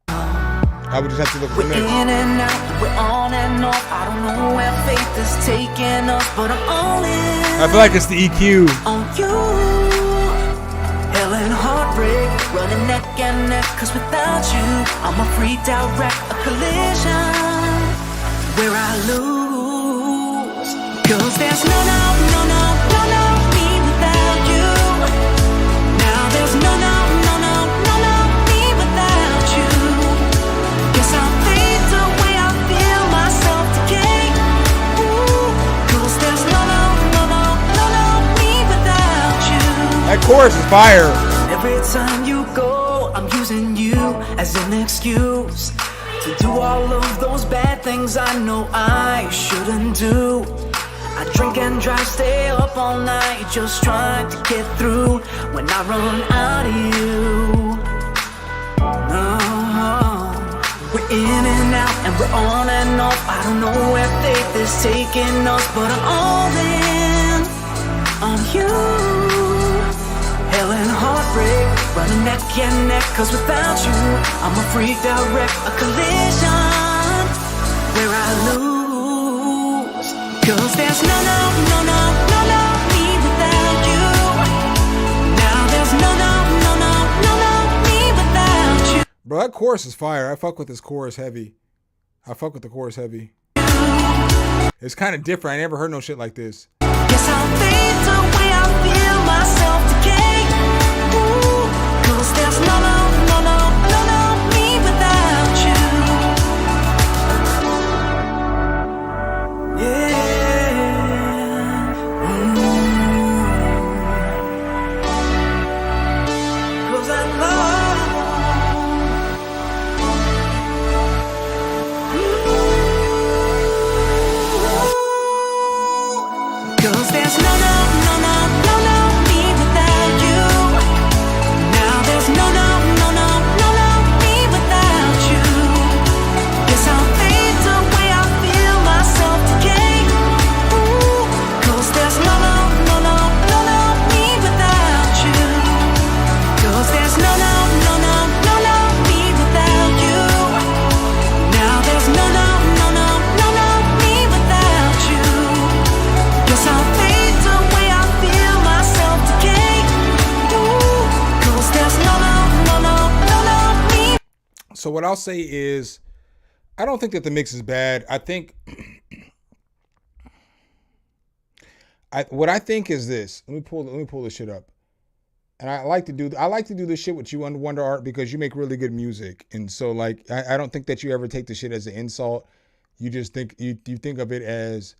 I would just have to look for We're in and out, we're on and off. I don't know where faith is taking us, but I'm all in. I feel like it's the EQ. On you, hell and heartbreak, running neck and neck. Cause without you, I'm a freaked out wreck, a collision where I lose. Cause there's no me without you. Now there's no me without you. Guess I'll fade the way I feel myself decay. Ooh, cause there's no me without you. That chorus is fire. Every time you go, I'm using you as an excuse to do all of those bad things I know I shouldn't do. I drink and drive, stay up all night, just trying to get through when I run out of you. No, we're in and out and we're on and off. I don't know where faith is taking us, but I'm all in on you. Hell and heartbreak, running neck and neck. Cause without you, I'm a freaked out wreck, a collision where I lose. Cause there's no me without you. Now there's no me without you. Bro, that chorus is fire. I fuck with this chorus heavy. I fuck with the chorus heavy. It's kind of different. I never heard no shit like this. Guess I'll fade the way I feel myself decay. Ooh, cause there's no me without you. Yeah. Cause I love cause there's no me without you. Now there's no me without you. Guess I'll fade the way I feel myself decay. Ooh, cause there's no me without you. Cause there's no me without you. Now there's no me without you. Guess I'll fade the way I feel myself decay. Ooh, cause there's no me. So what I'll say is, I don't think that the mix is bad. I think, what I think is this. Let me pull this shit up. And I like to do this shit with you on Wonder Art because you make really good music. And so like I don't think that you ever take the shit as an insult. You just think you think of it as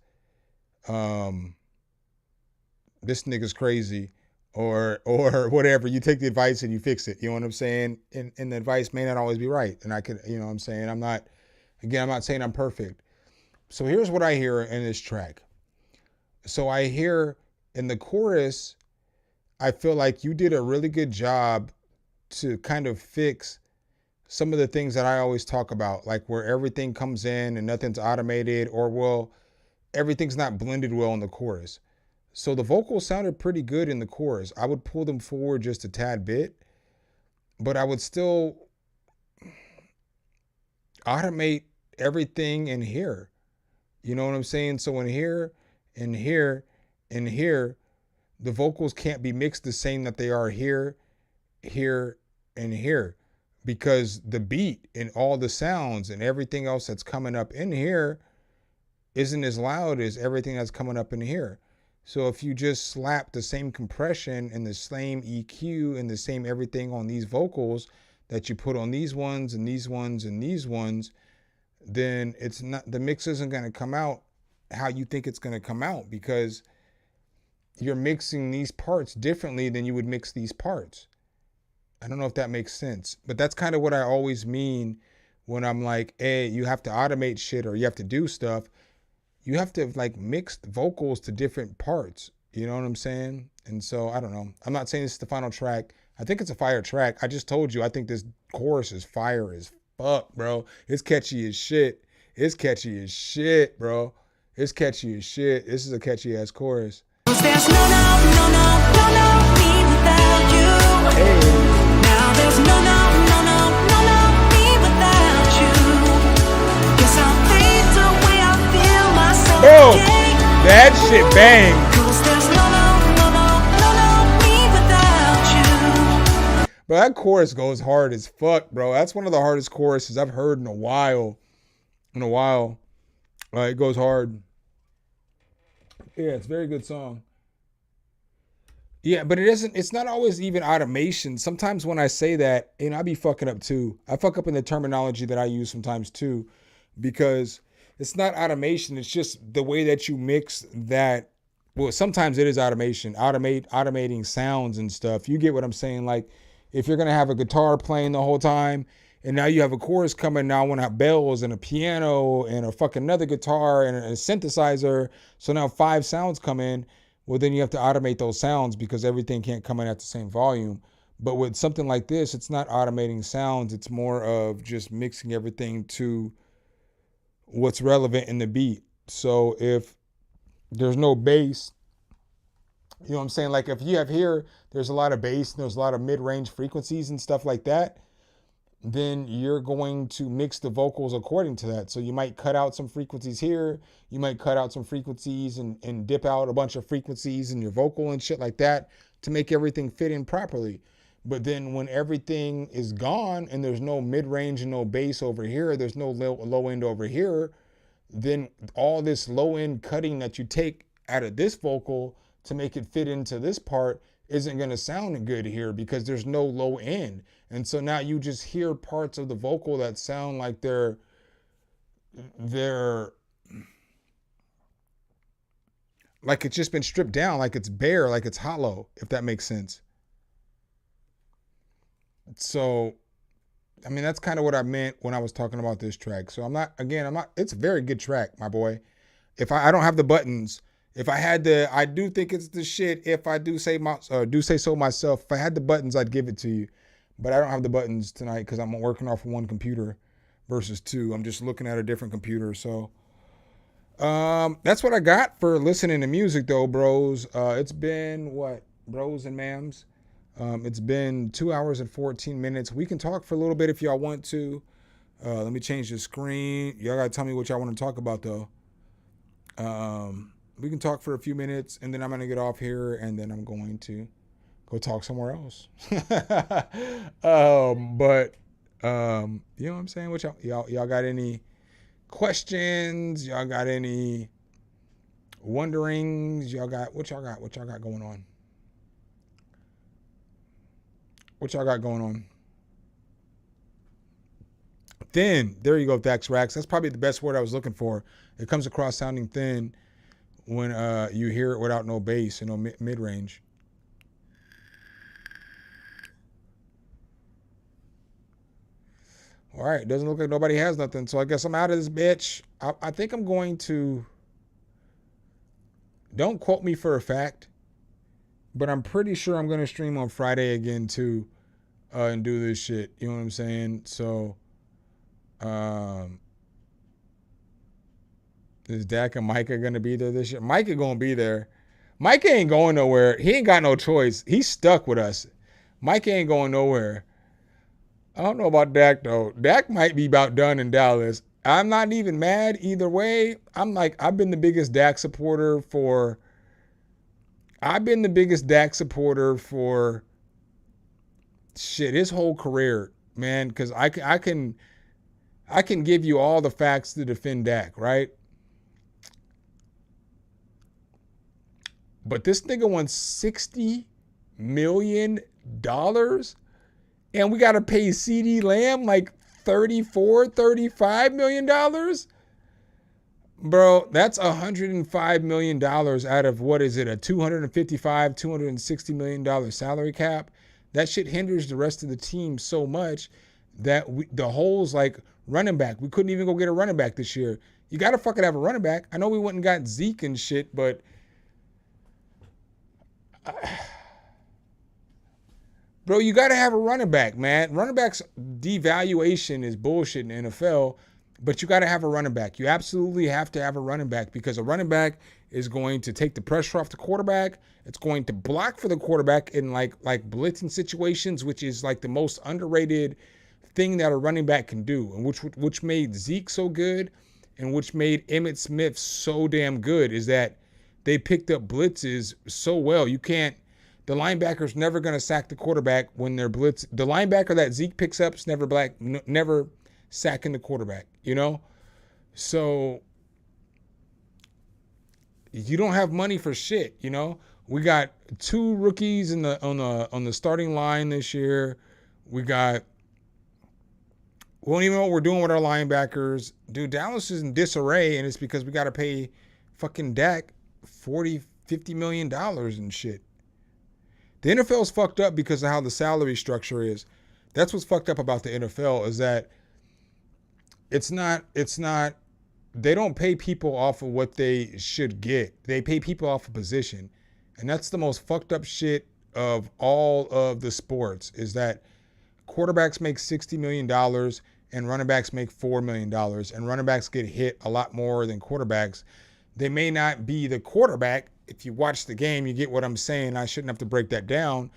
this nigga's crazy or whatever. You take the advice and you fix it. You know what I'm saying? And the advice may not always be right. And I could, you know what I'm saying? I'm not saying I'm perfect. So here's what I hear in this track. So I hear in the chorus, I feel like you did a really good job to kind of fix some of the things that I always talk about, like where everything comes in and nothing's automated, or well, everything's not blended well in the chorus. So the vocals sounded pretty good in the chorus. I would pull them forward just a tad bit, but I would still automate everything in here. You know what I'm saying? So in here, in here, in here, the vocals can't be mixed the same that they are here, here, and here, because the beat and all the sounds and everything else that's coming up in here isn't as loud as everything that's coming up in here. So if you just slap the same compression and the same EQ and the same everything on these vocals that you put on these ones and these ones and these ones, then it's not, the mix isn't going to come out how you think it's going to come out, because you're mixing these parts differently than you would mix these parts. I don't know if that makes sense, but that's kind of what I always mean when I'm like, hey, you have to automate shit or you have to do stuff. You have to like mix vocals to different parts. You know what I'm saying? And so I don't know. I'm not saying this is the final track. I think it's a fire track. I just told you, I think this chorus is fire as fuck, bro. It's catchy as shit. It's catchy as shit, bro. It's catchy as shit. This is a catchy ass chorus. There's no me without you. Hey. Now there's no me without you. Guess I'll fade the way I feel myself. Boom. That shit bang. Cause there's no me without you. But that chorus goes hard as fuck, bro. That's one of the hardest choruses I've heard in a while. It goes hard. Yeah, it's a very good song. Yeah, but it's not always even automation. Sometimes when I say that, I be fucking up too. I fuck up in the terminology that I use sometimes too, because it's not automation. It's just the way that you mix that. Well, sometimes it is automation, automating sounds and stuff. You get what I'm saying? Like if you're going to have a guitar playing the whole time and now you have a chorus coming, now I want to have bells and a piano and a fucking another guitar and a synthesizer. So now 5 sounds come in. Well, then you have to automate those sounds because everything can't come in at the same volume. But with something like this, it's not automating sounds. It's more of just mixing everything to what's relevant in the beat. So if there's no bass, you know what I'm saying? Like if you have here, there's a lot of bass and there's a lot of mid-range frequencies and stuff like that, then you're going to mix the vocals according to that. So you might cut out some frequencies here. You might cut out some frequencies and dip out a bunch of frequencies in your vocal and shit like that to make everything fit in properly. But then when everything is gone and there's no mid-range and no bass over here, there's no low end over here, then all this low end cutting that you take out of this vocal to make it fit into this part isn't going to sound good here because there's no low end. And so now you just hear parts of the vocal that sound like they're like it's just been stripped down, like it's bare, like it's hollow, if that makes sense. So, I mean, that's kind of what I meant when I was talking about this track. So I'm not, it's a very good track, my boy. If I don't have the buttons, if I had I do think it's the shit. If I do say so myself, if I had the buttons, I'd give it to you. But I don't have the buttons tonight because I'm working off of one computer versus 2. I'm just looking at a different computer. So that's what I got for listening to music though, bros. It's been what, bros and mams? It's been 2 hours and 14 minutes. We can talk for a little bit if y'all want to. Let me change the screen. Y'all gotta tell me what y'all want to talk about though. We can talk for a few minutes and then I'm gonna get off here and then I'm going to go talk somewhere else. But you know what I'm saying? What y'all got any questions? Y'all got any wonderings? What y'all got going on? What y'all got going on? Thin. There you go, Dax Rax. That's probably the best word I was looking for. It comes across sounding thin when you hear it without no bass, you know, mid-range. All right, doesn't look like nobody has nothing, so I guess I'm out of this bitch. I think I'm going to, don't quote me for a fact, but I'm pretty sure I'm going to stream on Friday again too, and do this shit. You know what I'm saying? So, is Dak and Micah going to be there this year? Micah going to be there. Micah ain't going nowhere. He ain't got no choice. He's stuck with us. Micah ain't going nowhere. I don't know about Dak, though. Dak might be about done in Dallas. I'm not even mad either way. I've been the biggest Dak supporter for shit, his whole career, man, because I can give you all the facts to defend Dak, right? But this nigga won $60 million, and we got to pay CeeDee Lamb like $35 million? Bro, that's $105 million out of, what is it, a $260 million salary cap? That shit hinders the rest of the team so much that the holes like running back. We couldn't even go get a running back this year. You got to fucking have a running back. I know we went and got Zeke and shit, but bro, you got to have a running back, man. Running back's devaluation is bullshit in the NFL, but you got to have a running back. You absolutely have to have a running back because a running back is going to take the pressure off the quarterback. It's going to block for the quarterback in like blitzing situations, which is like the most underrated thing that a running back can do, and which made Zeke so good and which made Emmitt Smith so damn good is that they picked up blitzes so well. The linebacker's never going to sack the quarterback when they're blitz. The linebacker that Zeke picks up is never sacking the quarterback, you know? So you don't have money for shit, you know? We got 2 rookies on the starting line this year. We don't even know what we're doing with our linebackers. Dude, Dallas is in disarray, and it's because we got to pay fucking Dak $40-50 million and shit. The NFL's fucked up because of how the salary structure is. That's what's fucked up about the NFL is that it's not, they don't pay people off of what they should get. They pay people off of position. And that's the most fucked up shit of all of the sports is that quarterbacks make $60 million and running backs make $4 million. And running backs get hit a lot more than quarterbacks. They may not be the quarterback. If you watch the game, you get what I'm saying. I shouldn't have to break that down.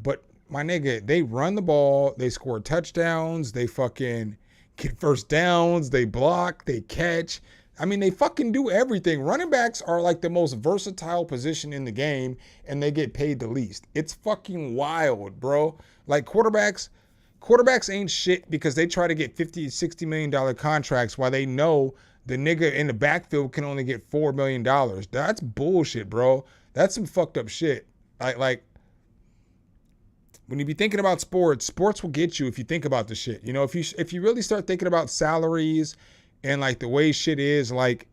But my nigga, they run the ball. They score touchdowns. They fucking get first downs. They block. They catch. I mean, they fucking do everything. Running backs are like the most versatile position in the game, and they get paid the least. It's fucking wild, bro. Like quarterbacks ain't shit because they try to get $50-60 million contracts while they know the nigga in the backfield can only get $4 million. That's bullshit, bro. That's some fucked up shit. Like when you be thinking about sports will get you if you think about the shit. You know, if you really start thinking about salaries and like the way shit is, like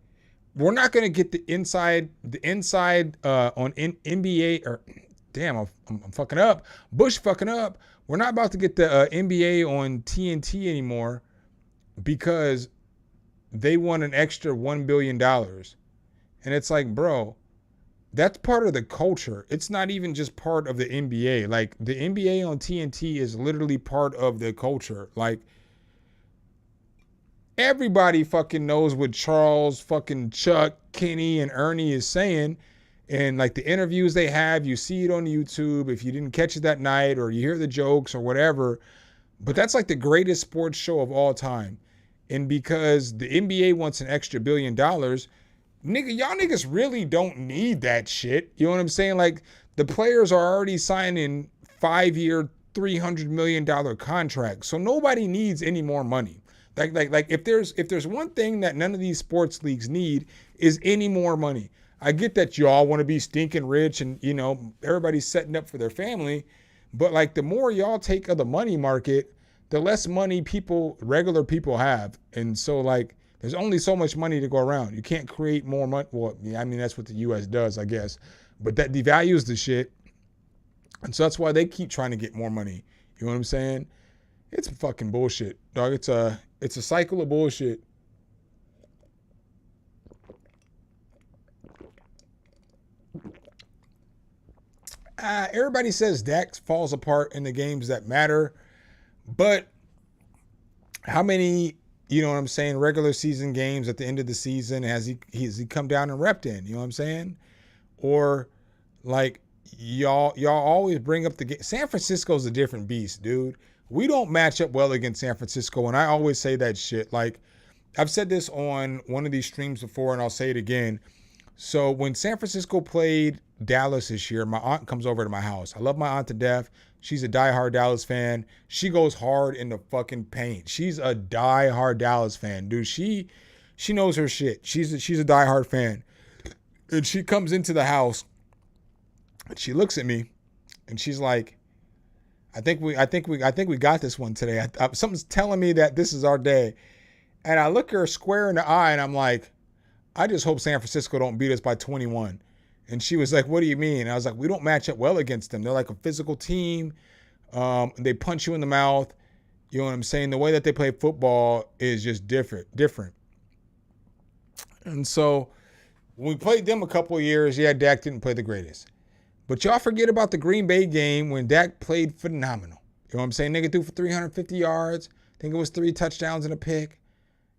we're not gonna get the inside on NBA or damn, I'm fucking up. Bush fucking up. We're not about to get the NBA on TNT anymore because they won an extra $1 billion. And it's like, bro, that's part of the culture. It's not even just part of the NBA. Like the NBA on TNT is literally part of the culture. Like everybody fucking knows what Charles, fucking Chuck, Kenny, and Ernie is saying. And like the interviews they have, you see it on YouTube if you didn't catch it that night or you hear the jokes or whatever. But that's like the greatest sports show of all time. And because the NBA wants an extra $1 billion, nigga, y'all niggas really don't need that shit. You know what I'm saying? Like the players are already signing 5-year, $300 million contracts. So nobody needs any more money. Like if there's one thing that none of these sports leagues need is any more money. I get that y'all want to be stinking rich and, you know, everybody's setting up for their family. But like the more y'all take of the money market, the less money regular people have. And so like there's only so much money to go around. You can't create more money. Well, yeah, I mean, that's what the US does, I guess. But that devalues the shit. And so that's why they keep trying to get more money. You know what I'm saying? It's fucking bullshit, dog. It's a cycle of bullshit. Everybody says Dak falls apart in the games that matter, but how many, you know what I'm saying, regular season games at the end of the season has he come down and repped in? You know what I'm saying? Or like y'all always bring up the game. San Francisco's a different beast, dude. We don't match up well against San Francisco, and I always say that shit. Like I've said this on one of these streams before, and I'll say it again. So when San Francisco played Dallas this year, my aunt comes over to my house. I love my aunt to death. She's a diehard Dallas fan. She goes hard in the fucking paint. She's a diehard Dallas fan, dude. She knows her shit. She's a diehard fan. And she comes into the house and she looks at me and she's like, I think we got this one today. Something's telling me that this is our day. And I look her square in the eye and I'm like, I just hope San Francisco don't beat us by 21. And she was like, what do you mean? And I was like, we don't match up well against them. They're like a physical team. They punch you in the mouth. You know what I'm saying? The way that they play football is just different. And so when we played them a couple of years, yeah, Dak didn't play the greatest. But y'all forget about the Green Bay game when Dak played phenomenal. You know what I'm saying? Nigga threw for 350 yards. I think it was 3 touchdowns and a pick.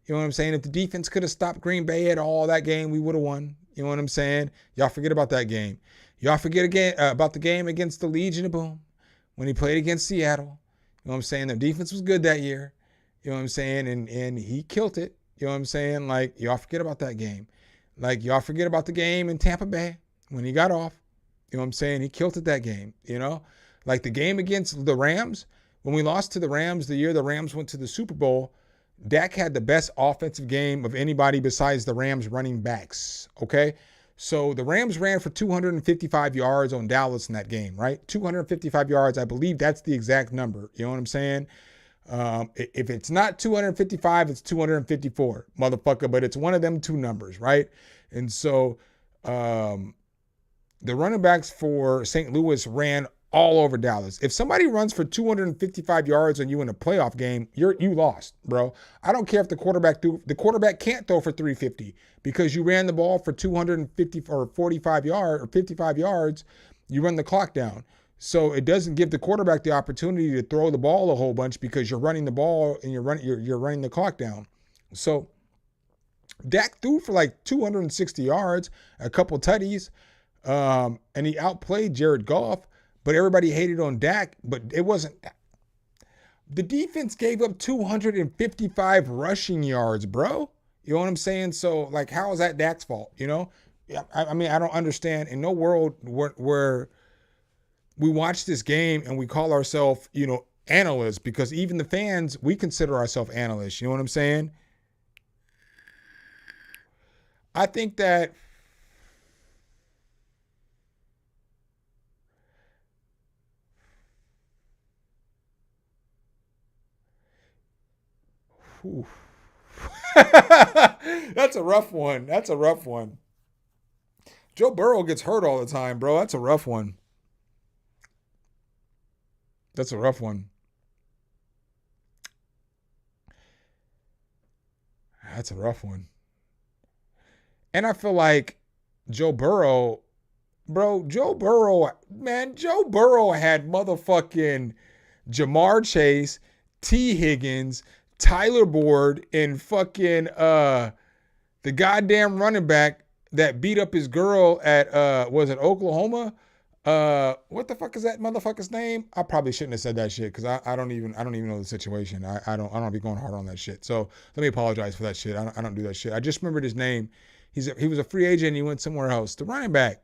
You know what I'm saying? If the defense could have stopped Green Bay at all that game, we would have won. You know what I'm saying? Y'all forget about that game. Y'all forget again about the game against the Legion of Boom when he played against Seattle. You know what I'm saying? The defense was good that year. You know what I'm saying? And he killed it. You know what I'm saying? Like, y'all forget about that game. Like, y'all forget about the game in Tampa Bay when he got off. You know what I'm saying? He killed it that game, you know? Like the game against the Rams, when we lost to the Rams the year the Rams went to the Super Bowl, Dak had the best offensive game of anybody besides the Rams running backs, okay? So the Rams ran for 255 yards on Dallas in that game, right? 255 yards. I believe that's the exact number. You know what I'm saying? If it's not 255, it's 254, motherfucker, but it's one of them two numbers, right? And so the running backs for St. Louis ran all over Dallas. If somebody runs for 255 yards on you in a playoff game, you lost, bro. I don't care if the quarterback can't throw for 350 because you ran the ball for 250 or 45 yards or 55 yards. You run the clock down. So it doesn't give the quarterback the opportunity to throw the ball a whole bunch because you're running the ball and you're running the clock down. So Dak threw for like 260 yards, a couple tutties, and he outplayed Jared Goff. But everybody hated on Dak, but it wasn't. The defense gave up 255 rushing yards, bro. You know what I'm saying? So, like, how is that Dak's fault, you know? I mean, I don't understand. In no world where we watch this game and we call ourselves, you know, analysts, because even the fans, we consider ourselves analysts. You know what I'm saying? I think that that's a rough one. That's a rough one. Joe Burrow gets hurt all the time, bro. That's a rough one. That's a rough one. That's a rough one. And I feel like Joe Burrow had motherfucking Jamar Chase, T. Higgins, Tyler Boyd, and fucking the goddamn running back that beat up his girl at was it Oklahoma? What the fuck is that motherfucker's name? I probably shouldn't have said that shit because I don't even know the situation. I don't be going hard on that shit. So let me apologize for that shit. I don't do that shit. I just remembered his name. He was a free agent and he went somewhere else. The running back.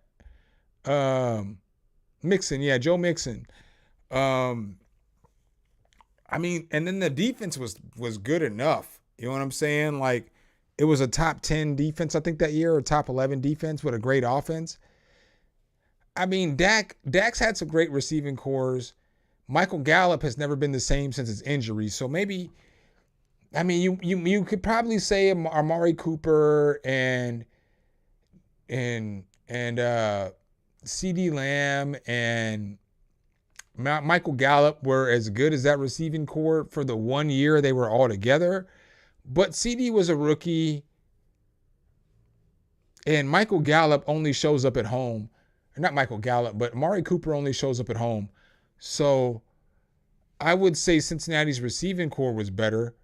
Mixon, yeah, Joe Mixon. I mean, and then the defense was good enough. You know what I'm saying? Like, it was a top 10 defense, I think, that year, or top 11 defense with a great offense. I mean, Dak's had some great receiving cores. Michael Gallup has never been the same since his injury. So maybe, I mean, you could probably say Amari Cooper and CeeDee Lamb and Michael Gallup were as good as that receiving core for the 1 year they were all together. But CD was a rookie, and Michael Gallup only shows up at home. Not Michael Gallup, but Amari Cooper only shows up at home. So I would say Cincinnati's receiving core was better.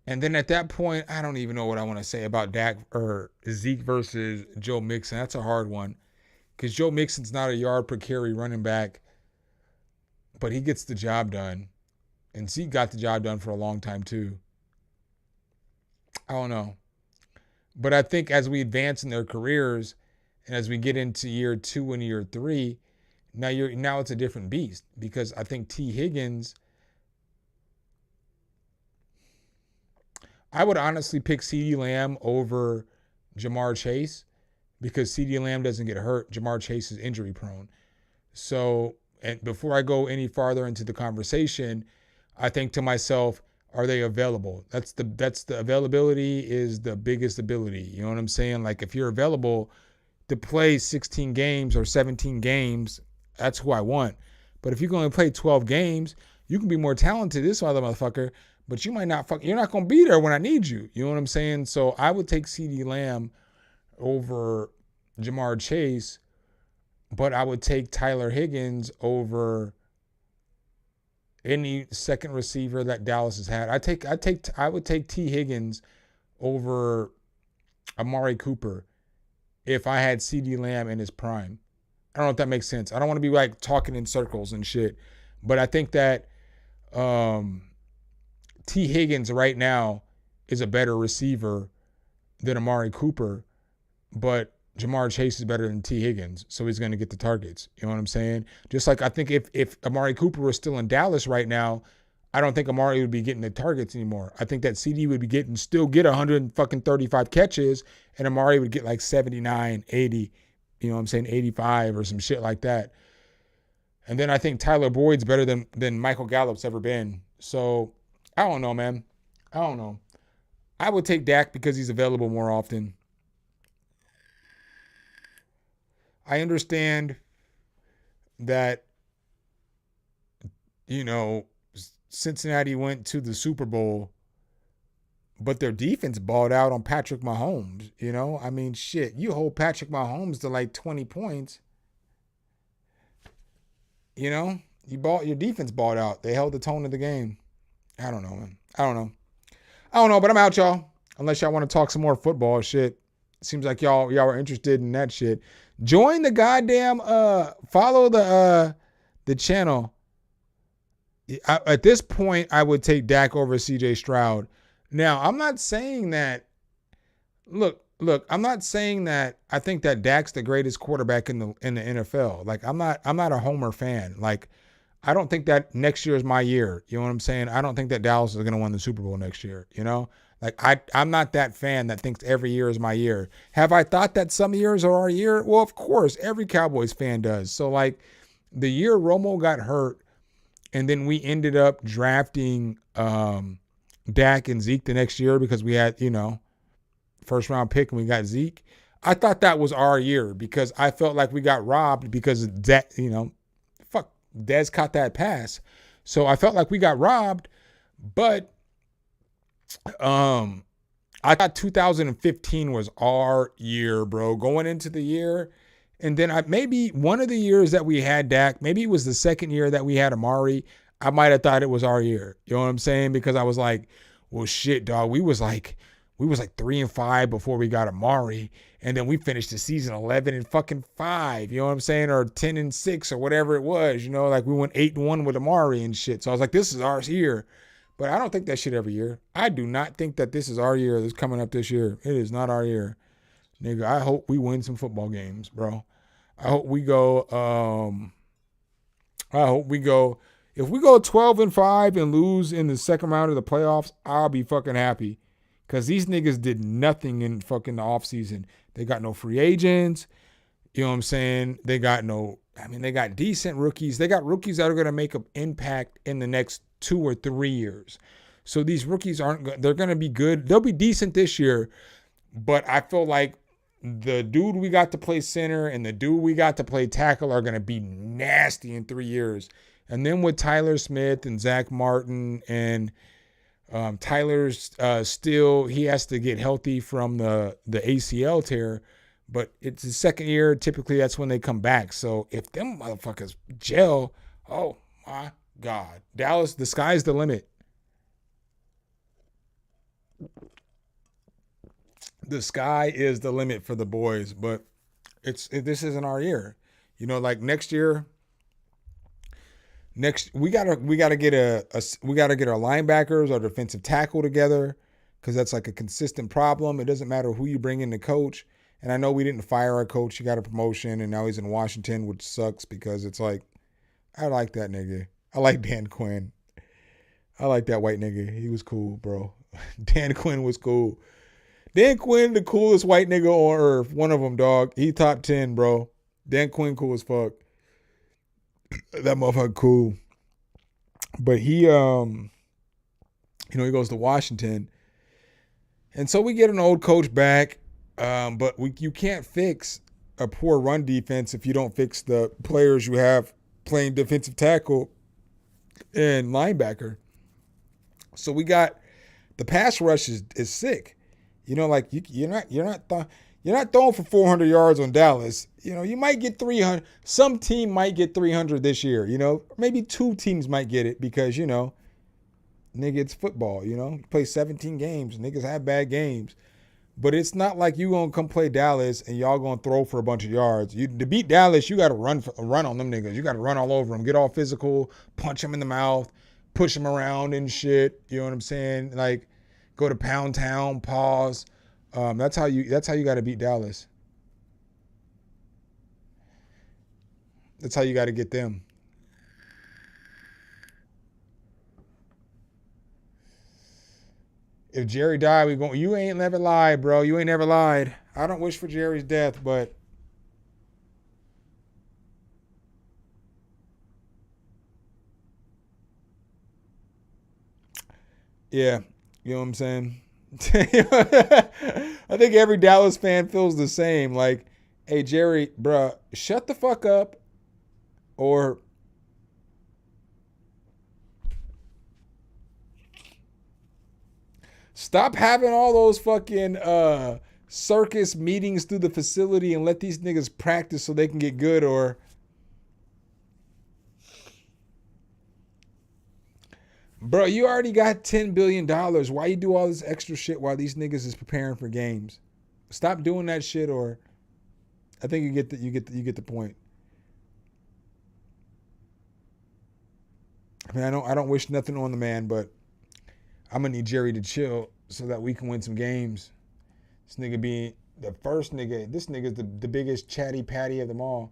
And then at that point, I don't even know what I want to say about Dak or Zeke versus Joe Mixon. That's a hard one because Joe Mixon's not a yard per carry running back, but he gets the job done. And Zeke got the job done for a long time too. I don't know. But I think as we advance in their careers and as we get into year 2 and year 3, now it's a different beast because I think T. Higgins, I would honestly pick CeeDee Lamb over Jamar Chase because CeeDee Lamb doesn't get hurt. Jamar Chase is injury prone. So, and before I go any farther into the conversation, I think to myself, are they available? That's the availability is the biggest ability. You know what I'm saying? Like if you're available to play 16 games or 17 games, that's who I want. But if you can only play 12 games, you can be more talented this other motherfucker, but you might not you're not going to be there when I need you. You know what I'm saying? So I would take CeeDee Lamb over Jamar Chase, but I would take Tyler Higgins over any second receiver that Dallas has had. I would take T. Higgins over Amari Cooper if I had CeeDee Lamb in his prime. I don't know if that makes sense. I don't want to be like talking in circles and shit, but I think that T. Higgins right now is a better receiver than Amari Cooper, but Jamar Chase is better than T. Higgins, so he's going to get the targets. You know what I'm saying? Just like I think if Amari Cooper was still in Dallas right now, I don't think Amari would be getting the targets anymore. I think that CD would be still get 135 catches, and Amari would get like 79, 80, you know what I'm saying, 85 or some shit like that. And then I think Tyler Boyd's better than Michael Gallup's ever been. So I don't know, man. I don't know. I would take Dak because he's available more often. I understand that, you know, Cincinnati went to the Super Bowl, but their defense balled out on Patrick Mahomes, you know? I mean, shit, you hold Patrick Mahomes to like 20 points, you know? Your defense balled out. They held the tone of the game. I don't know, man. I don't know, but I'm out, y'all. Unless y'all want to talk some more football shit. Seems like y'all are interested in that shit. Join the goddamn follow the channel. At this point, I would take Dak over CJ Stroud. Now, I'm not saying that. Look, I'm not saying that I think that Dak's the greatest quarterback in the NFL. Like I'm not a homer fan. Like I don't think that next year is my year. You know what I'm saying? I don't think that Dallas is going to win the Super Bowl next year, you know? Like I'm not that fan that thinks every year is my year. Have I thought that some years are our year? Well, of course, every Cowboys fan does. So like the year Romo got hurt and then we ended up drafting Dak and Zeke the next year because we had, you know, first round pick and we got Zeke. I thought that was our year because I felt like we got robbed because that, you know, Dez caught that pass. So I felt like we got robbed, but I thought 2015 was our year, bro, going into the year. And then maybe one of the years that we had Dak, maybe it was the second year that we had Amari, I might have thought it was our year. You know what I'm saying? Because I was like, well, shit, dog. We was like 3-5 before we got Amari. And then we finished the season 11-5. You know what I'm saying? Or 10-6 or whatever it was. You know, like we went 8-1 with Amari and shit. So I was like, this is our year. But I don't think that shit every year. I do not think that this is our year that's coming up this year. It is not our year. Nigga, I hope we win some football games, bro. I hope we go, if we go 12-5 and lose in the second round of the playoffs, I'll be fucking happy. Because these niggas did nothing in fucking the offseason. They got no free agents. You know what I'm saying? They got no I mean, they got decent rookies. They got rookies that are going to make an impact in the next 2 or 3 years. So these rookies they're going to be good. They'll be decent this year. But I feel like the dude we got to play center and the dude we got to play tackle are going to be nasty in 3 years. And then with Tyler Smith and Zach Martin and Tyler's still, he has to get healthy from the ACL tear. But it's the second year. Typically, that's when they come back. So if them motherfuckers gel, oh my God. Dallas, the sky's the limit. The sky is the limit for the boys, but this isn't our year. You know, like next year, we gotta get our linebackers, our defensive tackle together, because that's like a consistent problem. It doesn't matter who you bring in the coach. And I know we didn't fire our coach. He got a promotion, and now he's in Washington, which sucks because it's like, I like that nigga. I like Dan Quinn. I like that white nigga. He was cool, bro. Dan Quinn was cool. Dan Quinn, the coolest white nigga on earth. One of them, dog. He top 10, bro. Dan Quinn cool as fuck. That motherfucker cool. But he, he goes to Washington. And so we get an old coach back. But you can't fix a poor run defense if you don't fix the players you have playing defensive tackle and linebacker. So we got the pass rush is sick. You know, like you're not throwing for 400 yards on Dallas. You know, you might get 300. Some team might get 300 this year. You know, maybe 2 teams might get it because nigga, it's football. You know, you play 17 games. Niggas have bad games. But it's not like you going to come play Dallas and y'all going to throw for a bunch of yards. To beat Dallas, you got to run on them niggas. You got to run all over them, get all physical, punch them in the mouth, push them around and shit. You know what I'm saying? Like, go to Pound Town, pause. That's how you got to beat Dallas. That's how you got to get them. If Jerry died, you ain't never lied, bro. You ain't never lied. I don't wish for Jerry's death, but yeah, you know what I'm saying? I think every Dallas fan feels the same. Like, hey, Jerry, bro, shut the fuck up or stop having all those fucking circus meetings through the facility and let these niggas practice so they can get good. Or bro, you already got $10 billion. Why you do all this extra shit while these niggas is preparing for games? Stop doing that shit, or I think you get the point. I mean, I don't wish nothing on the man, but I'm gonna need Jerry to chill so that we can win some games. This nigga being the first nigga. This nigga's the biggest chatty patty of them all.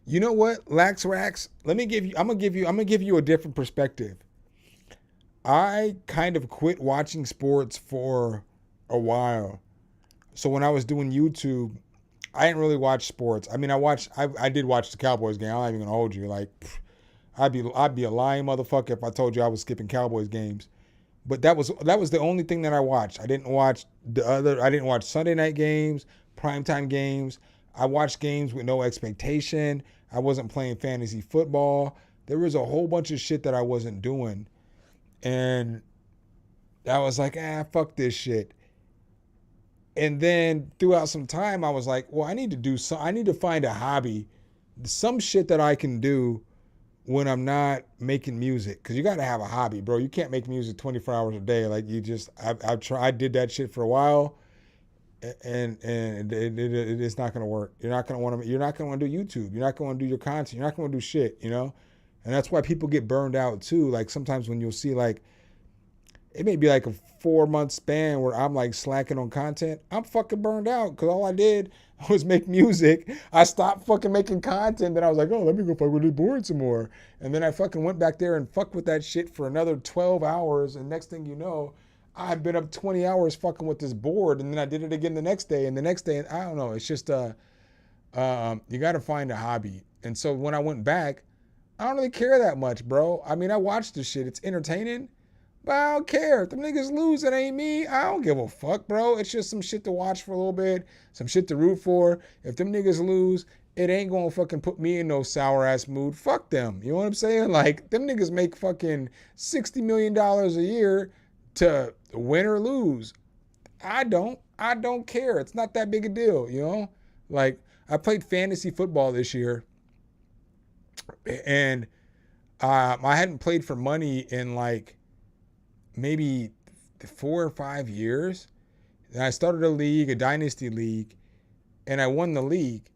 You know what, Lax Rax? I'm gonna give you a different perspective. I kind of quit watching sports for a while. So when I was doing YouTube, I didn't really watch sports. I mean, I did watch the Cowboys game. I'm not even gonna hold you. Like, I'd be a lying motherfucker if I told you I was skipping Cowboys games. But that was the only thing that I watched. I didn't watch Sunday night games, primetime games. I watched games with no expectation. I wasn't playing fantasy football. There was a whole bunch of shit that I wasn't doing. And I was like, fuck this shit. And then throughout some time, I was like, well, I need to find a hobby, some shit that I can do when I'm not making music. Cause you got to have a hobby, bro. You can't make music 24 hours a day. Like I did that shit for a while, and it's not gonna work. You're not gonna want to do YouTube. You're not gonna do your content. You're not gonna do shit, you know. And that's why people get burned out too. Like sometimes when you'll see like, it may be like a 4-month span where I'm like slacking on content. I'm fucking burned out because all I did was make music. I stopped fucking making content. Then I was like, oh, let me go fuck with this board some more. And then I fucking went back there and fucked with that shit for another 12 hours. And next thing you know, I've been up 20 hours fucking with this board, and then I did it again the next day, and the next day, and I don't know. It's just you got to find a hobby. And so when I went back, I don't really care that much, bro. I mean, I watch this shit. It's entertaining, but I don't care. If them niggas lose, it ain't me. I don't give a fuck, bro. It's just some shit to watch for a little bit, some shit to root for. If them niggas lose, it ain't gonna fucking put me in no sour ass mood. Fuck them. You know what I'm saying? Like, them niggas make fucking $60 million a year to win or lose. I don't care. It's not that big a deal, you know? Like, I played fantasy football this year, and I hadn't played for money in like maybe 4 or 5 years. And I started a league, a dynasty league, and I won the league.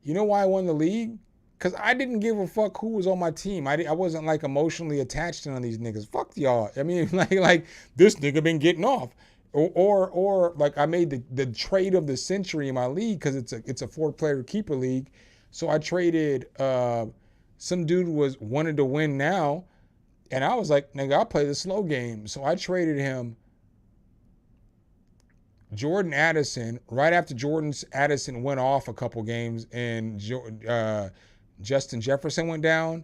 You know why I won the league? Because I didn't give a fuck who was on my team. I wasn't like emotionally attached to none of these niggas. Fuck y'all. I mean, like this nigga been getting off. Or like I made the trade of the century in my league because it's a 4-player keeper league. So I traded some dude wanted to win now, and I was like, nigga, I'll play the slow game. So I traded him Jordan Addison right after Addison went off a couple games and Justin Jefferson went down,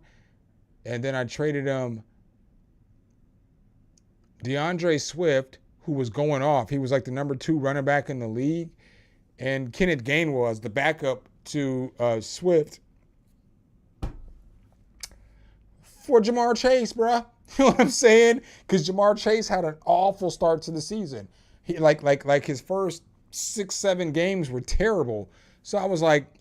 and then I traded him DeAndre Swift, who was going off. He was like the number 2 running back in the league, and Kenneth Gainwell was the backup to Swift for Jamar Chase, bruh. You know what I'm saying? Because Jamar Chase had an awful start to the season. He like his first 6-7 games were terrible. So I was like,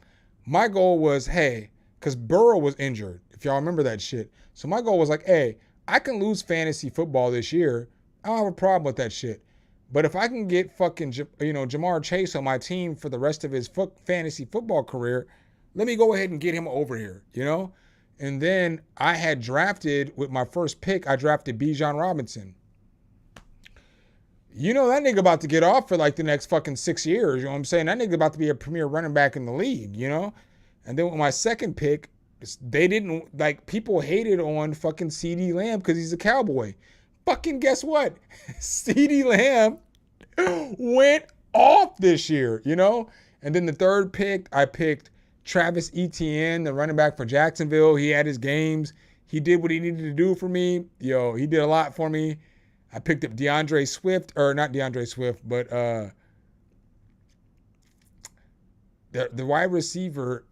my goal was, hey, because Burrow was injured, if y'all remember that shit. So my goal was like, hey, I can lose fantasy football this year. I don't have a problem with that shit. But if I can get fucking, Jamar Chase on my team for the rest of his fantasy football career, let me go ahead and get him over here, you know? And then I had drafted, with my first pick, I drafted Bijan Robinson. You know that nigga about to get off for like the next fucking 6 years, you know what I'm saying? That nigga about to be a premier running back in the league, you know? And then with my second pick, they didn't, like, people hated on fucking CeeDee Lamb because he's a Cowboy. Fucking guess what? CeeDee Lamb went off this year, you know? And then the third pick, I picked Travis Etienne, the running back for Jacksonville. He had his games. He did what he needed to do for me. He did a lot for me. I picked up DeAndre Swift, or not DeAndre Swift, but the wide receiver.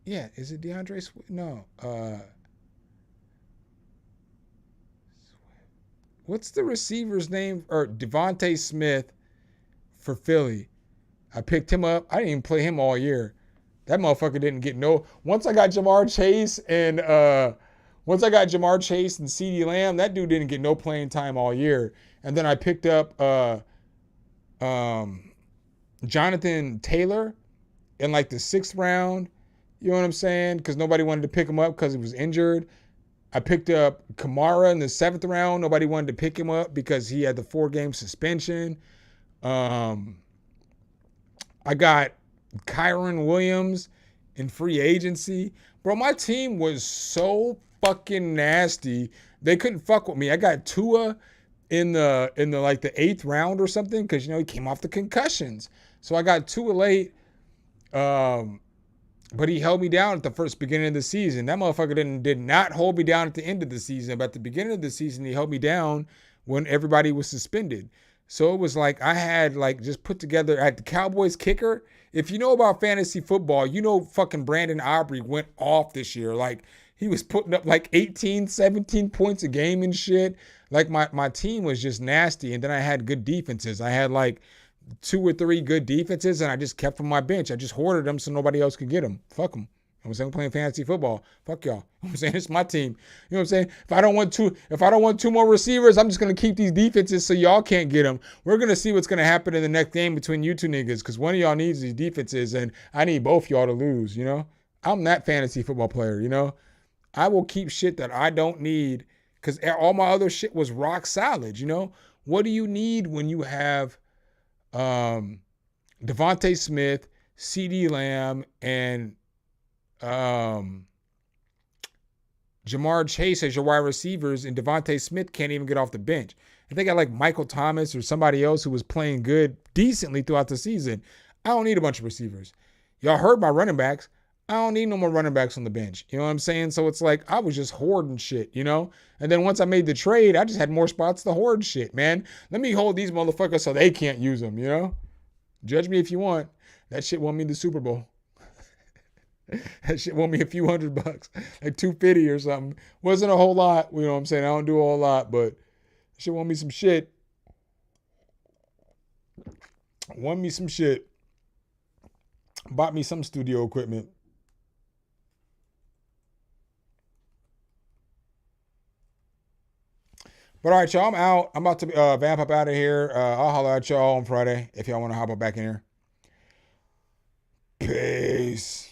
Yeah, is it DeAndre Swift? No. What's the receiver's name? Or Devontae Smith for Philly. I picked him up. I didn't even play him all year. That motherfucker didn't get no. Once I got Jamar Chase and CeeDee Lamb, that dude didn't get no playing time all year. And then I picked up Jonathan Taylor in like the 6th round. You know what I'm saying? Because nobody wanted to pick him up because he was injured. I picked up Kamara in the 7th round. Nobody wanted to pick him up because he had the 4-game suspension. I got Kyron Williams in free agency. Bro, my team was so fucking nasty. They couldn't fuck with me. I got Tua in the like the 8th round or something because, he came off the concussions. So I got Tua late. But he held me down at the beginning of the season. That motherfucker did not hold me down at the end of the season. But at the beginning of the season, he held me down when everybody was suspended. So it was like I had like just put together at the Cowboys kicker. If you know about fantasy football, fucking Brandon Aubrey went off this year. Like he was putting up like 18, 17 points a game and shit. Like my team was just nasty. And then I had good defenses. I had like 2 or 3 good defenses, and I just kept them on my bench. I just hoarded them so nobody else could get them. Fuck them. I'm saying, I'm playing fantasy football. Fuck y'all. I'm saying, it's my team. You know what I'm saying? If I don't want 2 more receivers, I'm just gonna keep these defenses so y'all can't get them. We're gonna see what's gonna happen in the next game between you 2 niggas, because one of y'all needs these defenses, and I need both y'all to lose. I'm that fantasy football player. I will keep shit that I don't need because all my other shit was rock solid. What do you need when you have Devontae Smith, CeeDee Lamb, and Jamar Chase as your wide receivers, and Devontae Smith can't even get off the bench. If they got like Michael Thomas or somebody else who was playing good decently throughout the season, I don't need a bunch of receivers. Y'all heard my running backs. I don't need no more running backs on the bench. You know what I'm saying? So it's like I was just hoarding shit, you know? And then once I made the trade, I just had more spots to hoard shit, man. Let me hold these motherfuckers so they can't use them, you know? Judge me if you want. That shit won me the Super Bowl. That shit won me a few $100, like $250 or something. Wasn't a whole lot, you know what I'm saying? I don't do a whole lot, but shit won me some shit. Won me some shit. Bought me some studio equipment. But all right, y'all, I'm out. I'm about to vamp up out of here. I'll holler at y'all on Friday if y'all want to hop up back in here. Peace.